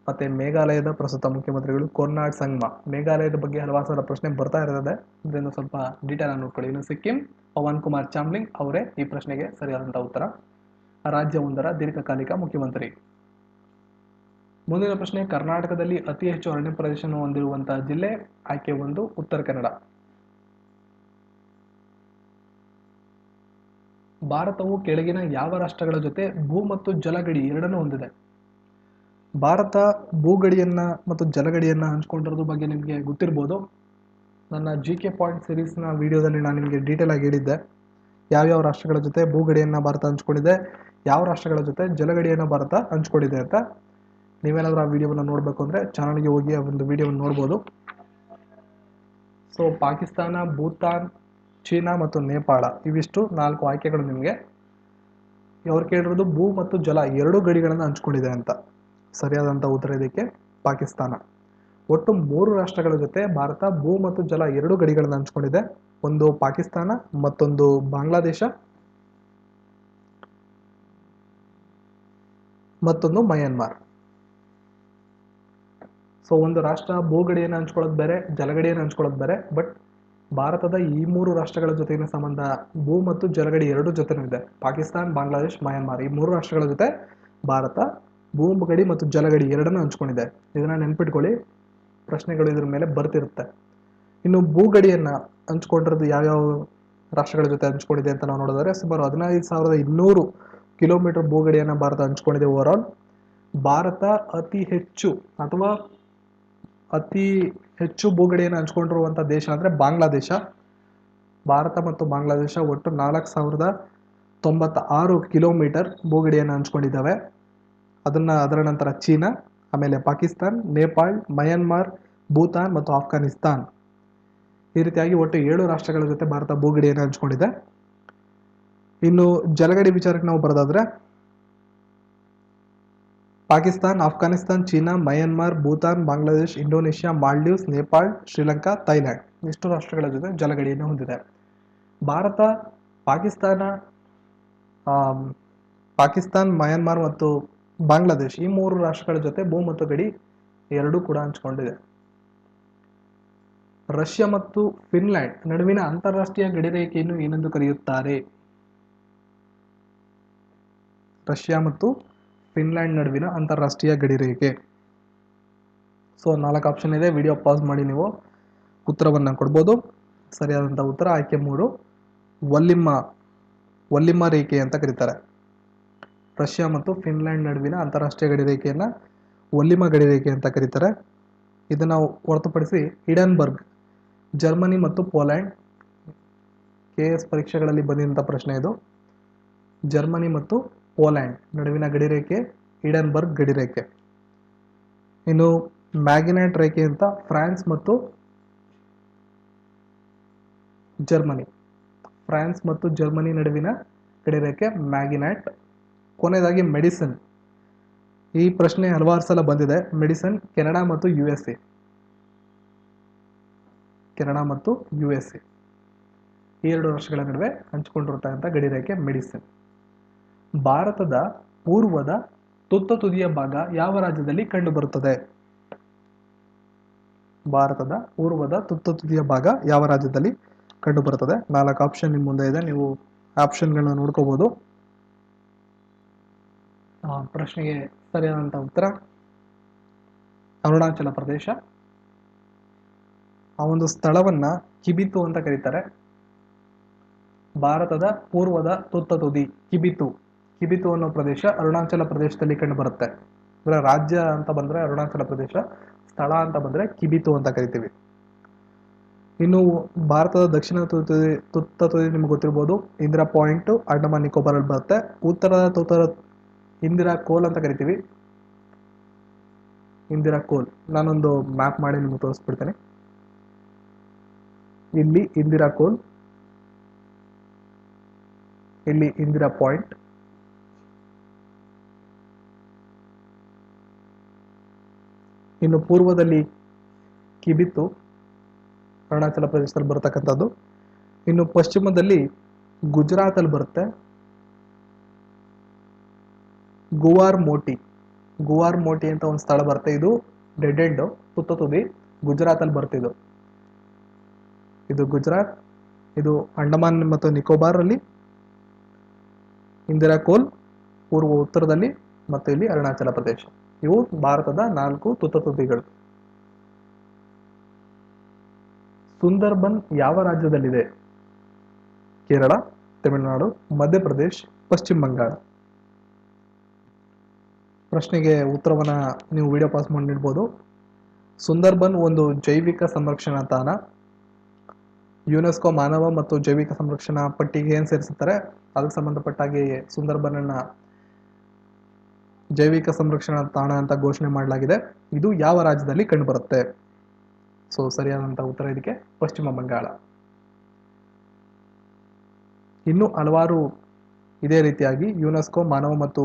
A: ಮತ್ತು ಮೇಘಾಲಯದ ಪ್ರಸ್ತುತ ಮುಖ್ಯಮಂತ್ರಿಗಳು ಕೊರ್ನಾಡ್ ಸಂಗ್ಮಾ. ಮೇಘಾಲಯದ ಬಗ್ಗೆ ಹಲವಾರು ಸಲ ಪ್ರಶ್ನೆ ಬರ್ತಾ ಇರ್ತದೆ, ಇದರಿಂದ ಸ್ವಲ್ಪ ಡೀಟೇಲ್ ಆಗಿ ನೋಡ್ಕೊಳ್ಳಿ. ಇನ್ನು ಸಿಕ್ಕಿಂ, ಪವನ್ ಕುಮಾರ್ ಚಾಮ್ಲಿಂಗ್ ಅವರೇ ಈ ಪ್ರಶ್ನೆಗೆ ಸರಿಯಾದಂಥ ಉತ್ತರ, ರಾಜ್ಯವೊಂದರ ದೀರ್ಘಕಾಲಿಕ ಮುಖ್ಯಮಂತ್ರಿ. ಮುಂದಿನ ಪ್ರಶ್ನೆ, ಕರ್ನಾಟಕದಲ್ಲಿ ಅತಿ ಹೆಚ್ಚು ಅರಣ್ಯ ಪ್ರದೇಶವನ್ನು ಹೊಂದಿರುವಂತಹ ಜಿಲ್ಲೆ? ಆಯ್ಕೆ 1 ಉತ್ತರ ಕನ್ನಡ. ಭಾರತವು ಕೆಳಗಿನ ಯಾವ ರಾಷ್ಟ್ರಗಳ ಜೊತೆ ಭೂ ಮತ್ತು ಜಲಗಡಿ ಎರಡನ್ನೂ ಹೊಂದಿದೆ? ಭಾರತ ಭೂಗಡಿಯನ್ನ ಮತ್ತು ಜಲಗಡಿಯನ್ನ ಹಂಚ್ಕೊಂಡಿರೋದ್ರ ಬಗ್ಗೆ ನಿಮಗೆ ಗೊತ್ತಿರ್ಬೋದು. ನನ್ನ GK ಪಾಯಿಂಟ್ ಸೀರೀಸ್ನ ವಿಡಿಯೋದಲ್ಲಿ ನಾನು ನಿಮಗೆ ಡೀಟೇಲ್ ಆಗಿ ಹೇಳಿದ್ದೆ ಯಾವ್ಯಾವ ರಾಷ್ಟ್ರಗಳ ಜೊತೆ ಭೂಗಡಿಯನ್ನ ಭಾರತ ಹಂಚ್ಕೊಂಡಿದೆ, ಯಾವ ರಾಷ್ಟ್ರಗಳ ಜೊತೆ ಜಲಗಡಿಯನ್ನ ಭಾರತ ಹಂಚ್ಕೊಂಡಿದೆ ಅಂತ. ನೀವೇನಾದ್ರೂ ಆ ವಿಡಿಯೋವನ್ನು ನೋಡಬೇಕು ಅಂದರೆ ಚಾನಲ್ಗೆ ಹೋಗಿ ಆ ಒಂದು ವಿಡಿಯೋವನ್ನು ನೋಡ್ಬೋದು. ಸೊ ಪಾಕಿಸ್ತಾನ, ಭೂತಾನ್, ಚೀನಾ ಮತ್ತು ನೇಪಾಳ ಇವಿಷ್ಟು 4 ಆಯ್ಕೆಗಳು ನಿಮಗೆ. ಅವ್ರು ಕೇಳಿರೋದು ಭೂ ಮತ್ತು ಜಲ ಎರಡೂ ಗಡಿಗಳನ್ನು ಹಂಚ್ಕೊಂಡಿದೆ ಅಂತ. ಸರಿಯಾದಂಥ ಉತ್ತರ ಇದಕ್ಕೆ ಪಾಕಿಸ್ತಾನ. ಒಟ್ಟು 3 ರಾಷ್ಟ್ರಗಳ ಜೊತೆ ಭಾರತ ಭೂ ಮತ್ತು ಜಲ ಎರಡೂ ಗಡಿಗಳನ್ನು ಹಂಚ್ಕೊಂಡಿದೆ. ಒಂದು ಪಾಕಿಸ್ತಾನ, ಮತ್ತೊಂದು ಬಾಂಗ್ಲಾದೇಶ, ಮತ್ತೊಂದು ಮಯನ್ಮಾರ್. ಸೊ ಒಂದು ರಾಷ್ಟ್ರ ಭೂಗಡಿಯನ್ನು ಹಂಚ್ಕೊಳ್ಳೋದು ಬೇರೆ, ಜಲಗಡಿಯನ್ನು ಹಂಚ್ಕೊಳ್ಳೋದು ಬೇರೆ. ಬಟ್ ಭಾರತದ ಈ 3 ರಾಷ್ಟ್ರಗಳ ಜೊತೆಗಿನ ಸಂಬಂಧ ಭೂ ಮತ್ತು ಜಲಗಡಿ ಎರಡೂ ಜೊತೆನೂ ಇದೆ. ಪಾಕಿಸ್ತಾನ್, ಬಾಂಗ್ಲಾದೇಶ್, ಮಯನ್ಮಾರ್ ಈ 3 ರಾಷ್ಟ್ರಗಳ ಜೊತೆ ಭಾರತ ಭೂಗಡಿ ಮತ್ತು ಜಲಗಡಿ ಎರಡನ್ನೂ ಹಂಚ್ಕೊಂಡಿದೆ. ಇದನ್ನ ನೆನ್ಪಿಟ್ಕೊಳ್ಳಿ, ಪ್ರಶ್ನೆಗಳು ಇದ್ರ ಮೇಲೆ ಬರ್ತಿರುತ್ತೆ. ಇನ್ನು ಭೂಗಡಿಯನ್ನ ಹಂಚ್ಕೊಂಡಿರೋದು ಯಾವ್ಯಾವ ರಾಷ್ಟ್ರಗಳ ಜೊತೆ ಹಂಚ್ಕೊಂಡಿದೆ ಅಂತ ನಾವು ನೋಡಿದ್ರೆ ಸುಮಾರು 15,200 ಕಿಲೋಮೀಟರ್ ಭೂಗಡಿಯನ್ನ ಭಾರತ ಹಂಚ್ಕೊಂಡಿದೆ. ಓವರ್ ಆಲ್ ಭಾರತ ಅತಿ ಹೆಚ್ಚು ಭೂಗಡಿಯನ್ನು ಹಂಚ್ಕೊಂಡಿರುವಂಥ ದೇಶ ಅಂದರೆ ಬಾಂಗ್ಲಾದೇಶ. ಭಾರತ ಮತ್ತು ಬಾಂಗ್ಲಾದೇಶ ಒಟ್ಟು 4,096 ಕಿಲೋಮೀಟರ್ ಭೂಗಡಿಯನ್ನು ಹಂಚ್ಕೊಂಡಿದ್ದಾವೆ. ಅದರ ನಂತರ ಚೀನಾ, ಆಮೇಲೆ ಪಾಕಿಸ್ತಾನ್, ನೇಪಾಳ್, ಮಯನ್ಮಾರ್, ಭೂತಾನ್ ಮತ್ತು ಆಫ್ಘಾನಿಸ್ತಾನ್. ಈ ರೀತಿಯಾಗಿ ಒಟ್ಟು 7 ರಾಷ್ಟ್ರಗಳ ಜೊತೆ ಭಾರತ ಭೂಗಡಿಯನ್ನು ಹಂಚ್ಕೊಂಡಿದೆ. ಇನ್ನು ಜಲಗಡಿ ವಿಚಾರಕ್ಕೆ ನಾವು ಬರೋದಾದ್ರೆ Pakistan, Afghanistan, China, Myanmar, Bhutan, Bangladesh, Indonesia, Maldives, Nepal, Sri Lanka, Thailand ಇಷ್ಟು ರಾಷ್ಟ್ರಗಳ ಜೊತೆ ಜಲಗಡಿಯನ್ನು ಹೊಂದಿದೆ. ಭಾರತ ಪಾಕಿಸ್ತಾನ್, ಮಯನ್ಮಾರ್ ಮತ್ತು ಬಾಂಗ್ಲಾದೇಶ್ ಈ 3 ರಾಷ್ಟ್ರಗಳ ಜೊತೆ ಭೂ ಮತ್ತು ಗಡಿ ಎರಡೂ ಕೂಡ ಹಂಚಿಕೊಂಡಿದೆ. ರಷ್ಯಾ ಮತ್ತು ಫಿನ್ಲ್ಯಾಂಡ್ ನಡುವಿನ ಅಂತಾರಾಷ್ಟ್ರೀಯ ಗಡಿರೇಖೆಯನ್ನು ಏನೆಂದು ಕರೆಯುತ್ತಾರೆ? ರಷ್ಯಾ ಮತ್ತು ಫಿನ್ಲ್ಯಾಂಡ್ ನಡುವಿನ ಅಂತಾರಾಷ್ಟ್ರೀಯ ಗಡಿರೇಖೆ. ಸೊ 4 ಆಪ್ಷನ್ ಇದೆ, ವಿಡಿಯೋ ಪಾಸ್ ಮಾಡಿ ನೀವು ಉತ್ತರವನ್ನು ಕೊಡ್ಬೋದು. ಸರಿಯಾದಂಥ ಉತ್ತರ ಆಯ್ಕೆ 3 ವಲ್ಲಿಮ್ಮ ರೇಖೆ ಅಂತ ಕರೀತಾರೆ. ರಷ್ಯಾ ಮತ್ತು ಫಿನ್ಲ್ಯಾಂಡ್ ನಡುವಿನ ಅಂತಾರಾಷ್ಟ್ರೀಯ ಗಡಿರೇಖೆಯನ್ನು ವಲ್ಲಿಮ್ಮ ಗಡಿರೇಖೆ ಅಂತ ಕರೀತಾರೆ. ಇದನ್ನು ಹೊರತುಪಡಿಸಿ ಹಿಡನ್ಬರ್ಗ್ ಜರ್ಮನಿ ಮತ್ತು ಪೋಲ್ಯಾಂಡ್, KS ಪರೀಕ್ಷೆಗಳಲ್ಲಿ ಬಂದಿದ್ದಂಥ ಪ್ರಶ್ನೆ ಇದು. ಜರ್ಮನಿ ಮತ್ತು ಪೋಲ್ಯಾಂಡ್ ನಡುವಿನ ಗಡಿರೇಖೆ ಹಿಡನ್ಬರ್ಗ್ ಗಡಿರೇಖೆ. ಇನ್ನು ಮ್ಯಾಗಿನೆಟ್ ರೇಖೆ ಅಂತ ಫ್ರಾನ್ಸ್ ಮತ್ತು ಜರ್ಮನಿ ನಡುವಿನ ಗಡಿರೇಖೆ ಮ್ಯಾಗಿನೆಟ್. ಕೊನೆಯದಾಗಿ ಮೆಡಿಸನ್. ಈ ಪ್ರಶ್ನೆ ಹಲವಾರು ಸಲ ಬಂದಿದೆ. ಮೆಡಿಸನ್ ಕೆನಡಾ ಮತ್ತು USA ಈ 2 ರಾಷ್ಟ್ರಗಳ ನಡುವೆ ಹಂಚಿಕೊಂಡಿರತಕ್ಕಂಥ ಗಡಿರೇಖೆ ಮೆಡಿಸನ್. ಭಾರತದ ಪೂರ್ವದ ತುತ್ತ ತುದಿಯ ಭಾಗ ಯಾವ ರಾಜ್ಯದಲ್ಲಿ ಕಂಡುಬರುತ್ತದೆ? ಭಾರತದ ಪೂರ್ವದ ತುತ್ತ ತುದಿಯ ಭಾಗ ಯಾವ ರಾಜ್ಯದಲ್ಲಿ ಕಂಡುಬರುತ್ತದೆ? 4 ಆಪ್ಷನ್ ನಿಮ್ಮ ಮುಂದೆ ಇದೆ, ನೀವು ಆಪ್ಷನ್ಗಳನ್ನ ನೋಡ್ಕೋಬಹುದು. ಪ್ರಶ್ನೆಗೆ ಸರಿಯಾದಂಥ ಉತ್ತರ ಅರುಣಾಚಲ ಪ್ರದೇಶ. ಆ ಒಂದು ಸ್ಥಳವನ್ನ ಕಿಬಿತು ಅಂತ ಕರೀತಾರೆ. ಭಾರತದ ಪೂರ್ವದ ತುತ್ತ ತುದಿ ಕಿಬಿತು ಅನ್ನೋ ಪ್ರದೇಶ ಅರುಣಾಚಲ ಪ್ರದೇಶದಲ್ಲಿ ಕಂಡು ಬರುತ್ತೆ. ಅಂದ್ರೆ ರಾಜ್ಯ ಅಂತ ಬಂದ್ರೆ ಅರುಣಾಚಲ ಪ್ರದೇಶ, ಸ್ಥಳ ಅಂತ ಬಂದ್ರೆ ಕಿಬಿತು ಅಂತ ಕರಿತೀವಿ. ಇನ್ನು ಭಾರತದ ದಕ್ಷಿಣ ತುತ್ತ ತುದಿ ನಿಮ್ಗೆ ಗೊತ್ತಿರ್ಬೋದು, ಇಂದಿರಾ ಪಾಯಿಂಟ್ ಅಂಡಮಾನ್ ನಿಕೋಬಾರ್ ಅಲ್ಲಿ ಬರುತ್ತೆ. ಉತ್ತರದ ತುತ್ತ ಇಂದಿರಾ ಕೋಲ್ ಅಂತ ಕರಿತೀವಿ. ಇಂದಿರಾ ಕೋಲ್ ನಾನೊಂದು ಮ್ಯಾಪ್ ಮಾಡಿ ನಿಮ್ಗೆ ತೋರಿಸ್ಬಿಡ್ತೇನೆ. ಇಲ್ಲಿ ಇಂದಿರಾ ಕೋಲ್, ಇಲ್ಲಿ ಇಂದಿರಾ ಪಾಯಿಂಟ್, ಇನ್ನು ಪೂರ್ವದಲ್ಲಿ ಕಿಬಿತು ಅರುಣಾಚಲ ಪ್ರದೇಶದಲ್ಲಿ ಬರತಕ್ಕಂಥದ್ದು. ಇನ್ನು ಪಶ್ಚಿಮದಲ್ಲಿ ಗುಜರಾತ್ ಅಲ್ಲಿ ಬರುತ್ತೆ ಗುವಾರ್ ಮೋಟಿ ಅಂತ ಒಂದು ಸ್ಥಳ ಬರುತ್ತೆ. ಇದು ಡೆಡ್ ಎಂಡ್ ತುತ್ತ ತುದಿ ಗುಜರಾತ್ ಅಲ್ಲಿ ಬರ್ತಿದ್ದು. ಇದು ಗುಜರಾತ್, ಇದು ಅಂಡಮಾನ್ ಮತ್ತು ನಿಕೋಬಾರ್ ಅಲ್ಲಿ ಇಂದಿರಾ ಕೋಲ್ ಪೂರ್ವ ಉತ್ತರದಲ್ಲಿ, ಮತ್ತು ಇಲ್ಲಿ ಅರುಣಾಚಲ ಪ್ರದೇಶ. ಇವು ಭಾರತದ 4 ತುತ್ತ ತುದಿಗಳು. ಸುಂದರ್ಬನ್ ಯಾವ ರಾಜ್ಯದಲ್ಲಿದೆ? ಕೇರಳ, ತಮಿಳುನಾಡು, ಮಧ್ಯಪ್ರದೇಶ್, ಪಶ್ಚಿಮ ಬಂಗಾಳ. ಪ್ರಶ್ನೆಗೆ ಉತ್ತರವನ್ನ ನೀವು ವಿಡಿಯೋ ಪಾಸ್ ಮಾಡಿ ನೀಡ್ಬೋದು. ಸುಂದರ್ಬನ್ ಒಂದು ಜೈವಿಕ ಸಂರಕ್ಷಣಾ ತಾಣ. ಯುನೆಸ್ಕೋ ಮಾನವ ಮತ್ತು ಜೈವಿಕ ಸಂರಕ್ಷಣಾ ಪಟ್ಟಿಗೆ ಏನು ಸೇರಿಸುತ್ತಾರೆ ಅದಕ್ಕೆ ಸಂಬಂಧಪಟ್ಟಾಗಿ ಸುಂದರ್ಬನ್ ಅನ್ನ ಜೈವಿಕ ಸಂರಕ್ಷಣಾ ತಾಣ ಅಂತ ಘೋಷಣೆ ಮಾಡಲಾಗಿದೆ. ಇದು ಯಾವ ರಾಜ್ಯದಲ್ಲಿ ಕಂಡುಬರುತ್ತೆ? ಸೊ ಸರಿಯಾದಂತಹ ಉತ್ತರ ಇದಕ್ಕೆ ಪಶ್ಚಿಮ ಬಂಗಾಳ. ಇನ್ನು ಹಲವಾರು ಇದೇ ರೀತಿಯಾಗಿ ಯುನೆಸ್ಕೋ ಮಾನವ ಮತ್ತು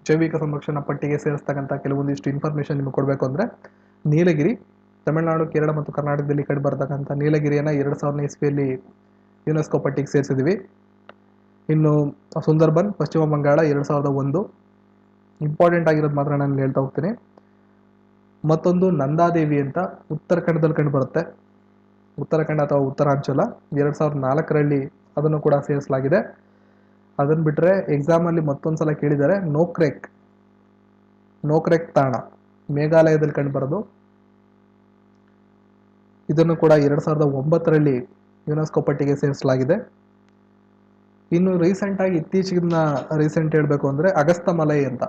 A: ಜೈವಿಕ ಸಂರಕ್ಷಣಾ ಪಟ್ಟಿಗೆ ಸೇರಿಸ್ತಕ್ಕಂಥ ಕೆಲವೊಂದಿಷ್ಟು ಇನ್ಫಾರ್ಮೇಶನ್ ನಿಮಗೆ ಕೊಡಬೇಕು ಅಂದರೆ ನೀಲಗಿರಿ, ತಮಿಳುನಾಡು, ಕೇರಳ ಮತ್ತು ಕರ್ನಾಟಕದಲ್ಲಿ ಕಂಡುಬರ್ತಕ್ಕಂಥ ನೀಲಗಿರಿಯನ್ನು 2000 ಇಸ್ವಿಯಲ್ಲಿ ಯುನೆಸ್ಕೋ ಪಟ್ಟಿಗೆ ಸೇರಿಸಿದ್ವಿ. ಇನ್ನು ಸುಂದರ್ಬನ್ ಪಶ್ಚಿಮ ಬಂಗಾಳ 2001. ಇಂಪಾರ್ಟೆಂಟ್ ಆಗಿರೋದು ಮಾತ್ರ ನಾನು ಹೇಳ್ತಾ ಹೋಗ್ತೀನಿ. ಮತ್ತೊಂದು ನಂದಾದೇವಿ ಅಂತ ಉತ್ತರಾಖಂಡದಲ್ಲಿ ಕಂಡುಬರುತ್ತೆ. ಉತ್ತರಾಖಂಡ ಅಥವಾ ಉತ್ತರಾಂಚಲ 2004ರಲ್ಲಿ ಅದನ್ನು ಕೂಡ ಸೇರಿಸಲಾಗಿದೆ. ಅದನ್ನು ಬಿಟ್ಟರೆ ಎಕ್ಸಾಮಲ್ಲಿ ಮತ್ತೊಂದ್ಸಲ ಕೇಳಿದ್ದಾರೆ ನೋಕ್ರೆಕ್ ತಾಣ ಮೇಘಾಲಯದಲ್ಲಿ ಕಂಡುಬರೋದು. ಇದನ್ನು ಕೂಡ 2009ರಲ್ಲಿ ಯುನೆಸ್ಕೋ ಪಟ್ಟಿಗೆ ಸೇರಿಸಲಾಗಿದೆ. ಇನ್ನು ರೀಸೆಂಟ್ ಹೇಳಬೇಕು ಅಂದರೆ ಅಗಸ್ತಮಲೈ ಅಂತ,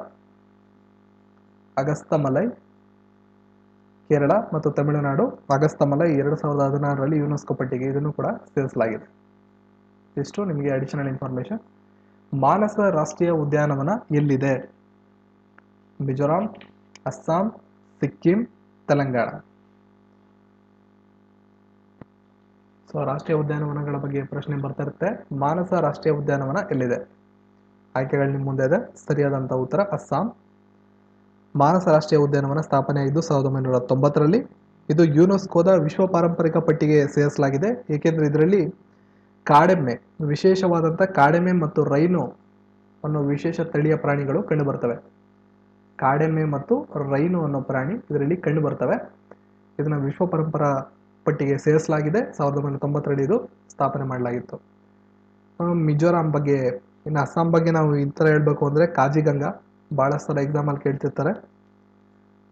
A: ಅಗಸ್ತಮಲೈ ಕೇರಳ ಮತ್ತು ತಮಿಳುನಾಡು, ಅಗಸ್ತಮಲೈ 2016ರಲ್ಲಿ ಯುನೆಸ್ಕೋ ಪಟ್ಟಿಗೆ ಇದನ್ನು ಕೂಡ ಸೇರಿಸಲಾಗಿದೆ. ಇಷ್ಟು ನಿಮಗೆ ಅಡಿಷನಲ್ ಇನ್ಫಾರ್ಮೇಶನ್. ಮಾನಸ ರಾಷ್ಟ್ರೀಯ ಉದ್ಯಾನವನ ಎಲ್ಲಿದೆ? ಮಿಜೋರಾಂ, ಅಸ್ಸಾಂ, ಸಿಕ್ಕಿಂ, ತೆಲಂಗಾಣ. ಸೊ ರಾಷ್ಟ್ರೀಯ ಉದ್ಯಾನವನಗಳ ಬಗ್ಗೆ ಪ್ರಶ್ನೆ ಬರ್ತಾ ಇರುತ್ತೆ. ಮಾನಸ ರಾಷ್ಟ್ರೀಯ ಉದ್ಯಾನವನ ಎಲ್ಲಿದೆ? ಆಯ್ಕೆಗಳು ನಿಮ್ಮ ಮುಂದೆ ಇದೆ. ಸರಿಯಾದಂತಹ ಉತ್ತರ ಅಸ್ಸಾಂ. ಮಾನಸ ರಾಷ್ಟ್ರೀಯ ಉದ್ಯಾನವನ ಸ್ಥಾಪನೆ ಆಗಿದ್ದು 1990ರಲ್ಲಿ. ಇದು ಯುನೆಸ್ಕೋದ ವಿಶ್ವ ಪಾರಂಪರಿಕ ಪಟ್ಟಿಗೆ ಸೇರಿಸಲಾಗಿದೆ. ಏಕೆಂದರೆ ಇದರಲ್ಲಿ ಕಾಡೆಮ್ಮೆ, ವಿಶೇಷವಾದಂಥ ಕಾಡೆಮ್ಮೆ ಮತ್ತು ರೈನು ಅನ್ನೋ ವಿಶೇಷ ತಳಿಯ ಪ್ರಾಣಿಗಳು ಕಂಡುಬರ್ತವೆ. ಕಾಡೆಮ್ಮೆ ಮತ್ತು ರೈನು ಅನ್ನೋ ಪ್ರಾಣಿ ಇದರಲ್ಲಿ ಕಂಡುಬರ್ತವೆ. ಇದನ್ನು ವಿಶ್ವ ಪರಂಪರಾ ಪಟ್ಟಿಗೆ ಸೇರಿಸಲಾಗಿದೆ. 1990ರಲ್ಲಿ ಇದು ಸ್ಥಾಪನೆ ಮಾಡಲಾಗಿತ್ತು. ಮಿಜೋರಾಂ ಬಗ್ಗೆ, ಇನ್ನು ಅಸ್ಸಾಂ ಬಗ್ಗೆ ನಾವು ಈ ಥರ ಹೇಳಬೇಕು ಅಂದರೆ ಕಾಜಿಗಂಗಾ, ಭಾಳ ಸಲ ಎಕ್ಸಾಮಲ್ಲಿ ಕೇಳ್ತಿರ್ತಾರೆ.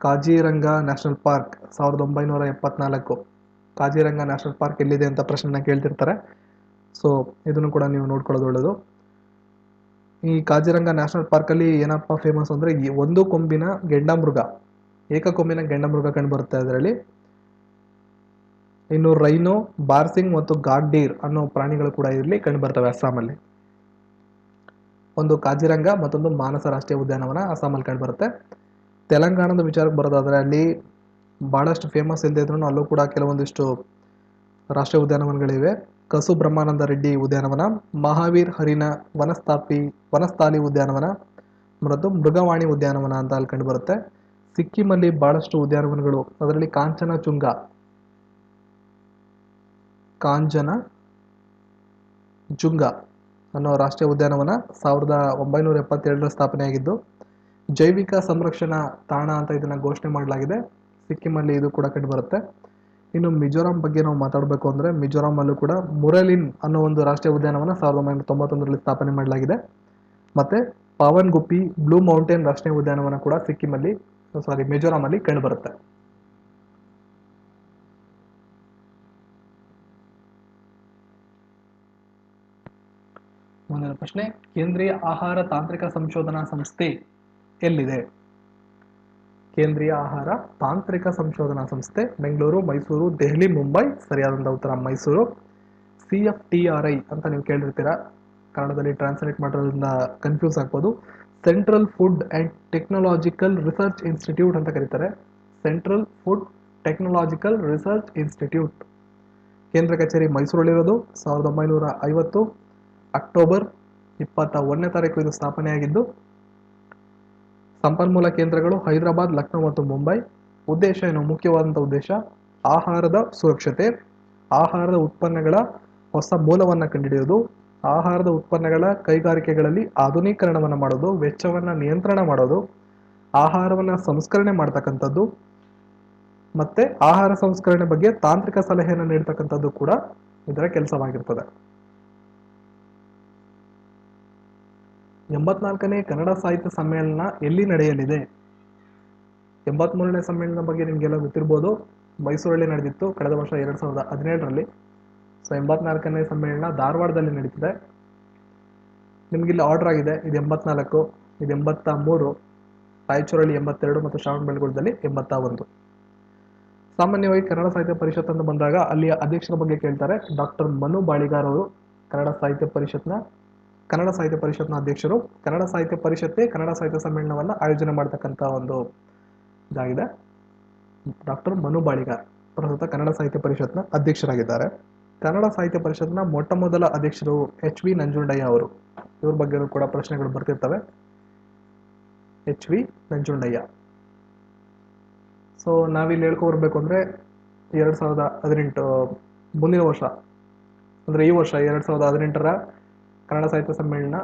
A: Kaziranga national park 1974. Kaziranga national park ಎಲ್ಲಿದೆ ಅಂತ ಪ್ರಶ್ನೆನ ಕೇಳ್ತಿರ್ತಾರೆ. ಸೊ ಇದನ್ನು ಕೂಡ ನೀವು ನೋಡ್ಕೊಳ್ಳೋದು ಒಳ್ಳೆಯದು. ಈ ಕಾಜಿರಂಗ ನ್ಯಾಷನಲ್ ಪಾರ್ಕಲ್ಲಿ ಏನಪ್ಪ ಫೇಮಸ್ ಅಂದರೆ ಒಂದು ಕೊಂಬಿನ ಗೆಂಡಮೃಗ, ಏಕಕೊಂಬಿನ ಗೆಂಡಮೃಗ ಕಂಡುಬರುತ್ತೆ ಅದರಲ್ಲಿ. ಇನ್ನು ರೈನೋ, ಬಾರ್ಸಿಂಗ್ ಮತ್ತು ಗಾಡ್ಡೀರ್ ಅನ್ನೋ ಪ್ರಾಣಿಗಳು ಕೂಡ ಇಲ್ಲಿ ಕಂಡುಬರ್ತವೆ ಅಸ್ಸಾಮಲ್ಲಿ. ಒಂದು ಕಾಜಿರಂಗ, ಮತ್ತೊಂದು ಮಾನಸ ರಾಷ್ಟ್ರೀಯ ಉದ್ಯಾನವನ ಅಸ್ಸಾಮಲ್ಲಿ ಕಂಡುಬರುತ್ತೆ. ತೆಲಂಗಾಣದ ವಿಚಾರಕ್ಕೆ ಬರೋದಾದರೆ ಅಲ್ಲಿ ಭಾಳಷ್ಟು ಫೇಮಸ್ ಇಲ್ಲದೆ ಇದ್ರೂ ಅಲ್ಲೂ ಕೂಡ ಕೆಲವೊಂದಿಷ್ಟು ರಾಷ್ಟ್ರೀಯ ಉದ್ಯಾನವನಗಳಿವೆ. ಕಸು ಬ್ರಹ್ಮಾನಂದ ರೆಡ್ಡಿ ಉದ್ಯಾನವನ, ಮಹಾವೀರ್ ಹರಿನ ವನಸ್ಥಾಲಿ ಉದ್ಯಾನವನ ಮತ್ತು ಮೃಗವಾಣಿ ಉದ್ಯಾನವನ ಅಂತ ಅಲ್ಲಿ ಕಂಡುಬರುತ್ತೆ. ಸಿಕ್ಕಿಮಲ್ಲಿ ಭಾಳಷ್ಟು ಉದ್ಯಾನವನಗಳು, ಅದರಲ್ಲಿ ಕಾಂಚನಜುಂಗ ಅನ್ನೋ ರಾಷ್ಟ್ರೀಯ ಉದ್ಯಾನವನ 1977 ಸ್ಥಾಪನೆಯಾಗಿದ್ದು ಜೈವಿಕ ಸಂರಕ್ಷಣಾ ತಾಣ ಅಂತ ಇದನ್ನು ಘೋಷಣೆ ಮಾಡಲಾಗಿದೆ. ಸಿಕ್ಕಿಮಲ್ಲಿ ಇದು ಕೂಡ ಕಂಡುಬರುತ್ತೆ. ಇನ್ನು ಮಿಜೋರಾಂ ಬಗ್ಗೆ ನಾವು ಮಾತಾಡಬೇಕು ಅಂದರೆ ಮಿಜೋರಾಮಲ್ಲೂ ಕೂಡ ಮುರಲಿನ್ ಅನ್ನೋ ಒಂದು ರಾಷ್ಟ್ರೀಯ ಉದ್ಯಾನವನ 1991ರಲ್ಲಿ ಸ್ಥಾಪನೆ ಮಾಡಲಾಗಿದೆ. ಮತ್ತು ಪಾವನ್ ಗುಪ್ಪಿ ಬ್ಲೂ ಮೌಂಟೇನ್ ರಾಷ್ಟ್ರೀಯ ಉದ್ಯಾನವನ ಕೂಡ ಮಿಜೋರಾಮಲ್ಲಿ ಕಂಡುಬರುತ್ತೆ. ಮುಂದಿನ ಪ್ರಶ್ನೆ, ಕೇಂದ್ರೀಯ ಆಹಾರ ತಾಂತ್ರಿಕ ಸಂಶೋಧನಾ ಸಂಸ್ಥೆ ಎಲ್ಲಿದೆ? ಕೇಂದ್ರೀಯ ಆಹಾರ ತಾಂತ್ರಿಕ ಸಂಶೋಧನಾ ಸಂಸ್ಥೆ ಬೆಂಗಳೂರು, ಮೈಸೂರು, ದೆಹಲಿ, ಮುಂಬೈ. ಸರಿಯಾದಂಥ ಉತ್ತರ ಮೈಸೂರು. CFTRI ಅಂತ ನೀವು ಕೇಳಿರ್ತೀರಾ, ಕನ್ನಡದಲ್ಲಿ ಟ್ರಾನ್ಸ್ಲೇಟ್ ಮಾಡೋದ್ರಿಂದ ಕನ್ಫ್ಯೂಸ್ ಆಗ್ಬೋದು. Central food and technological research institute ಅಂತ ಕರೀತಾರೆ. Central food technological research institute ಕೇಂದ್ರ ಕಚೇರಿ ಮೈಸೂರಲ್ಲಿರೋದು. 1950 ಅಕ್ಟೋಬರ್ 21ನೇ ತಾರೀಕು ಇದು ಸ್ಥಾಪನೆಯಾಗಿದ್ದು. ಸಂಪನ್ಮೂಲ ಕೇಂದ್ರಗಳು ಹೈದರಾಬಾದ್, ಲಕ್ನೋ ಮತ್ತು ಮುಂಬೈ. ಉದ್ದೇಶ ಏನು? ಮುಖ್ಯವಾದಂಥ ಉದ್ದೇಶ ಆಹಾರದ ಸುರಕ್ಷತೆ, ಆಹಾರದ ಉತ್ಪನ್ನಗಳ ಹೊಸ ಮೂಲವನ್ನು ಕಂಡುಹಿಡಿಯೋದು, ಆಹಾರದ ಉತ್ಪನ್ನಗಳ ಕೈಗಾರಿಕೆಗಳಲ್ಲಿ ಆಧುನೀಕರಣವನ್ನು ಮಾಡೋದು, ವೆಚ್ಚವನ್ನು ನಿಯಂತ್ರಣ ಮಾಡೋದು, ಆಹಾರವನ್ನು ಸಂಸ್ಕರಣೆ ಮಾಡ್ತಕ್ಕಂಥದ್ದು, ಮತ್ತು ಆಹಾರ ಸಂಸ್ಕರಣೆ ಬಗ್ಗೆ ತಾಂತ್ರಿಕ ಸಲಹೆಯನ್ನು ನೀಡ್ತಕ್ಕಂಥದ್ದು ಕೂಡ ಇದರ ಕೆಲಸವಾಗಿರ್ತದೆ. 84ನೇ ಕನ್ನಡ ಸಾಹಿತ್ಯ ಸಮ್ಮೇಳನ ಎಲ್ಲಿ ನಡೆಯಲಿದೆ? 83ನೇ ಸಮ್ಮೇಳನದ ಬಗ್ಗೆ ನಿಮಗೆಲ್ಲ ಗೊತ್ತಿರ್ಬೋದು. ಮೈಸೂರಲ್ಲಿ ನಡೆದಿತ್ತು ಕಳೆದ ವರ್ಷ 2017ರಲ್ಲಿ. ಸೊ 84ನೇ ಸಮ್ಮೇಳನ ಧಾರವಾಡದಲ್ಲಿ ನಡೀತಿದೆ. ನಿಮ್ಗೆ ಇಲ್ಲಿ ಆರ್ಡರ್ ಆಗಿದೆ, ಇದು 84, ಇದು 83, ರಾಯಚೂರಲ್ಲಿ 82 ಮತ್ತು ಶ್ರವಣಬೆಳಗೊಳದಲ್ಲಿ 81. ಸಾಮಾನ್ಯವಾಗಿ ಕನ್ನಡ ಸಾಹಿತ್ಯ ಪರಿಷತ್ ಅಂತ ಬಂದಾಗ ಅಲ್ಲಿಯ ಅಧ್ಯಕ್ಷರ ಬಗ್ಗೆ ಕೇಳ್ತಾರೆ. ಡಾಕ್ಟರ್ ಮನು ಬಾಳಿಗಾರ್ ಅವರು ಕನ್ನಡ ಸಾಹಿತ್ಯ ಪರಿಷತ್ನ ಅಧ್ಯಕ್ಷರು. ಕನ್ನಡ ಸಾಹಿತ್ಯ ಪರಿಷತ್ತೇ ಕನ್ನಡ ಸಾಹಿತ್ಯ ಸಮ್ಮೇಳನವನ್ನು ಆಯೋಜನೆ ಮಾಡ್ತಕ್ಕಂಥ ಒಂದು ಇದಾಗಿದೆ. ಡಾಕ್ಟರ್ ಮನು ಬಾಳಿಗಾರ್ ಪ್ರಸ್ತುತ ಕನ್ನಡ ಸಾಹಿತ್ಯ ಪರಿಷತ್ನ ಅಧ್ಯಕ್ಷರಾಗಿದ್ದಾರೆ. ಕನ್ನಡ ಸಾಹಿತ್ಯ ಪರಿಷತ್ನ ಮೊಟ್ಟ ಮೊದಲ ಅಧ್ಯಕ್ಷರು HV ನಂಜುಂಡಯ್ಯ ಅವರು. ಇವ್ರ ಬಗ್ಗೆ ಕೂಡ ಪ್ರಶ್ನೆಗಳು ಬರ್ತಿರ್ತವೆ. HV ನಂಜುಂಡಯ್ಯ. ಸೊ ನಾವಿಲ್ಲಿ ಹೇಳ್ಕೊಬರ್ಬೇಕು ಅಂದರೆ 2018 ಮುಂದಿನ ವರ್ಷ ಅಂದರೆ ಈ ವರ್ಷ 2018ರ ಕನ್ನಡ ಸಾಹಿತ್ಯ ಸಮ್ಮೇಳನ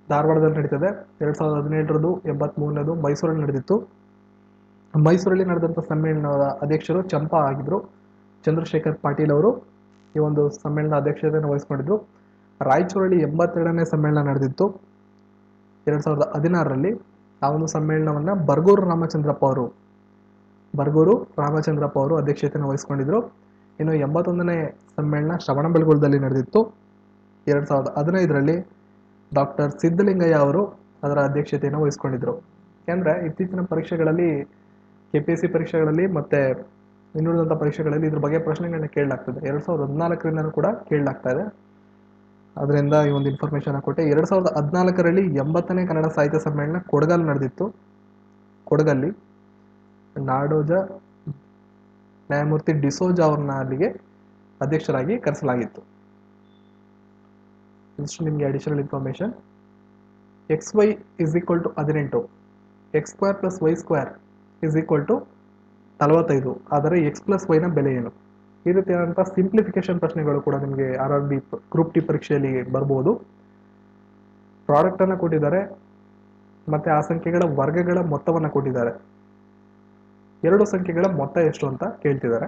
A: ಧಾರವಾಡದಲ್ಲಿ ನಡೀತದೆ. 2017ರದು 83ನೇದು ಮೈಸೂರಲ್ಲಿ ನಡೆದಿತ್ತು. ಮೈಸೂರಲ್ಲಿ ನಡೆದಂಥ ಸಮ್ಮೇಳನದ ಅಧ್ಯಕ್ಷರು ಚಂಪಾ ಆಗಿದ್ರು. ಚಂದ್ರಶೇಖರ್ ಪಾಟೀಲ್ ಅವರು ಈ ಒಂದು ಸಮ್ಮೇಳನ ಅಧ್ಯಕ್ಷತೆಯನ್ನು ವಹಿಸ್ಕೊಂಡಿದ್ರು. ರಾಯಚೂರಲ್ಲಿ 82ನೇ ಸಮ್ಮೇಳನ ನಡೆದಿತ್ತು 2016ರಲ್ಲಿ. ಆ ಒಂದು ಸಮ್ಮೇಳನವನ್ನು ಬರಗೂರು ರಾಮಚಂದ್ರಪ್ಪ ಅವರು ಅಧ್ಯಕ್ಷತೆಯನ್ನು ವಹಿಸ್ಕೊಂಡಿದ್ರು. ಇನ್ನು 81ನೇ ಸಮ್ಮೇಳನ ಶ್ರವಣಬೆಳಗೊಳದಲ್ಲಿ ನಡೆದಿತ್ತು 2015ರಲ್ಲಿ. ಡಾಕ್ಟರ್ ಸಿದ್ದಲಿಂಗಯ್ಯ ಅವರು ಅದರ ಅಧ್ಯಕ್ಷತೆಯನ್ನು ವಹಿಸ್ಕೊಂಡಿದ್ರು. ಯಾಕೆಂದರೆ ಇತ್ತೀಚಿನ ಪರೀಕ್ಷೆಗಳಲ್ಲಿ KPSC ಪರೀಕ್ಷೆಗಳಲ್ಲಿ ಮತ್ತು ಇನ್ನುಳಿದಂಥ ಪರೀಕ್ಷೆಗಳಲ್ಲಿ ಇದ್ರ ಬಗ್ಗೆ ಪ್ರಶ್ನೆಗಳನ್ನ ಕೇಳಲಾಗ್ತದೆ. 2014ರಿಂದನೂ ಕೂಡ ಕೇಳಲಾಗ್ತಾ ಇದೆ. ಅದರಿಂದ ಈ ಒಂದು ಇನ್ಫಾರ್ಮೇಷನ್ ಕೊಟ್ಟೆ. 2014ರಲ್ಲಿ 80ನೇ ಕನ್ನಡ ಸಾಹಿತ್ಯ ಸಮ್ಮೇಳನ ಕೊಡಗಲ್ಲಿ ನಡೆದಿತ್ತು. ಕೊಡಗಲ್ಲಿ ನಾಡೋಜ ನ್ಯಾಯಮೂರ್ತಿ ಡಿಸೋಜ ಅವ್ರನ್ನ ಅಲ್ಲಿಗೆ ಅಧ್ಯಕ್ಷರಾಗಿ ಕರೆಸಲಾಗಿತ್ತು. ಇಷ್ಟು ನಿಮಗೆ additional information. XY = 18, X² + Y² = 45. ಆದರೆ X + Y ನ ಬೆಲೆ ಏನು? ಈ ರೀತಿಯಾದಂಥ ಸಿಂಪ್ಲಿಫಿಕೇಶನ್ ಪ್ರಶ್ನೆಗಳು ಕೂಡ ನಿಮಗೆ RRB ಗ್ರೂಪ್ ಡಿ ಪರೀಕ್ಷೆಯಲ್ಲಿ ಬರ್ಬೋದು. ಪ್ರಾಡಕ್ಟನ್ನು ಕೊಟ್ಟಿದ್ದಾರೆ ಮತ್ತು ಆ ಸಂಖ್ಯೆಗಳ ವರ್ಗಗಳ ಮೊತ್ತವನ್ನು ಕೊಟ್ಟಿದ್ದಾರೆ. ಎರಡು ಸಂಖ್ಯೆಗಳ ಮೊತ್ತ ಎಷ್ಟು ಅಂತ ಕೇಳ್ತಿದ್ದಾರೆ.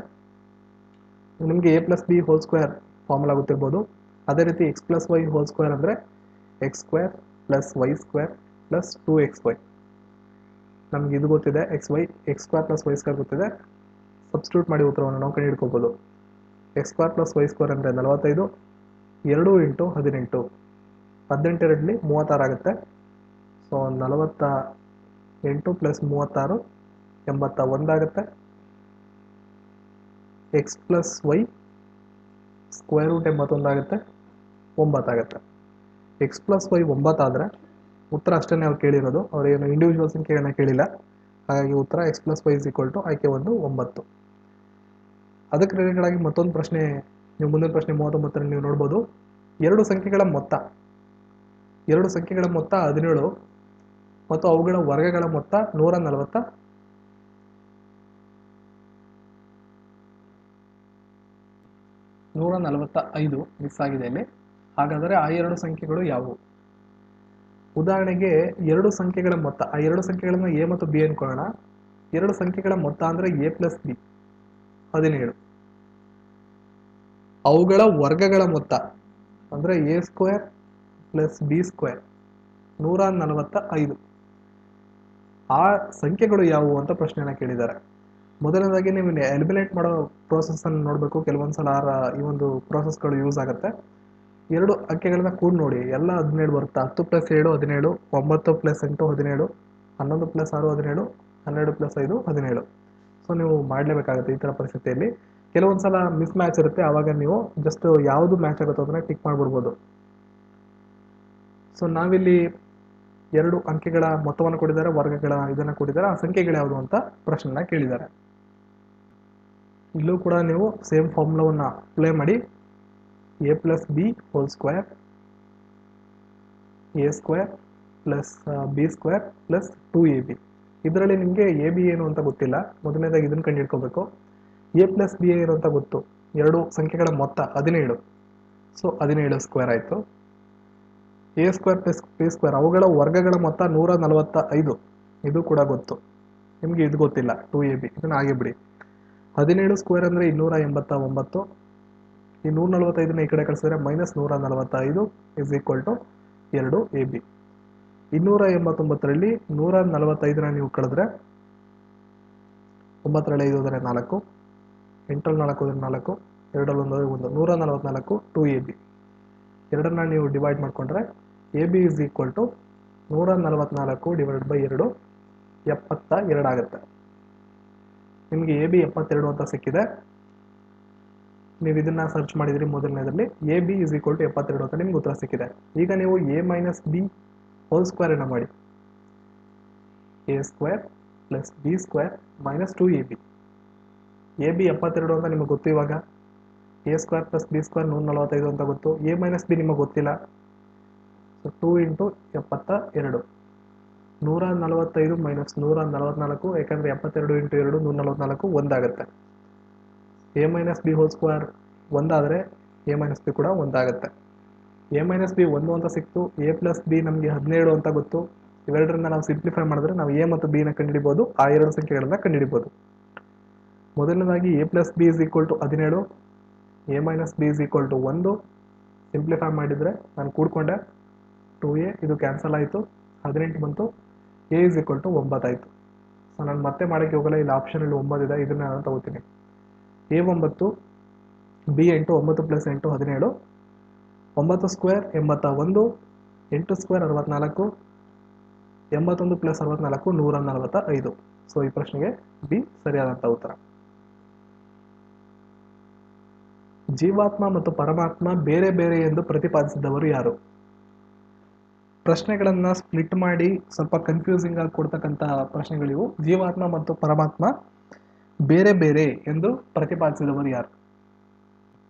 A: ನಿಮಗೆ A + B² ಫಾರ್ಮುಲಾ ಗೊತ್ತಿರ್ಬೋದು. ಅದೇ ರೀತಿ X + Y² ಅಂದರೆ X² + Y² + 2XY. ನಮ್ಗೆ ಇದು ಗೊತ್ತಿದೆ, X² + Y² ಗೊತ್ತಿದೆ. ಸಬ್ಸ್ಟಿಟ್ಯೂಟ್ ಮಾಡಿ ಉತ್ತರವನ್ನು ನಾವು ಕಂಡು ಹಿಡ್ಕೋಬೋದು. X² + Y² ಅಂದರೆ 45, 2 × 18, 18 36 ಆಗುತ್ತೆ. ಸೊ 48 + 36 81 ಆಗುತ್ತೆ. X + Y √ 81 ಆಗುತ್ತೆ, 9 ಆಗುತ್ತೆ. X + Y 9 ಆದರೆ ಉತ್ತರ ಅಷ್ಟೇ ಅವ್ರು ಕೇಳಿರೋದು, ಅವರೇನು ಇಂಡಿವಿಜುವಲ್ ಸಂಖ್ಯೆಗಳನ್ನ ಕೇಳಿಲ್ಲ. ಹಾಗಾಗಿ ಉತ್ತರ X + Y = ಆಯ್ಕೆ 1 9. ಅದಕ್ಕೆ ರಿಲೇಟೆಡ್ ಆಗಿ ಮತ್ತೊಂದು ಪ್ರಶ್ನೆ, ನೀವು ಮುಂದಿನ ಪ್ರಶ್ನೆ 39ರಲ್ಲಿ ನೀವು ನೋಡ್ಬೋದು. ಎರಡು ಸಂಖ್ಯೆಗಳ ಮೊತ್ತ 17 ಮತ್ತು ಅವುಗಳ ವರ್ಗಗಳ ಮೊತ್ತ 145 ಮಿಸ್ ಆಗಿದೆ ಇಲ್ಲಿ. ಹಾಗಾದರೆ ಆ ಎರಡು ಸಂಖ್ಯೆಗಳು ಯಾವುವು? ಉದಾಹರಣೆಗೆ ಎರಡು ಸಂಖ್ಯೆಗಳ ಮೊತ್ತ, ಆ ಎರಡು ಸಂಖ್ಯೆಗಳನ್ನು A ಮತ್ತು B ಅನ್ಕೊಳ್ಳೋಣ. ಎರಡು ಸಂಖ್ಯೆಗಳ ಮೊತ್ತ ಅಂದರೆ A + B 17. ಅವುಗಳ ವರ್ಗಗಳ ಮೊತ್ತ ಅಂದರೆ A² + B² 145. ಆ ಸಂಖ್ಯೆಗಳು ಯಾವುವು ಅಂತ ಪ್ರಶ್ನೆನ ಕೇಳಿದ್ದಾರೆ. ಮೊದಲನೇದಾಗಿ ನೀವು ಎಲಿಮಿನೇಟ್ ಮಾಡೋ ಪ್ರೋಸೆಸ್ಸನ್ನು ನೋಡಬೇಕು. ಕೆಲವೊಂದು ಸಲ ಈ ಒಂದು ಪ್ರೋಸೆಸ್ಗಳು ಯೂಸ್ ಆಗುತ್ತೆ. ಎರಡು ಅಂಕೆಗಳನ್ನ ಕೂಡಿ ನೋಡಿ, ಎಲ್ಲ 17 ಬರುತ್ತಾ? 10 + 7 17, 9 + 8 17, 11 + 6 17, 12 + 5 17. ಸೊ ನೀವು ಮಾಡಲೇಬೇಕಾಗುತ್ತೆ ಈ ಥರ ಪರಿಸ್ಥಿತಿಯಲ್ಲಿ. ಕೆಲವೊಂದು ಸಲ ಮಿಸ್ ಮ್ಯಾಚ್ ಇರುತ್ತೆ, ಆವಾಗ ನೀವು ಜಸ್ಟ್ ಯಾವುದು ಮ್ಯಾಚ್ ಆಗುತ್ತೋ ಅದನ್ನ ಟಿಕ್ ಮಾಡಿಬಿಡ್ಬೋದು. ಸೊ ನಾವಿಲ್ಲಿ ಎರಡು ಅಂಕೆಗಳ ಮೊತ್ತವನ್ನು ಕೊಟ್ಟಿದ್ದಾರೆ, ವರ್ಗಗಳ ಇದನ್ನು ಕೊಟ್ಟಿದ್ದಾರೆ. ಆ ಸಂಖ್ಯೆಗಳು ಯಾವುದು ಅಂತ ಪ್ರಶ್ನೆನ ಕೇಳಿದ್ದಾರೆ. ಇಲ್ಲೂ ಕೂಡ ನೀವು ಸೇಮ್ ಫಾರ್ಮುಲಾವನ್ನು ಅಪ್ಲೈ ಮಾಡಿ. A + B² A² + B² + 2AB. ಇದರಲ್ಲಿ ನಿಮಗೆ AB ಏನು ಅಂತ ಗೊತ್ತಿಲ್ಲ. ಮೊದಲನೇದಾಗಿ ಇದನ್ನು ಕಂಡು ಹಿಡ್ಕೋಬೇಕು. A + B ಏನು ಅಂತ ಗೊತ್ತು. ಎರಡು ಸಂಖ್ಯೆಗಳ ಮೊತ್ತ 17, ಸೊ 17² ಆಯಿತು. A² + B² ಅವುಗಳ ವರ್ಗಗಳ ಮೊತ್ತ 145, ಇದು ಕೂಡ ಗೊತ್ತು. ನಿಮಗೆ ಇದು ಗೊತ್ತಿಲ್ಲ 2AB, ಇದನ್ನು ಹಾಗೆ ಬಿಡಿ. 17² ಅಂದರೆ 289. ಈ 145ನ ಈ ಕಡೆ ಕಳಿಸಿದ್ರೆ -145 = 2AB. 289ರಲ್ಲಿ 145ನ ನೀವು ಕಳೆದ್ರೆ 9ರಲ್ಲಿ 5 ಹೋದರೆ 4, 8ರಲ್ಲಿ 4 ಹೋದರೆ 4, 2ರಲ್ಲಿ 1 ಹೋದರೆ 1, 144 2AB. ಎರಡನ್ನ ನೀವು ಡಿವೈಡ್ ಮಾಡಿಕೊಂಡ್ರೆ a b is equal to 144 divide by 2 72 ಆಗುತ್ತೆ. ನಿಮಗೆ ಎ ಬಿ 72 ಅಂತ ಸಿಕ್ಕಿದೆ. ನೀವು ಇದನ್ನ ಸರ್ಚ್ ಮಾಡಿದ್ರಿ ಮೊದಲನೇದಲ್ಲಿ, a b is equal to 72 ಅಂತ ನಿಮ್ಗೆ ಉತ್ತರ ಸಿಕ್ಕಿದೆ. ಈಗ ನೀವು a minus b whole square ಅನ್ನ ಮಾಡಿ, a square plus b square minus 2ab. A b 72 ಅಂತ ನಿಮಗೆ ಗೊತ್ತು. ಇವಾಗ a square plus b square 145 ಅಂತ ಗೊತ್ತು. ಎ ಮೈನಸ್ ಬಿ ನಿಮಗೆ ಗೊತ್ತಿಲ್ಲ. ಸೊ 2 ಇಂಟು 72, 145 ಮೈನಸ್ 144, ಯಾಕಂದ್ರೆ 72 ಇಂಟು 2 144 ಒಂದಾಗುತ್ತೆ. A minus b whole square ಒಂದಾದರೆ ಎ ಮೈನಸ್ ಬಿ ಕೂಡ ಒಂದಾಗುತ್ತೆ. ಎ ಮೈನಸ್ ಬಿ 1 ಅಂತ ಸಿಕ್ತು. ಎ ಪ್ಲಸ್ ಬಿ ನಮಗೆ 17 ಅಂತ ಗೊತ್ತು. ಇವೆರಡರಿಂದ ನಾವು ಸಿಂಪ್ಲಿಫೈ ಮಾಡಿದ್ರೆ ನಾವು ಎ ಮತ್ತು ಬಿ ನ ಕಂಡುಹಿಡಿಬಹುದು, ಆ ಎರಡು ಸಂಖ್ಯೆಗಳನ್ನ ಕಂಡುಹಿಡಿಬಹುದು. ಮೊದಲನೇದಾಗಿ a plus b is equal to 17, a minus b is equal to 1. Simplify ಮಾಡಿದರೆ ನಾನು ಕೂಡ್ಕೊಂಡೆ 2a, ಇದು ಕ್ಯಾನ್ಸಲ್ ಆಯಿತು, 18 ಬಂತು. ಎ ಇಸ್ ಈಕ್ವಲ್ ಟು 9 ಆಯಿತು. ಸೊ ನಾನು ಮತ್ತೆ ಮಾಡೋಕ್ಕೆ ಹೋಗಲ್ಲ, ಇಲ್ಲಿ ಆಪ್ಷನಲ್ಲಿ 9 ಇದೆ, ಇದನ್ನ ನಾನು ತಗೋತೀನಿ. A 9, B 8, 9 plus 8 17, 9 square 81, 8 square 64, 81 plus 64 145. So ಈ ಪ್ರಶ್ನೆಗೆ ಬಿ ಸರಿಯಾದಂಥ ಉತ್ತರ. ಜೀವಾತ್ಮ ಮತ್ತು ಪರಮಾತ್ಮ ಬೇರೆ ಬೇರೆ ಎಂದು ಪ್ರತಿಪಾದಿಸಿದವರು ಯಾರು? ಪ್ರಶ್ನೆಗಳನ್ನ ಸ್ಪ್ಲಿಟ್ ಮಾಡಿ ಸ್ವಲ್ಪ ಕನ್ಫ್ಯೂಸಿಂಗ್ ಆಗಿ ಕೊಡ್ತಕ್ಕಂಥ ಪ್ರಶ್ನೆಗಳಿವು. ಜೀವಾತ್ಮ ಮತ್ತು ಪರಮಾತ್ಮ ಬೇರೆ ಬೇರೆ ಎಂದು ಪ್ರತಿಪಾದಿಸಿದವರು ಯಾರು?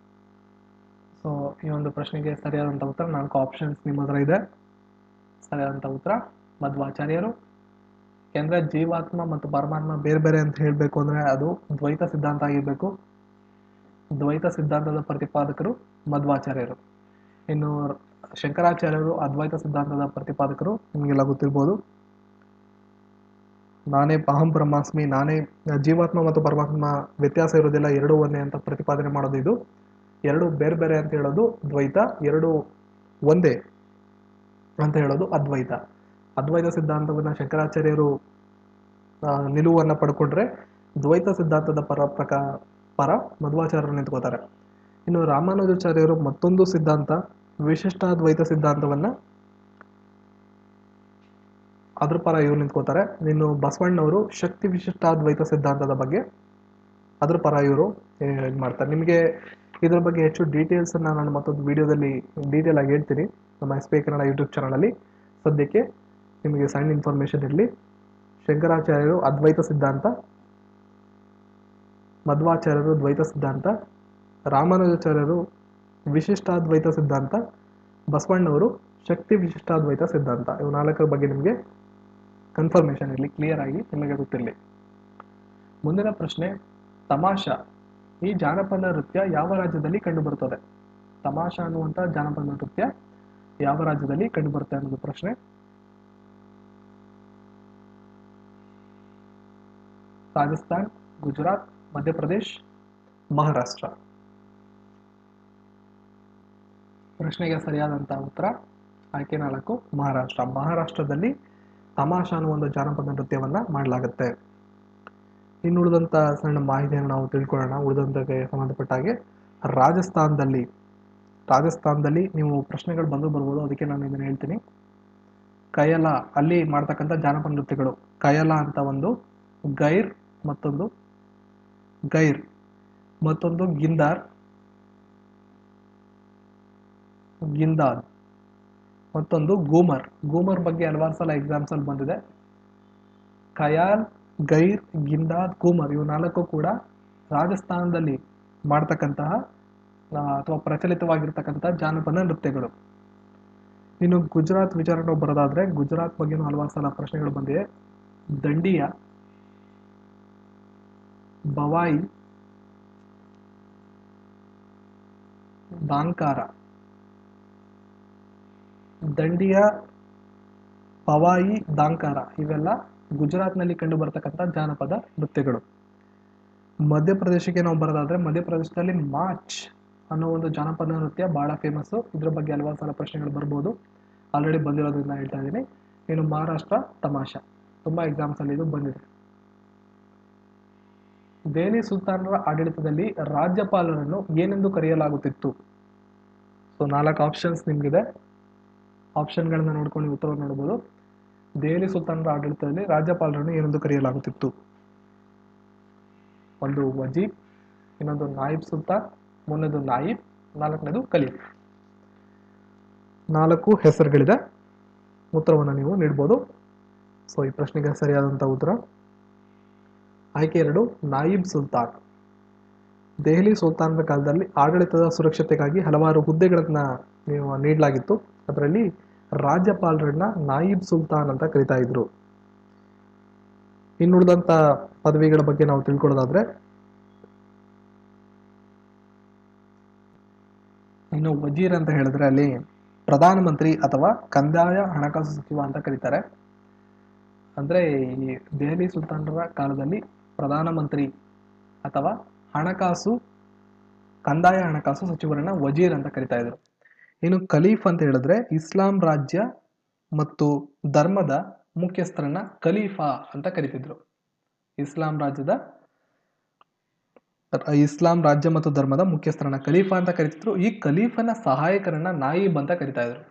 A: ಸೊ ಈ ಒಂದು ಪ್ರಶ್ನೆಗೆ ಸರಿಯಾದಂಥ ಉತ್ತರ 4 ಆಪ್ಷನ್ಸ್ ನಿಮ್ಮ ಹತ್ರ ಇದೆ. ಸರಿಯಾದಂಥ ಉತ್ತರ ಮಧ್ವಾಚಾರ್ಯರು. ಯಾಕೆಂದ್ರೆ ಜೀವಾತ್ಮ ಮತ್ತು ಪರಮಾತ್ಮ ಬೇರೆ ಬೇರೆ ಅಂತ ಹೇಳಬೇಕು ಅಂದ್ರೆ ಅದು ದ್ವೈತ ಸಿದ್ಧಾಂತ ಆಗಿರ್ಬೇಕು. ದ್ವೈತ ಸಿದ್ಧಾಂತದ ಪ್ರತಿಪಾದಕರು ಮಧ್ವಾಚಾರ್ಯರು. ಇನ್ನು ಶಂಕರಾಚಾರ್ಯರು ಅದ್ವೈತ ಸಿದ್ಧಾಂತದ ಪ್ರತಿಪಾದಕರು, ನಿಮಗೆಲ್ಲ ಗೊತ್ತಿರ್ಬೋದು. ನಾನೇ ಅಹಂ ಬ್ರಹ್ಮಾಸ್ಮಿ, ನಾನೇ ಜೀವಾತ್ಮ ಮತ್ತು ಪರಮಾತ್ಮ ವ್ಯತ್ಯಾಸ ಇರೋದಿಲ್ಲ, ಎರಡೂ ಒಂದೇ ಅಂತ ಪ್ರತಿಪಾದನೆ ಮಾಡೋದು ಇದು. ಎರಡು ಬೇರೆ ಬೇರೆ ಅಂತ ಹೇಳೋದು ದ್ವೈತ, ಎರಡು ಒಂದೇ ಅಂತ ಹೇಳೋದು ಅದ್ವೈತ. ಅದ್ವೈತ ಸಿದ್ಧಾಂತವನ್ನ ಶಂಕರಾಚಾರ್ಯರು ನಿಲುವನ್ನ ಪಡ್ಕೊಂಡ್ರೆ ದ್ವೈತ ಸಿದ್ಧಾಂತದ ಪರ ಮಧ್ವಾಚಾರ್ಯರು ನಿಂತ್ಕೋತಾರೆ. ಇನ್ನು ರಾಮಾನುಜಾಚಾರ್ಯರು ಮತ್ತೊಂದು ಸಿದ್ಧಾಂತ ವಿಶಿಷ್ಟಾದ್ವೈತ ಸಿದ್ಧಾಂತವನ್ನ ಅದ್ರ ಪರ ಇವ್ರು ನಿಂತ್ಕೋತಾರೆ. ಇನ್ನು ಬಸವಣ್ಣವರು ಶಕ್ತಿ ವಿಶಿಷ್ಟಾದ್ವೈತ ಸಿದ್ಧಾಂತದ ಬಗ್ಗೆ ಅದ್ರ ಪರ ಇವರು ಇದು ಮಾಡ್ತಾರೆ. ನಿಮಗೆ ಇದ್ರ ಬಗ್ಗೆ ಹೆಚ್ಚು ಡೀಟೇಲ್ಸ್ ಅನ್ನ ನಾನು ಮತ್ತೊಂದು ವಿಡಿಯೋದಲ್ಲಿ ಡೀಟೇಲ್ ಆಗಿ ಹೇಳ್ತೀನಿ ನಮ್ಮ SBI ಕನ್ನಡ ಯೂಟ್ಯೂಬ್ ಚಾನಲಲ್ಲಿ. ಸದ್ಯಕ್ಕೆ ನಿಮಗೆ ಸಣ್ಣ ಇನ್ಫಾರ್ಮೇಶನ್ ಇರಲಿ. ಶಂಕರಾಚಾರ್ಯರು ಅದ್ವೈತ ಸಿದ್ಧಾಂತ, ಮಧ್ವಾಚಾರ್ಯರು ದ್ವೈತ ಸಿದ್ಧಾಂತ, ರಾಮಾನುಜಾಚಾರ್ಯರು ವಿಶಿಷ್ಟಾದ್ವೈತ ಸಿದ್ಧಾಂತ, ಬಸವಣ್ಣವರು ಶಕ್ತಿ ವಿಶಿಷ್ಟಾದ್ವೈತ ಸಿದ್ಧಾಂತ. ಇವು 4 ಬಗ್ಗೆ ನಿಮಗೆ ಕನ್ಫರ್ಮೇಶನ್ ಇರಲಿ, ಕ್ಲಿಯರ್ ಆಗಿ ನಿಮಗೆ ಗೊತ್ತಿರಲಿ. ಮುಂದಿನ ಪ್ರಶ್ನೆ, ತಮಾಷಾ ಈ ಜಾನಪದ ನೃತ್ಯ ಯಾವ ರಾಜ್ಯದಲ್ಲಿ ಕಂಡುಬರುತ್ತದೆ? ತಮಾಷಾ ಅನ್ನುವಂಥ ಜಾನಪದ ನೃತ್ಯ ಯಾವ ರಾಜ್ಯದಲ್ಲಿ ಕಂಡುಬರುತ್ತೆ ಅನ್ನೋದು ಪ್ರಶ್ನೆ. ರಾಜಸ್ಥಾನ್, ಗುಜರಾತ್, ಮಧ್ಯಪ್ರದೇಶ್, ಮಹಾರಾಷ್ಟ್ರ. ಪ್ರಶ್ನೆಗೆ ಸರಿಯಾದಂಥ ಉತ್ತರ ಆಯ್ಕೆ 4 ಮಹಾರಾಷ್ಟ್ರ. ಮಹಾರಾಷ್ಟ್ರದಲ್ಲಿ ತಮಾಷಾ ಅನ್ನುವ ಒಂದು ಜಾನಪದ ನೃತ್ಯವನ್ನ ಮಾಡಲಾಗುತ್ತೆ. ಇನ್ನು ಉಳಿದಂಥ ಸಣ್ಣ ಮಾಹಿತಿಯನ್ನು ನಾವು ತಿಳ್ಕೊಳ್ಳೋಣ. ಉಳಿದಂತಕ್ಕೆ ಸಂಬಂಧಪಟ್ಟ ಹಾಗೆ ರಾಜಸ್ಥಾನದಲ್ಲಿ ನೀವು ಪ್ರಶ್ನೆಗಳು ಬರ್ಬೋದು, ಅದಕ್ಕೆ ನಾನು ಇದನ್ನು ಹೇಳ್ತೀನಿ. ಕಯಲ, ಅಲ್ಲಿ ಮಾಡ್ತಕ್ಕಂಥ ಜಾನಪದ ನೃತ್ಯಗಳು ಕಯಲ ಅಂತ ಒಂದು, ಗೈರ್ ಮತ್ತೊಂದು ಗಿಂದಾದ್, ಮತ್ತೊಂದು ಗೂಮರ್ ಬಗ್ಗೆ ಹಲವಾರು ಸಲ ಎಕ್ಸಾಮ್ಸ್ ಅಲ್ಲಿ ಬಂದಿದೆ. ಖಯಾಲ್, ಗೈರ್, ಗಿಂದಾದ್, ಗೂಮರ್ ಇವು 4 ಕೂಡ ರಾಜಸ್ಥಾನದಲ್ಲಿ ಮಾಡ್ತಕ್ಕಂತಹ ಅಥವಾ ಪ್ರಚಲಿತವಾಗಿರ್ತಕ್ಕಂತಹ ಜಾನಪದ ನೃತ್ಯಗಳು. ಇನ್ನು ಗುಜರಾತ್ ವಿಚಾರ ಬರೋದಾದ್ರೆ ಗುಜರಾತ್ ಬಗ್ಗೆನೂ ಹಲವಾರು ಸಲ ಪ್ರಶ್ನೆಗಳು ಬಂದಿವೆ. ದಂಡಿಯಾ, ಬವಾಯಿ, ದಾಂಕಾರ. ದಂಡಿಯಾ, ಪವಾಯಿ, ದಾಂಕಾರ ಇವೆಲ್ಲ ಗುಜರಾತ್ನಲ್ಲಿ ಕಂಡು ಬರ್ತಕ್ಕಂಥ ಜಾನಪದ ನೃತ್ಯಗಳು. ಮಧ್ಯಪ್ರದೇಶಕ್ಕೆ ನಾವು ಬರೋದಾದ್ರೆ ಮಧ್ಯಪ್ರದೇಶದಲ್ಲಿ ಮಾಚ್ ಅನ್ನೋ ಒಂದು ಜಾನಪದ ನೃತ್ಯ ಬಹಳ ಫೇಮಸ್. ಇದ್ರ ಬಗ್ಗೆ ಹಲವಾರು ಸಲ ಪ್ರಶ್ನೆಗಳು ಬರ್ಬೋದು, ಆಲ್ರೆಡಿ ಬಂದಿರೋದ್ರಿಂದ ಹೇಳ್ತಾ ಇದ್ದೀನಿ. ಇನ್ನು ಮಹಾರಾಷ್ಟ್ರ ತಮಾಷಾ, ತುಂಬಾ ಎಕ್ಸಾಮ್ಸ್ ಅಲ್ಲಿ ಇದು ಬಂದಿದೆ. ದೆಹಲಿ ಸುಲ್ತಾನರ ಆಡಳಿತದಲ್ಲಿ ರಾಜ್ಯಪಾಲರನ್ನು ಏನೆಂದು ಕರೆಯಲಾಗುತ್ತಿತ್ತು? So 4 options ನಿಮ್ಗಿದೆ. ಆಪ್ಷನ್ಗಳನ್ನ ನೋಡ್ಕೊಂಡು ಉತ್ತರವನ್ನು ನೋಡಬಹುದು. ದೆಹಲಿ ಸುಲ್ತಾನರ ಆಡಳಿತದಲ್ಲಿ ರಾಜ್ಯಪಾಲರನ್ನು ಏನೆಂದು ಕರೆಯಲಾಗುತ್ತಿತ್ತು? ಒಂದು ವಜೀರ್, ಇನ್ನೊಂದು ನಾಯಿಬ್ ಸುಲ್ತಾನ್, ಮೂರನೇದು ನಾಯಿಬ್, ನಾಲ್ಕನೇದು ಖಲೀಫ್. 4 ಹೆಸರುಗಳಿದೆ, ಉತ್ತರವನ್ನು ನೀವು ನೀಡಬಹುದು. ಸೊ ಈ ಪ್ರಶ್ನೆಗೆ ಸರಿಯಾದಂತಹ ಉತ್ತರ ಆಯ್ಕೆ 2 ನಾಯಿಬ್ ಸುಲ್ತಾನ್. ದೆಹಲಿ ಸುಲ್ತಾನರ ಕಾಲದಲ್ಲಿ ಆಡಳಿತದ ಸುರಕ್ಷತೆಗಾಗಿ ಹಲವಾರು ಹುದ್ದೆಗಳನ್ನ ನೀಡಲಾಗಿತ್ತು. ಅದರಲ್ಲಿ ರಾಜ್ಯಪಾಲರನ್ನ ನಾಯಿಬ್ ಸುಲ್ತಾನ್ ಅಂತ ಕರಿತಾ ಇದ್ರು. ಇನ್ನುಳಿದಂತ ಪದವಿಗಳ ಬಗ್ಗೆ ನಾವು ತಿಳ್ಕೊಳ್ಳೋದಾದ್ರೆ, ಇನ್ನು ವಜೀರ್ ಅಂತ ಹೇಳಿದ್ರೆ ಅಲ್ಲಿ ಪ್ರಧಾನಮಂತ್ರಿ ಅಥವಾ ಕಂದಾಯ ಹಣಕಾಸು ಸಚಿವ ಅಂತ ಕರೀತಾರೆ. ಅಂದ್ರೆ ಈ ದೆಹಲಿ ಸುಲ್ತಾನರ ಕಾಲದಲ್ಲಿ ಪ್ರಧಾನಮಂತ್ರಿ ಅಥವಾ ಕಂದಾಯ ಹಣಕಾಸು ಸಚಿವರನ್ನ ವಜೀರ್ ಅಂತ ಕರಿತಾ ಇದ್ರು. ಇನ್ನು ಖಲೀಫ್ ಅಂತ ಹೇಳಿದ್ರೆ ಇಸ್ಲಾಂ ರಾಜ್ಯ ಮತ್ತು ಧರ್ಮದ ಮುಖ್ಯಸ್ಥರನ್ನ ಖಲೀಫಾ ಅಂತ ಕರಿತಿದ್ರು. ಇಸ್ಲಾಂ ರಾಜ್ಯ ಮತ್ತು ಧರ್ಮದ ಮುಖ್ಯಸ್ಥರನ್ನ ಖಲೀಫಾ ಅಂತ ಕರಿತಿದ್ರು. ಈ ಖಲೀಫನ ಸಹಾಯಕರನ್ನ ನಾಯಿಬ್ ಅಂತ ಕರಿತಾ ಇದ್ರು.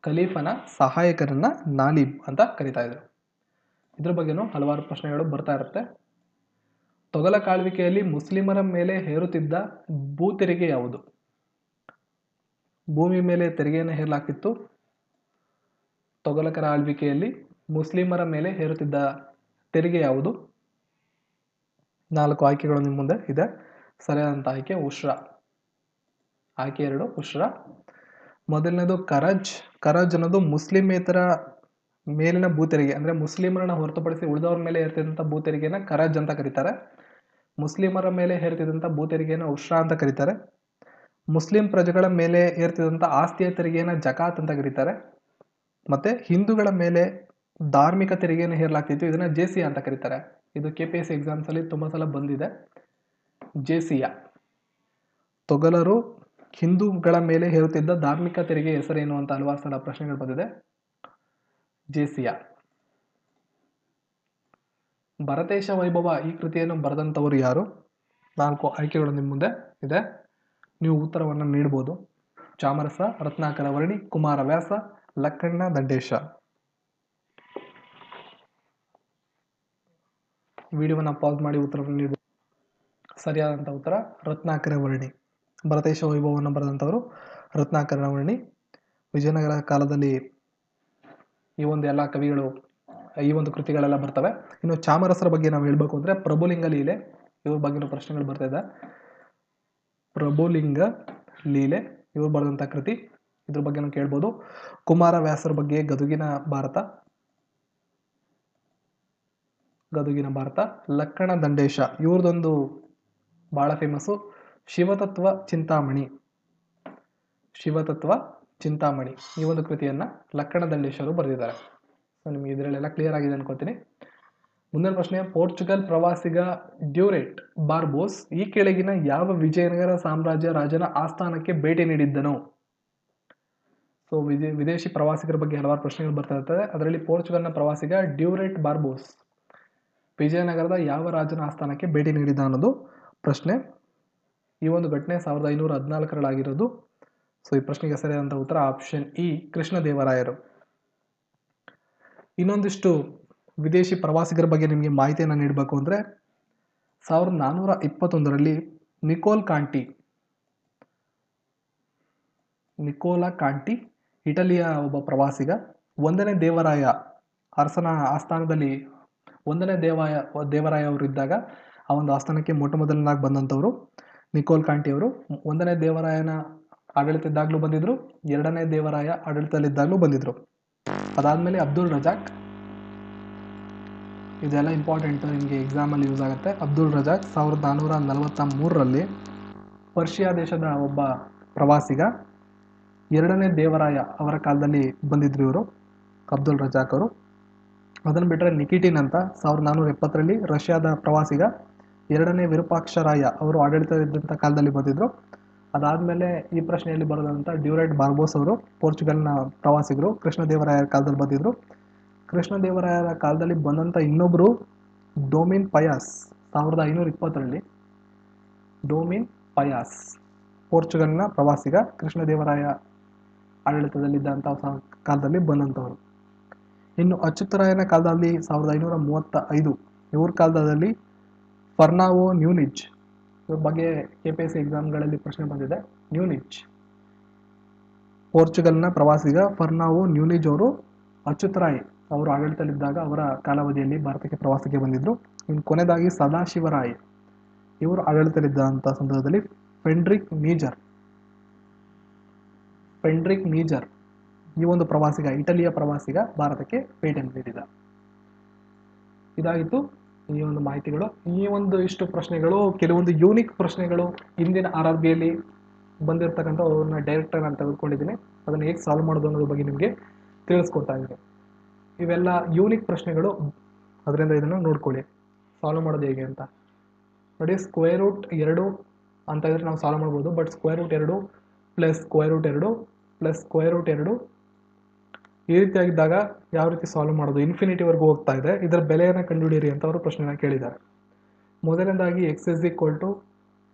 A: ಖಲೀಫನ ಸಹಾಯಕರನ್ನ ನಾಲಿಬ್ ಅಂತ ಕರಿತಾ ಇದ್ರು. ಇದ್ರ ಬಗ್ಗೆನೂ ಹಲವಾರು ಪ್ರಶ್ನೆಗಳು ಬರ್ತಾ ಇರುತ್ತೆ. ತೊಗಲಕಾಳ್ವಿಕೆಯಲ್ಲಿ ಮುಸ್ಲಿಮರ ಮೇಲೆ ಹೇರುತ್ತಿದ್ದ ಭೂ ತೆರಿಗೆ ಯಾವುದು? ಭೂಮಿ ಮೇಲೆ ತೆರಿಗೆಯನ್ನು ಹೇರಲಾಗ್ತಿತ್ತು. ತೊಗಲಕರ ಆಳ್ವಿಕೆಯಲ್ಲಿ ಮುಸ್ಲಿಮರ ಮೇಲೆ ಹೇರುತ್ತಿದ್ದ ತೆರಿಗೆ ಯಾವುದು? 4 ಆಯ್ಕೆಗಳು ನಿಮ್ಮ ಮುಂದೆ ಇದೆ. ಸರಿಯಾದಂತ ಆಯ್ಕೆ ಉಶ್ರಾ. ಆಯ್ಕೆ 2 ಉಶ್ರಾ. ಮೊದಲನೇದು ಕರಜ್ ಅನ್ನೋದು ಮುಸ್ಲಿಮೇತರ ಮೇಲಿನ ಭೂ ತೆರಿಗೆ, ಅಂದ್ರೆ ಮುಸ್ಲಿಮರನ್ನ ಹೊರತುಪಡಿಸಿ ಉಳಿದವ್ರ ಮೇಲೆ ಹೇರ್ತಿದ್ದಂತ ಭೂ ತೆರಿಗೆನ ಕರಜ್ ಅಂತ ಕರೀತಾರೆ. ಮುಸ್ಲಿಮರ ಮೇಲೆ ಹೇರ್ತಿದ್ದಂತ ಭೂ ತೆರಿಗೆನ ಉಶ್ರಾ ಅಂತ ಕರೀತಾರೆ. ಮುಸ್ಲಿಂ ಪ್ರಜೆಗಳ ಮೇಲೆ ಹೇರ್ತಿದ್ದಂತ ಆಸ್ತಿಯ ತೆರಿಗೆನ ಜಕಾತ್ ಅಂತ ಕರೀತಾರೆ. ಮತ್ತೆ ಹಿಂದೂಗಳ ಮೇಲೆ ಧಾರ್ಮಿಕ ತೆರಿಗೆಯನ್ನು ಹೇರಲಾಗ್ತಿತ್ತು, ಇದನ್ನ ಜೇಸಿಯಾ ಅಂತ ಕರೀತಾರೆ. ಇದು KPSC ಎಕ್ಸಾಮ್ಸ್ ಅಲ್ಲಿ ತುಂಬಾ ಸಲ ಬಂದಿದೆ. ಜೇಸಿಯಾ. ತೊಗಲರು ಹಿಂದೂಗಳ ಮೇಲೆ ಹೇರುತ್ತಿದ್ದ ಧಾರ್ಮಿಕ ತೆರಿಗೆ ಹೆಸರೇನು ಅಂತ ಹಲವಾರು ಸಲ ಪ್ರಶ್ನೆಗಳು ಬಂದಿದೆ. ಜೇಸಿಯಾ. ಭರತೇಶ ವೈಭವ ಈ ಕೃತಿಯನ್ನು ಬರೆದಂತವರು ಯಾರು? 4 ಆಯ್ಕೆಗಳು ನಿಮ್ಮ ಮುಂದೆ ಇದೆ, ನೀವು ಉತ್ತರವನ್ನು ನೀಡಬಹುದು. ಚಾಮರಸ, ರತ್ನಾಕರ ವರ್ಣಿ, ಕುಮಾರವ್ಯಾಸ, ಲಕ್ಕಣ್ಣ ದಂಡೇಶ. ವಿಡಿಯೋವನ್ನ ಪಾಸ್ ಮಾಡಿ ಉತ್ತರವನ್ನು ನೀಡಬಹುದು. ಸರಿಯಾದಂತಹ ಉತ್ತರ ರತ್ನಾಕರ ವರ್ಣಿ. ಭರತೇಶ ವೈಭವವನ್ನು ಬರೆದಂತವರು ರತ್ನಾಕರ ವರ್ಣಿ. ವಿಜಯನಗರ ಕಾಲದಲ್ಲಿ ಈ ಒಂದು ಎಲ್ಲ ಕವಿಗಳು ಈ ಒಂದು ಕೃತಿಗಳೆಲ್ಲ ಬರ್ತವೆ. ಇನ್ನು ಚಾಮರಸರ ಬಗ್ಗೆ ನಾವು ಹೇಳ್ಬೇಕು ಅಂದ್ರೆ ಪ್ರಭುಲಿಂಗ ಲೀಲೆ, ಇವ್ರ ಬಗ್ಗೆ ಪ್ರಶ್ನೆಗಳು ಬರ್ತಾ ಇದೆ. ಪ್ರಭುಲಿಂಗ ಲೀಲೆ ಇವ್ರು ಬರೆದಂತ ಕೃತಿ, ಇದ್ರ ಬಗ್ಗೆ ಕೇಳ್ಬೋದು. ಕುಮಾರವ್ಯಾಸರ ಬಗ್ಗೆ ಗದುಗಿನ ಭಾರತ. ಲಕ್ಕಣ ದಂಡೇಶ ಇವ್ರದೊಂದು ಬಹಳ ಫೇಮಸ್ಸು, ಶಿವತತ್ವ ಚಿಂತಾಮಣಿ ಈ ಒಂದು ಕೃತಿಯನ್ನ ಲಕ್ಕಣ ದಂಡೇಶರು ಬರೆದಿದ್ದಾರೆ. ಸೊ ನಿಮ್ಗೆ ಇದರಲ್ಲೆಲ್ಲ ಕ್ಲಿಯರ್ ಆಗಿದೆ ಅನ್ಕೋತೀನಿ. ಮುಂದಿನ ಪ್ರಶ್ನೆ, ಪೋರ್ಚುಗಲ್ ಪ್ರವಾಸಿಗ ಡ್ಯೂರೆಟ್ ಬಾರ್ಬೋಸ್ ಈ ಕೆಳಗಿನ ಯಾವ ವಿಜಯನಗರ ಸಾಮ್ರಾಜ್ಯ ರಾಜನ ಆಸ್ಥಾನಕ್ಕೆ ಭೇಟಿ ನೀಡಿದ್ದನು? ಸೊ ವಿದೇಶಿ ಪ್ರವಾಸಿಗರ ಬಗ್ಗೆ ಹಲವಾರು ಪ್ರಶ್ನೆಗಳು ಬರ್ತಾ ಇರ್ತದೆ. ಅದರಲ್ಲಿ ಪೋರ್ಚುಗಲ್ನ ಪ್ರವಾಸಿಗ ಡ್ಯೂರೆಟ್ ಬಾರ್ಬೋಸ್ ವಿಜಯನಗರದ ಯಾವ ರಾಜನ ಆಸ್ಥಾನಕ್ಕೆ ಭೇಟಿ ನೀಡಿದ ಅನ್ನೋದು ಪ್ರಶ್ನೆ. ಈ ಒಂದು ಘಟನೆ 1514 ಆಗಿರೋದು. ಸೊ ಈ ಪ್ರಶ್ನೆಗೆ ಸರಿಯಾದಂತ ಉತ್ತರ ಆಪ್ಷನ್ ಇ, ಕೃಷ್ಣದೇವರಾಯರು. ಇನ್ನೊಂದಿಷ್ಟು ವಿದೇಶಿ ಪ್ರವಾಸಿಗರ ಬಗ್ಗೆ ನಿಮಗೆ ಮಾಹಿತಿಯನ್ನು ನೀಡಬೇಕು ಅಂದ್ರೆ 1421ರಲ್ಲಿ ನಿಕೋಲಾ ಕಾಂಟಿ ಇಟಲಿಯ ಒಬ್ಬ ಪ್ರವಾಸಿಗ, ಒಂದನೇ ದೇವರಾಯ ಅರಸನ ಆಸ್ಥಾನದಲ್ಲಿ ದೇವರಾಯ ಅವರು ಇದ್ದಾಗ ಆ ಒಂದು ಆಸ್ಥಾನಕ್ಕೆ ಮೊಟ್ಟ ಮೊದಲನಾಗಿ ಬಂದಂಥವ್ರು ನಿಕೋಲ್ ಕಾಂಟಿ ಅವರು. ಒಂದನೇ ದೇವರಾಯನ ಆಡಳಿತ ಇದ್ದಾಗಲೂ ಬಂದಿದ್ರು, ಎರಡನೇ ದೇವರಾಯ ಆಡಳಿತದಲ್ಲಿದ್ದಾಗಲೂ ಬಂದಿದ್ರು. ಅದಾದ್ಮೇಲೆ ಅಬ್ದುಲ್ ರಜಾಕ್, ಇದೆಲ್ಲ ಇಂಪಾರ್ಟೆಂಟ್, ನಿಮಗೆ ಎಕ್ಸಾಮಲ್ಲಿ ಯೂಸ್ ಆಗುತ್ತೆ. ಅಬ್ದುಲ್ ರಜಾಕ್ 1443ರಲ್ಲಿ ಪರ್ಷಿಯಾ ದೇಶದ ಒಬ್ಬ ಪ್ರವಾಸಿಗ, ಎರಡನೇ ದೇವರಾಯ ಅವರ ಕಾಲದಲ್ಲಿ ಬಂದಿದ್ರು ಇವರು ಅಬ್ದುಲ್ ರಜಾಕ್ ಅವರು. ಅದನ್ನು ಬಿಟ್ಟರೆ ನಿಕಿಟಿನ್ ಅಂತ 1470ರಲ್ಲಿ ರಷ್ಯಾದ ಪ್ರವಾಸಿಗ, ಎರಡನೇ ವಿರೂಪಾಕ್ಷರಾಯ ಅವರು ಆಡಳಿತವಿದ್ದಂಥ ಕಾಲದಲ್ಲಿ ಬಂದಿದ್ರು. ಅದಾದಮೇಲೆ ಈ ಪ್ರಶ್ನೆಯಲ್ಲಿ ಬರೋದಂತ ಡ್ಯೂರೆಟ್ ಬಾರ್ಬೋಸ್ ಅವರು ಪೋರ್ಚುಗಲ್ನ ಪ್ರವಾಸಿಗರು, ಕೃಷ್ಣದೇವರಾಯರ ಕಾಲದಲ್ಲಿ ಬಂದಿದ್ರು. ಕೃಷ್ಣದೇವರಾಯರ ಕಾಲದಲ್ಲಿ ಬಂದಂಥ ಇನ್ನೊಬ್ಬರು ಡೊಮಿನ್ ಪಯಾಸ್ 1520ರಲ್ಲಿ. ಡೊಮಿನ್ ಪಯಾಸ್ ಪೋರ್ಚುಗಲ್ನ ಪ್ರವಾಸಿಗ, ಕೃಷ್ಣದೇವರಾಯ ಆಡಳಿತದಲ್ಲಿದ್ದಂಥ ಕಾಲದಲ್ಲಿ ಬಂದಂಥವ್ರು. ಇನ್ನು ಅಚ್ಯುತರಾಯನ ಕಾಲದಲ್ಲಿ 1535 ಇವ್ರ ಕಾಲದಲ್ಲಿ ಫರ್ನಾವೋ ನ್ಯೂನಿಜ್, ಇವ್ರ ಬಗ್ಗೆ KPSC ಎಕ್ಸಾಮ್ಗಳಲ್ಲಿ ಪ್ರಶ್ನೆ ಬಂದಿದೆ. ನ್ಯೂನಿಜ್ ಪೋರ್ಚುಗಲ್ನ ಪ್ರವಾಸಿಗ ಫರ್ನಾವೋ ನ್ಯೂನಿಜ್ ಅವರು ಅಚ್ಯುತರಾಯ್ ಅವರು ಆಡಳಿತದಲ್ಲಿದ್ದಾಗ ಅವರ ಕಾಲಾವಧಿಯಲ್ಲಿ ಭಾರತಕ್ಕೆ ಪ್ರವಾಸಕ್ಕೆ ಬಂದಿದ್ರು. ಇನ್ನು ಕೊನೆಯದಾಗಿ ಸದಾಶಿವರಾಯ್ ಇವರು ಆಡಳಿತದಲ್ಲಿದ್ದಂಥ ಸಂದರ್ಭದಲ್ಲಿ ಫೆಡ್ರಿಕ್ ನೀಜರ್ ಈ ಒಂದು ಪ್ರವಾಸಿಗ, ಇಟಲಿಯ ಪ್ರವಾಸಿಗ ಭಾರತಕ್ಕೆ ಭೇಟಿಯನ್ನು ನೀಡಿದ. ಇದಾಗಿತ್ತು ಈ ಒಂದು ಮಾಹಿತಿಗಳು. ಈ ಒಂದು ಇಷ್ಟು ಪ್ರಶ್ನೆಗಳು ಕೆಲವೊಂದು ಯೂನಿಕ್ ಪ್ರಶ್ನೆಗಳು ಇಂದಿನ RRBಯಲ್ಲಿ ಬಂದಿರತಕ್ಕಂಥ ಅವ್ರನ್ನ ಡೈರೆಕ್ಟಾಗಿ ನಾನು ತೆಗೆದುಕೊಂಡಿದ್ದೀನಿ. ಅದನ್ನು ಹೇಗೆ ಸಾಲ್ವ್ ಮಾಡೋದು ಅನ್ನೋದ್ರ ಬಗ್ಗೆ ನಿಮಗೆ ತಿಳಿಸ್ಕೊಡ್ತಾ ಇದ್ದೀನಿ. ಇವೆಲ್ಲ ಯೂನಿಕ್ ಪ್ರಶ್ನೆಗಳು, ಅದರಿಂದ ಇದನ್ನು ನೋಡ್ಕೊಳ್ಳಿ ಸಾಲ್ವ್ ಮಾಡೋದು ಹೇಗೆ ಅಂತ. ನೋಡಿ, √2 ಅಂತ ಇದ್ರೆ ನಾವು ಸಾಲ್ವ್ ಮಾಡ್ಬೋದು. ಬಟ್ √2 ಪ್ಲಸ್ √2 ಪ್ಲಸ್ √2 ಈ ರೀತಿಯಾಗಿದ್ದಾಗ ಯಾವ ರೀತಿ ಸಾಲ್ವ್ ಮಾಡೋದು? ಇನ್ಫಿನಿಟಿವರೆಗೂ ಹೋಗ್ತಾ ಇದೆ, ಇದರ ಬೆಲೆಯನ್ನು ಕಂಡುಹಿಡಿಯಿರಿ ಅಂತ ಅವರು ಪ್ರಶ್ನೆನ ಕೇಳಿದ್ದಾರೆ. ಮೊದಲನೇದಾಗಿ x =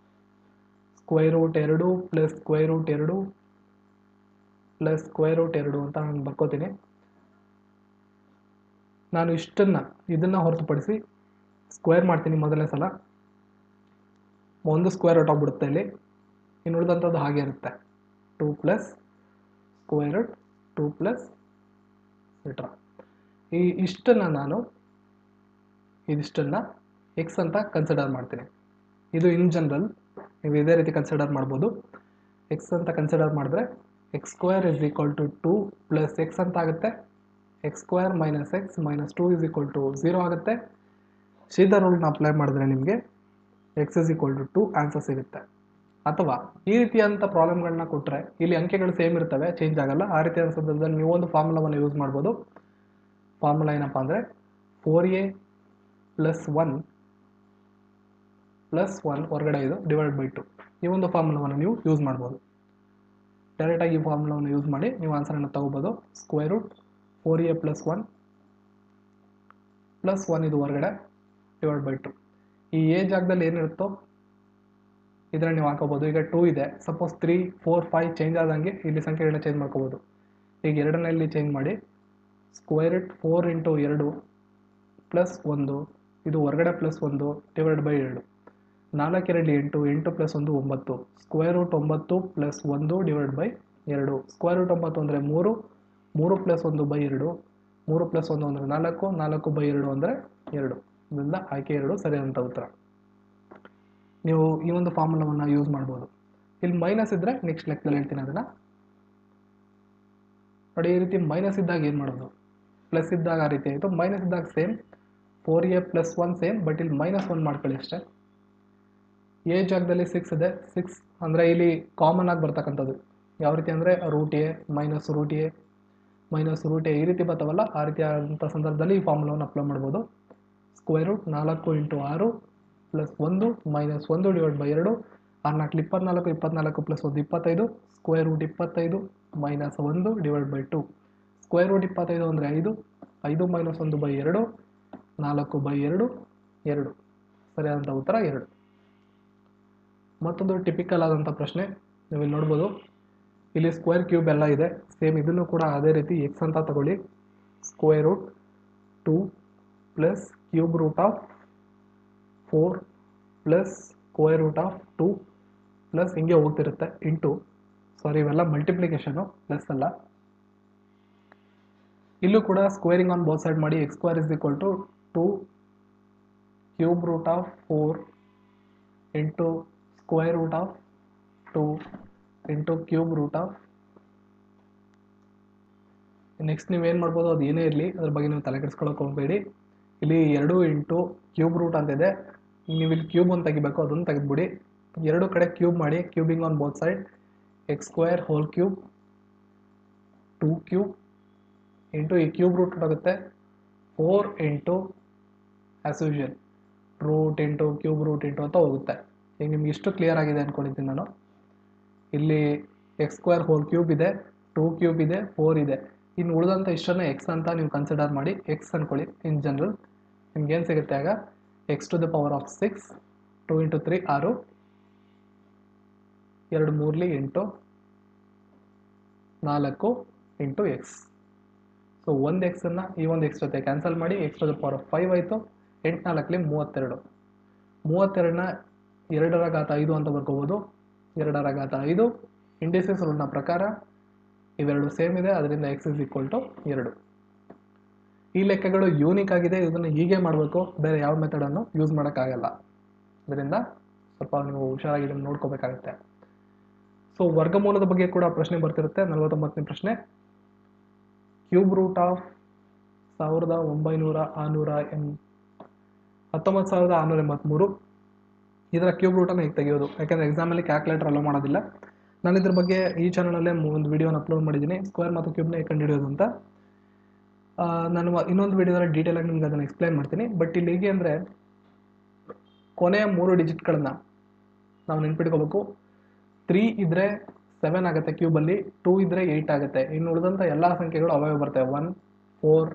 A: √2 ಪ್ಲಸ್ √2 ಪ್ಲಸ್ √2 ಅಂತ ನಾನು ಬರ್ಕೋತೀನಿ. ನಾನು ಇದನ್ನು ಹೊರತುಪಡಿಸಿ ಸ್ಕ್ವೇರ್ ಮಾಡ್ತೀನಿ ಮೊದಲನೇ ಸಲ. ಒಂದು ಸ್ಕ್ವೇರ್ ಹೊರಟೋಗ್ಬಿಡುತ್ತೆ ಇಲ್ಲಿ, ಇನ್ನು ಉಳಿದಂಥದ್ದು ಹಾಗೆ ಇರುತ್ತೆ. 2 ಪ್ಲಸ್ √2 ಪ್ಲಸ್ ಇದಿಷ್ಟನ್ನು ಎಕ್ಸ್ ಅಂತ ಕನ್ಸಿಡರ್ ಮಾಡ್ತೀನಿ. ಇದು ಇನ್ ಜನರಲ್, ನೀವು ಇದೇ ರೀತಿ ಕನ್ಸಿಡರ್ ಮಾಡ್ಬೋದು. ಎಕ್ಸ್ ಅಂತ ಕನ್ಸಿಡರ್ ಮಾಡಿದ್ರೆ x² = 2 ಪ್ಲಸ್ ಎಕ್ಸ್ ಅಂತ ಆಗುತ್ತೆ. x² - x - 2 = 0 ಆಗುತ್ತೆ. ಸೀದಾ ರೂಲ್ನ ಅಪ್ಲೈ ಮಾಡಿದ್ರೆ ನಿಮಗೆ x = 2 ಆನ್ಸರ್ ಸಿಗುತ್ತೆ. ಅಥವಾ ಈ ರೀತಿಯಂಥ ಪ್ರಾಬ್ಲಮ್ಗಳನ್ನ ಕೊಟ್ಟರೆ ಇಲ್ಲಿ ಅಂಕೆಗಳು ಸೇಮ್ ಇರ್ತವೆ, ಚೇಂಜ್ ಆಗಲ್ಲ. ಆ ರೀತಿಯಾದ ಸಂದರ್ಭದಲ್ಲಿ ನೀವು ಒಂದು ಫಾರ್ಮುಲಾವನ್ನು ಯೂಸ್ ಮಾಡ್ಬೋದು. ಫಾರ್ಮುಲಾ ಏನಪ್ಪ ಅಂದರೆ 4a + 1 ಹೊರಗಡೆ ಇದು /2. ಈ ಒಂದು ಫಾರ್ಮುಲಾವನ್ನು ನೀವು ಯೂಸ್ ಮಾಡ್ಬೋದು. ಡೈರೆಕ್ಟಾಗಿ ಈ ಫಾರ್ಮುಲಾವನ್ನು ಯೂಸ್ ಮಾಡಿ ನೀವು ಆನ್ಸರನ್ನು ತಗೋಬೋದು. √4a + 1 + 1 ಇದು ಹೊರಗಡೆ /2. ಈ ಎ ಜಾಗದಲ್ಲಿ ಏನಿರುತ್ತೋ ಇದನ್ನು ನೀವು ಹಾಕೋಬೋದು. ಈಗ 2 ಇದೆ, ಸಪೋಸ್ 3, 4, 5 ಚೇಂಜ್ ಆದಂಗೆ ಇಲ್ಲಿ ಸಂಖ್ಯೆಗಳನ್ನ ಚೇಂಜ್ ಮಾಡ್ಕೋಬೋದು. ಈಗ 2ನ್ನ ಇಲ್ಲಿ ಚೇಂಜ್ ಮಾಡಿ √4 × 2 ಪ್ಲಸ್ 1 ಇದು ಹೊರಗಡೆ ಪ್ಲಸ್ 1 /2. 4 × 2 8, 8 + 1 9, √9 ಪ್ಲಸ್ 1 /2. √9 ಅಂದರೆ 3, 3 + 1/2, 3 + 1 ಅಂದರೆ 4, 4/2 ಅಂದರೆ 2. ಇದರಿಂದ ಆಯ್ಕೆ 2 ಸರಿಯಾದಂಥ ಉತ್ತರ. ನೀವು ಈ ಒಂದು ಫಾರ್ಮುಲಾವನ್ನು ಯೂಸ್ ಮಾಡ್ಬೋದು. ಇಲ್ಲಿ ಮೈನಸ್ ಇದ್ದರೆ ನೆಕ್ಸ್ಟ್ ಲೆಕ್ಕದಲ್ಲಿ ಹೇಳ್ತೀನಿ ಅದನ್ನು. ನೋಡಿ, ಈ ರೀತಿ ಮೈನಸ್ ಇದ್ದಾಗ ಏನು ಮಾಡೋದು? ಪ್ಲಸ್ ಇದ್ದಾಗ ಆ ರೀತಿ ಆಯಿತು, ಮೈನಸ್ ಇದ್ದಾಗ ಸೇಮ್ 4a + 1 ಸೇಮ್, ಬಟ್ ಇಲ್ಲಿ -1 ಮಾಡ್ಕೊಳ್ಳಿ ಅಷ್ಟೇ. ಎ ಜಾಗದಲ್ಲಿ 6 ಇದೆ, 6 ಅಂದರೆ ಇಲ್ಲಿ ಕಾಮನ್ ಆಗಿ ಬರ್ತಕ್ಕಂಥದ್ದು ಯಾವ ರೀತಿ ಅಂದರೆ √a -√a ಈ ರೀತಿ ಬರ್ತಾವಲ್ಲ, ಆ ರೀತಿ ಆದಂಥ ಸಂದರ್ಭದಲ್ಲಿ ಈ ಫಾರ್ಮುಲಾವನ್ನು ಅಪ್ಲೈ ಮಾಡ್ಬೋದು. √4 × 6 ಪ್ಲಸ್ 1 - 1 /2, 6 × 4 = 24, 24 + 1 25, √25 - 1 /2. √25 ಅಂದರೆ 5, 5 - 1/2, 4/2, 2. ಸರಿಯಾದಂಥ ಉತ್ತರ 2. ಮತ್ತೊಂದು ಟಿಪಿಕಲ್ ಆದಂಥ ಪ್ರಶ್ನೆ ನೀವು ಇಲ್ಲಿ ನೋಡ್ಬೋದು. ಇಲ್ಲಿ ಸ್ಕ್ವೇರ್ ಕ್ಯೂಬ್ ಎಲ್ಲ ಇದೆ, ಸೇಮ್ ಇದನ್ನು ಕೂಡ ಅದೇ ರೀತಿ ಎಕ್ಸ್ ಅಂತ ತಗೊಳ್ಳಿ. √2 ಪ್ಲಸ್ √4 ಪ್ಲಸ್ √2 ಪ್ಲಸ್ ಹಿಂಗೆ ಹೋಗ್ತಿರುತ್ತೆ ಇಂಟು, ಸಾರಿ ಇವೆಲ್ಲ ಮಲ್ಟಿಪ್ಲಿಕೇಶನು ಪ್ಲಸ್ ಅಲ್ಲ. ಇಲ್ಲೂ ಕೂಡ ಸ್ಕ್ವೇರಿಂಗ್ ಆನ್ ಬೋತ್ ಸೈಡ್ ಮಾಡಿ. x² = 2 √4 into √2 into √. ನೆಕ್ಸ್ಟ್ ನೀವೇನು ಮಾಡ್ಬೋದು, ಅದು ಏನೇ ಇರಲಿ ಅದ್ರ ಬಗ್ಗೆ ನೀವು ತಲೆ ಕೆಡಿಸ್ಕೊಳ್ಳೋಕೆ ಹೋಗಬೇಡಿ. ಇಲ್ಲಿ 2 ಇಂಟು √, ಅಂತಿದೆ. ನೀವು ಇಲ್ಲಿ ಕ್ಯೂಬ್ ಅಂತ ತೆಗಿಬೇಕು, ಅದನ್ನು ತೆಗೆದುಬಿಡಿ. 2 ಕಡೆ ಕ್ಯೂಬ್ ಮಾಡಿ, cubing on both side. x² whole cube 2³ into ಈ √√ ಆಗುತ್ತೆ 4 into as usual root into √* ಅಂತ ಹೋಗುತ್ತೆ. ಈಗ ನಿಮ್ಗೆ ಇಷ್ಟು ಕ್ಲಿಯರ್ ಆಗಿದೆ ಅಂದ್ಕೊಂಡಿದ್ದೀನಿ ನಾನು. ಇಲ್ಲಿ x² ಹೋಲ್ ಕ್ಯೂಬ್ ಇದೆ, 2³ ಇದೆ, 4 ಇದೆ. ಇನ್ನು ಉಳಿದಂಥ ಇಷ್ಟನ್ನು ಎಕ್ಸ್ ಅಂತ ನೀವು ಕನ್ಸಿಡರ್ ಮಾಡಿ, ಎಕ್ಸ್ ಅಂದ್ಕೊಳ್ಳಿ. ಇನ್ ಜನರಲ್ ನಿಮ್ಗೇನು ಸಿಗುತ್ತೆ ಆಗ x⁶ 6, 2 into 3 6, 2 3 8, 4 into X. So ಒಂದು ಎಕ್ಸನ್ನು ಈ ಒಂದು ಎಕ್ಸ್ ಜೊತೆ ಕ್ಯಾನ್ಸಲ್ ಮಾಡಿ ಎಕ್ಸ್ ಟು ದ ಪವರ್ 5 ಆಯಿತು. 8 4 32. 32ನ 2 × 5 ಅಂತ ಬರ್ಕೋಬೋದು. 2 × 5 ಇಂಡಿಸಿಸ್ ರೂಲ್ನ ಪ್ರಕಾರ ಇವೆರಡು ಸೇಮ್ ಇದೆ, ಅದರಿಂದ ಎಕ್ಸ್ ಇಸ್ ಈಕ್ವಲ್ ಟು 2. ಈ ಲೆಕ್ಕಗಳು ಯೂನಿಕ್ ಆಗಿದೆ, ಇದನ್ನು ಹೀಗೆ ಮಾಡಬೇಕು, ಬೇರೆ ಯಾವ ಮೆಥಡನ್ನು ಯೂಸ್ ಮಾಡೋಕ್ಕಾಗಲ್ಲ. ಇದರಿಂದ ಸ್ವಲ್ಪ ನೀವು ಹುಷಾರಾಗಿ ಇದನ್ನು ನೋಡ್ಕೋಬೇಕಾಗುತ್ತೆ. ಸೊ ವರ್ಗಮೂಲದ ಬಗ್ಗೆ ಕೂಡ ಪ್ರಶ್ನೆ ಬರ್ತಿರುತ್ತೆ. 49ನೇ ಪ್ರಶ್ನೆ, ಕ್ಯೂಬ್ ರೂಟ್ ಆಫ್ 19,683 ಇದರ ಕ್ಯೂಬ್ ರೂಟನ್ನು ಹೇಗೆ ತೆಗೆಯೋದು? ಯಾಕೆಂದರೆ ಎಕ್ಸಾಮಲ್ಲಿ ಕ್ಯಾಲ್ಕುಲೇಟರ್ ಅಲೋ ಮಾಡೋದಿಲ್ಲ. ನಾನು ಇದ್ರ ಬಗ್ಗೆ ಈ ಚಾನಲಲ್ಲೇ ಒಂದು ವಿಡಿಯೋನ ಅಪ್ಲೋಡ್ ಮಾಡಿದ್ದೀನಿ, ಸ್ಕ್ವೇರ್ ಮತ್ತು ಕ್ಯೂಬ್ನ ಹೇಗೆ ಕಂಡುಹಿಡಿಯೋದು ಅಂತ. ನಾನು ಇನ್ನೊಂದು ವಿಡಿಯೋದಲ್ಲಿ ಡೀಟೇಲಾಗಿ ನಿಮ್ಗೆ ಅದನ್ನು ಎಕ್ಸ್ಪ್ಲೈನ್ ಮಾಡ್ತೀನಿ. ಬಟ್ ಇಲ್ಲಿ ಹೇಗೆ ಅಂದರೆ, ಕೊನೆಯ 3 ಡಿಜಿಟ್ಗಳನ್ನು ನಾವು ನೆನ್ಪಿಟ್ಕೋಬೇಕು. 3 ಇದ್ದರೆ 7 ಆಗುತ್ತೆ ಕ್ಯೂಬಲ್ಲಿ, 2 ಇದ್ದರೆ 8 ಆಗುತ್ತೆ. ಇನ್ನು ಉಳಿದಂಥ ಎಲ್ಲ ಸಂಖ್ಯೆಗಳು ಅವೇ ಬರ್ತವೆ. 1 4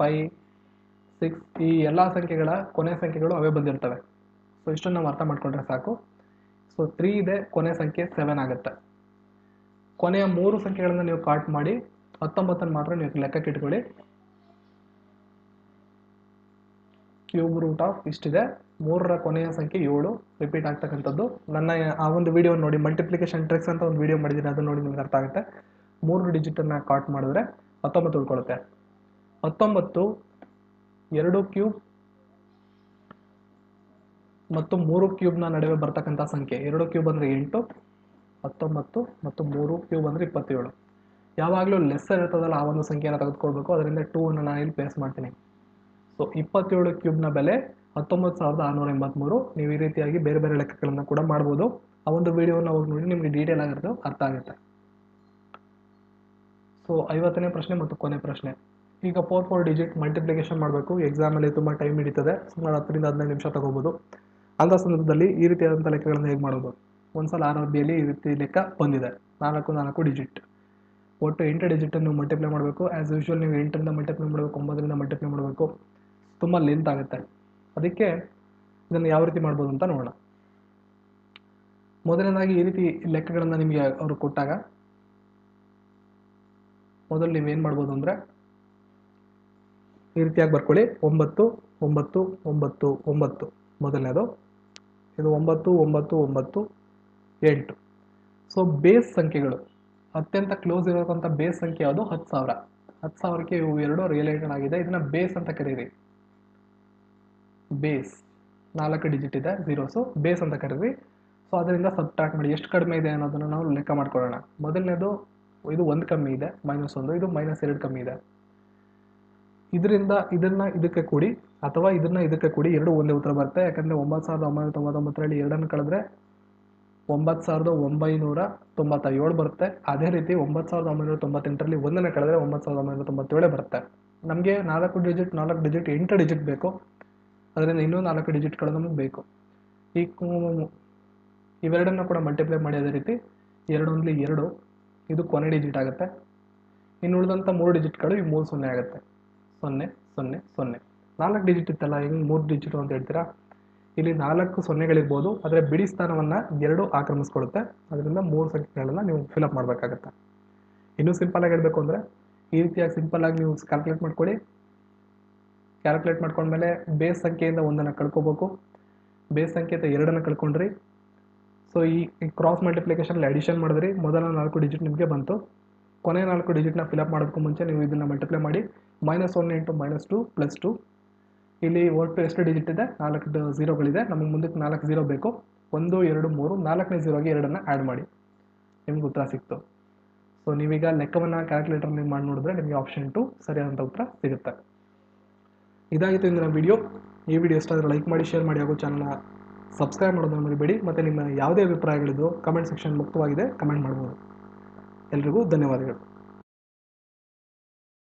A: 5 6 ಈ ಎಲ್ಲ ಸಂಖ್ಯೆಗಳ ಕೊನೆ ಸಂಖ್ಯೆಗಳು ಅವೇ ಬಂದಿರ್ತವೆ. ಸೊ ಇಷ್ಟನ್ನು ನಾವು ಅರ್ಥ ಮಾಡ್ಕೊಂಡ್ರೆ ಸಾಕು. ಸೊ 3 ಇದೆ, ಕೊನೆ ಸಂಖ್ಯೆ 7 ಆಗುತ್ತೆ. ಕೊನೆಯ 3 ಸಂಖ್ಯೆಗಳನ್ನು ನೀವು ಕಾಟ್ ಮಾಡಿ 19 ಮಾತ್ರ ನೀವು ಲೆಕ್ಕಕ್ಕೆ ಇಟ್ಕೊಳ್ಳಿ. ಕ್ಯೂಬ್ ರೂಟ್ ಆಫ್ ಇಷ್ಟಿದೆ, 3ರ ಕೊನೆಯ ಸಂಖ್ಯೆ 7 ರಿಪೀಟ್ ಆಗ್ತಕ್ಕಂಥದ್ದು. ನನ್ನ ಆ ಒಂದು ವಿಡಿಯೋ ನೋಡಿ, ಮಲ್ಟಿಪ್ಲಿಕೇಶನ್ ಟ್ರಿಕ್ಸ್ ಅಂತ ಒಂದು ವಿಡಿಯೋ ಮಾಡಿದ್ದೀನಿ, ಅದನ್ನು ನೋಡಿ ನಿಮ್ಗೆ ಅರ್ಥ ಆಗುತ್ತೆ. 3 ಡಿಜಿಟನ್ನು ಕಾಟ್ ಮಾಡಿದ್ರೆ 19 ಉಳ್ಕೊಳ್ಳುತ್ತೆ. 19 2 ಕ್ಯೂಬ್ ಮತ್ತು 3 ಕ್ಯೂಬ್ನ ನಡುವೆ ಬರ್ತಕ್ಕಂಥ ಸಂಖ್ಯೆ. 2 ಕ್ಯೂಬ್ ಅಂದರೆ 8, 19 ಮತ್ತು 3 ಕ್ಯೂಬ್ ಅಂದರೆ 27. ಯಾವಾಗಲೂ ಲೆಸ್ಸರ್ ಇರ್ತದಲ್ಲ ಆ ಒಂದು ಸಂಖ್ಯೆಯನ್ನು ತೆಗೆದುಕೊಳ್ಬೇಕು, ಅದರಿಂದ 2ಅನ್ನು ನಾನು ಇಲ್ಲಿ ಪ್ಲೇಸ್ ಮಾಡ್ತೀನಿ. ಸೊ 27 ಕ್ಯೂಬ್ನ ಬೆಲೆ 19,683. ನೀವು ಈ ರೀತಿಯಾಗಿ ಬೇರೆ ಬೇರೆ ಲೆಕ್ಕಗಳನ್ನು ಕೂಡ ಮಾಡ್ಬೋದು. ಆ ಒಂದು ವಿಡಿಯೋನ ಹೋಗಿ ನೋಡಿ, ನಿಮಗೆ ಡೀಟೇಲ್ ಆಗಿರೋದು ಅರ್ಥ ಆಗುತ್ತೆ. ಸೊ 50ನೇ ಪ್ರಶ್ನೆ ಮತ್ತು ಕೊನೆ ಪ್ರಶ್ನೆ. ಈಗ 4 ಡಿಜಿಟ್ ಮಲ್ಟಿಪ್ಲಿಕೇಶನ್ ಮಾಡಬೇಕು. ಎಕ್ಸಾಮಲ್ಲಿ ತುಂಬ ಟೈಮ್ ಹಿಡಿತದೆ, ಸುಮಾರು 10 ರಿಂದ 15 ನಿಮಿಷ ತಗೋಬೋದು. ಅಂಥ ಸಂದರ್ಭದಲ್ಲಿ ಈ ರೀತಿಯಾದಂಥ ಲೆಕ್ಕಗಳನ್ನು ಹೇಗೆ ಮಾಡೋದು? ಒಂದ್ಸಲ RRBಯಲ್ಲಿ ಈ ರೀತಿ ಲೆಕ್ಕ ಬಂದಿದೆ. 4 ಡಿಜಿಟ್, ಒಟ್ಟು 8 ಡಿಜಿಟನ್ನು ಮಲ್ಟಿಪ್ಲೈ ಮಾಡಬೇಕು. ಆ್ಯಸ್ ಯೂಶ್ವಲ್ ನೀವು 8ರಿಂದ ಮಲ್ಟಿಪ್ಲೈ ಮಾಡಬೇಕು, 9ರಿಂದ ಮಲ್ಟಿಪ್ಲೈ ಮಾಡಬೇಕು. ತುಂಬ ಲೆಂತ್ ಆಗುತ್ತೆ. ಅದಕ್ಕೆ ಇದನ್ನು ಯಾವ ರೀತಿ ಮಾಡ್ಬೋದು ಅಂತ ನೋಡೋಣ. ಮೊದಲನೇದಾಗಿ ಈ ರೀತಿ ಲೆಕ್ಕಗಳನ್ನು ನಿಮಗೆ ಅವರು ಕೊಟ್ಟಾಗ ಮೊದಲು ನೀವೇನು ಮಾಡ್ಬೋದು ಅಂದರೆ, ಈ ರೀತಿಯಾಗಿ ಬರ್ಕೊಳ್ಳಿ. 9 9 9 9 ಮೊದಲನೇದು, ಇದು 9 9 9 8. ಸೊ ಬೇಸ್ ಸಂಖ್ಯೆಗಳು ಅತ್ಯಂತ ಕ್ಲೋಸ್ ಇರೋಕ್ಕಂಥ ಬೇಸ್ ಸಂಖ್ಯೆ ಯಾವುದು? 10,000. 10,000ಕ್ಕೆ ಇವು ಎರಡು ರಿಲೇಟೆಡ್ ಆಗಿದೆ. ಇದನ್ನ ಬೇಸ್ ಅಂತ ಕರೀರಿ. ಬೇಸ್ 4 ಡಿಜಿಟ್ ಇದೆ, ಝೀರೋಸು, ಬೇಸ್ ಅಂತ ಕರೀರಿ. ಸೊ ಅದರಿಂದ ಸಬ್ಟ್ರಾಕ್ಟ್ ಮಾಡಿ ಎಷ್ಟು ಕಡಿಮೆ ಇದೆ ಅನ್ನೋದನ್ನು ನಾವು ಲೆಕ್ಕ ಮಾಡ್ಕೊಳ್ಳೋಣ. ಮೊದಲನೇದು ಇದು 1 ಕಮ್ಮಿ ಇದೆ, -1, ಇದು -2 ಕಮ್ಮಿ ಇದೆ. ಇದರಿಂದ ಇದನ್ನ ಇದಕ್ಕೆ ಕೂಡಿ ಅಥವಾ ಇದನ್ನ ಇದಕ್ಕೆ ಕೂಡಿ ಎರಡು ಒಂದೇ ಉತ್ತರ ಬರುತ್ತೆ. ಯಾಕಂದರೆ 9,999ರಲ್ಲಿ 2ಅನ್ನು ಕಳೆದ್ರೆ 9,997 ಬರುತ್ತೆ. ಅದೇ ರೀತಿ 9,998ರಲ್ಲಿ 1ಅನ್ನು ಕಳೆದ್ರೆ 9,997 ಬರುತ್ತೆ. ನಮಗೆ 4 ಡಿಜಿಟ್ 8 ಡಿಜಿಟ್ ಬೇಕು. ಅದರಿಂದ ಇನ್ನೂ 4 ಡಿಜಿಟ್ಗಳು ನಮಗೆ ಬೇಕು. ಇವೆರಡನ್ನು ಕೂಡ ಮಲ್ಟಿಪ್ಲೈ ಮಾಡಿ ಅದೇ ರೀತಿ 2 1 2, ಇದು ಕೊನೆ ಡಿಜಿಟ್ ಆಗುತ್ತೆ. ಇನ್ನು ಉಳಿದಂಥ 3 ಡಿಜಿಟ್ಗಳು ಈ 3 0 ಆಗುತ್ತೆ. 0 0 0. 4 ಡಿಜಿಟ್ ಇತ್ತಲ್ಲ, ಹಿಂಗೆ 3 ಡಿಜಿಟ್ ಅಂತ ಹೇಳ್ತೀರಾ. ಇಲ್ಲಿ 4 ಸೊನ್ನೆಗಳಿರ್ಬೋದು, ಆದರೆ ಬಿಡಿ ಸ್ಥಾನವನ್ನು 2 ಆಕ್ರಮಿಸ್ಕೊಳ್ಳುತ್ತೆ. ಅದರಿಂದ 3 ಸಂಖ್ಯೆಗಳನ್ನು ನೀವು ಫಿಲಪ್ ಮಾಡಬೇಕಾಗತ್ತೆ. ಇನ್ನೂ ಸಿಂಪಲಾಗಿ ಹೇಳಬೇಕು ಅಂದರೆ ಈ ರೀತಿಯಾಗಿ ಸಿಂಪಲ್ಲಾಗಿ ನೀವು ಕ್ಯಾಲ್ಕುಲೇಟ್ ಮಾಡ್ಕೊಳ್ಳಿ. ಕ್ಯಾಲ್ಕುಲೇಟ್ ಮಾಡ್ಕೊಂಡ್ಮೇಲೆ ಬೇಸ್ ಸಂಖ್ಯೆಯಿಂದ 1ಅನ್ನು ಕಳ್ಕೋಬೇಕು. ಬೇಸ್ ಸಂಖ್ಯೆಯಿಂದ 2ಅನ್ನು ಕಳ್ಕೊಂಡ್ರಿ. ಸೊ ಈ ಕ್ರಾಸ್ ಮಲ್ಟಿಪ್ಲಿಕೇಶನಲ್ಲಿ ಅಡಿಷನ್ ಮಾಡಿದ್ರಿ. ಮೊದಲ 4 ಡಿಜಿಟ್ ನಿಮಗೆ ಬಂತು. ಕೊನೆ 4 ಡಿಜಿಟ್ನ ಫಿಲಪ್ ಮಾಡೋದಕ್ಕೂ ಮುಂಚೆ ನೀವು ಇದನ್ನು ಮಲ್ಟಿಪ್ಲೈ ಮಾಡಿ. -1 × -2 + 2. ಇಲ್ಲಿ ಒಟ್ಟು ಎಷ್ಟು ಡಿಜಿಟ್ ಇದೆ? 4 ಝೀರೋಗಳಿದೆ. ನಮಗೆ ಮುಂದಕ್ಕೆ 4 ಝೀರೋ ಬೇಕು. 1 2 3, 4ನೇ ಝೀರೋಗೆ 2ಅನ್ನು ಆ್ಯಡ್ ಮಾಡಿ, ನಿಮ್ಗೆ ಉತ್ತರ ಸಿಕ್ತು. ಸೊ ನೀವೀಗ ಲೆಕ್ಕವನ್ನು ಕ್ಯಾಲ್ಕುಲೇಟರ್ನಲ್ಲಿ ಮಾಡಿ ನೋಡಿದ್ರೆ ನಿಮಗೆ ಆಪ್ಷನ್ 2 ಸರಿಯಾದಂಥ ಉತ್ತರ ಸಿಗುತ್ತೆ. ಇದಾಗಿತ್ತು ಇಂದಿನ ವಿಡಿಯೋ. ಈ ವಿಡಿಯೋ ಇಷ್ಟ ಆದರೆ ಲೈಕ್ ಮಾಡಿ, ಶೇರ್ ಮಾಡಿ, ಹಾಗೂ ಚಾನಲ್ನ ಸಬ್ಸ್ಕ್ರೈಬ್ ಮಾಡೋದನ್ನು ಮರಿಬೇಡಿ. ಮತ್ತು ನಿಮ್ಮ ಯಾವುದೇ ಅಭಿಪ್ರಾಯಗಳಿದ್ರು ಕಮೆಂಟ್ ಸೆಕ್ಷನ್ ಮುಕ್ತವಾಗಿದೆ, ಕಮೆಂಟ್ ಮಾಡ್ಬೋದು. ಎಲ್ರಿಗೂ ಧನ್ಯವಾದಗಳು.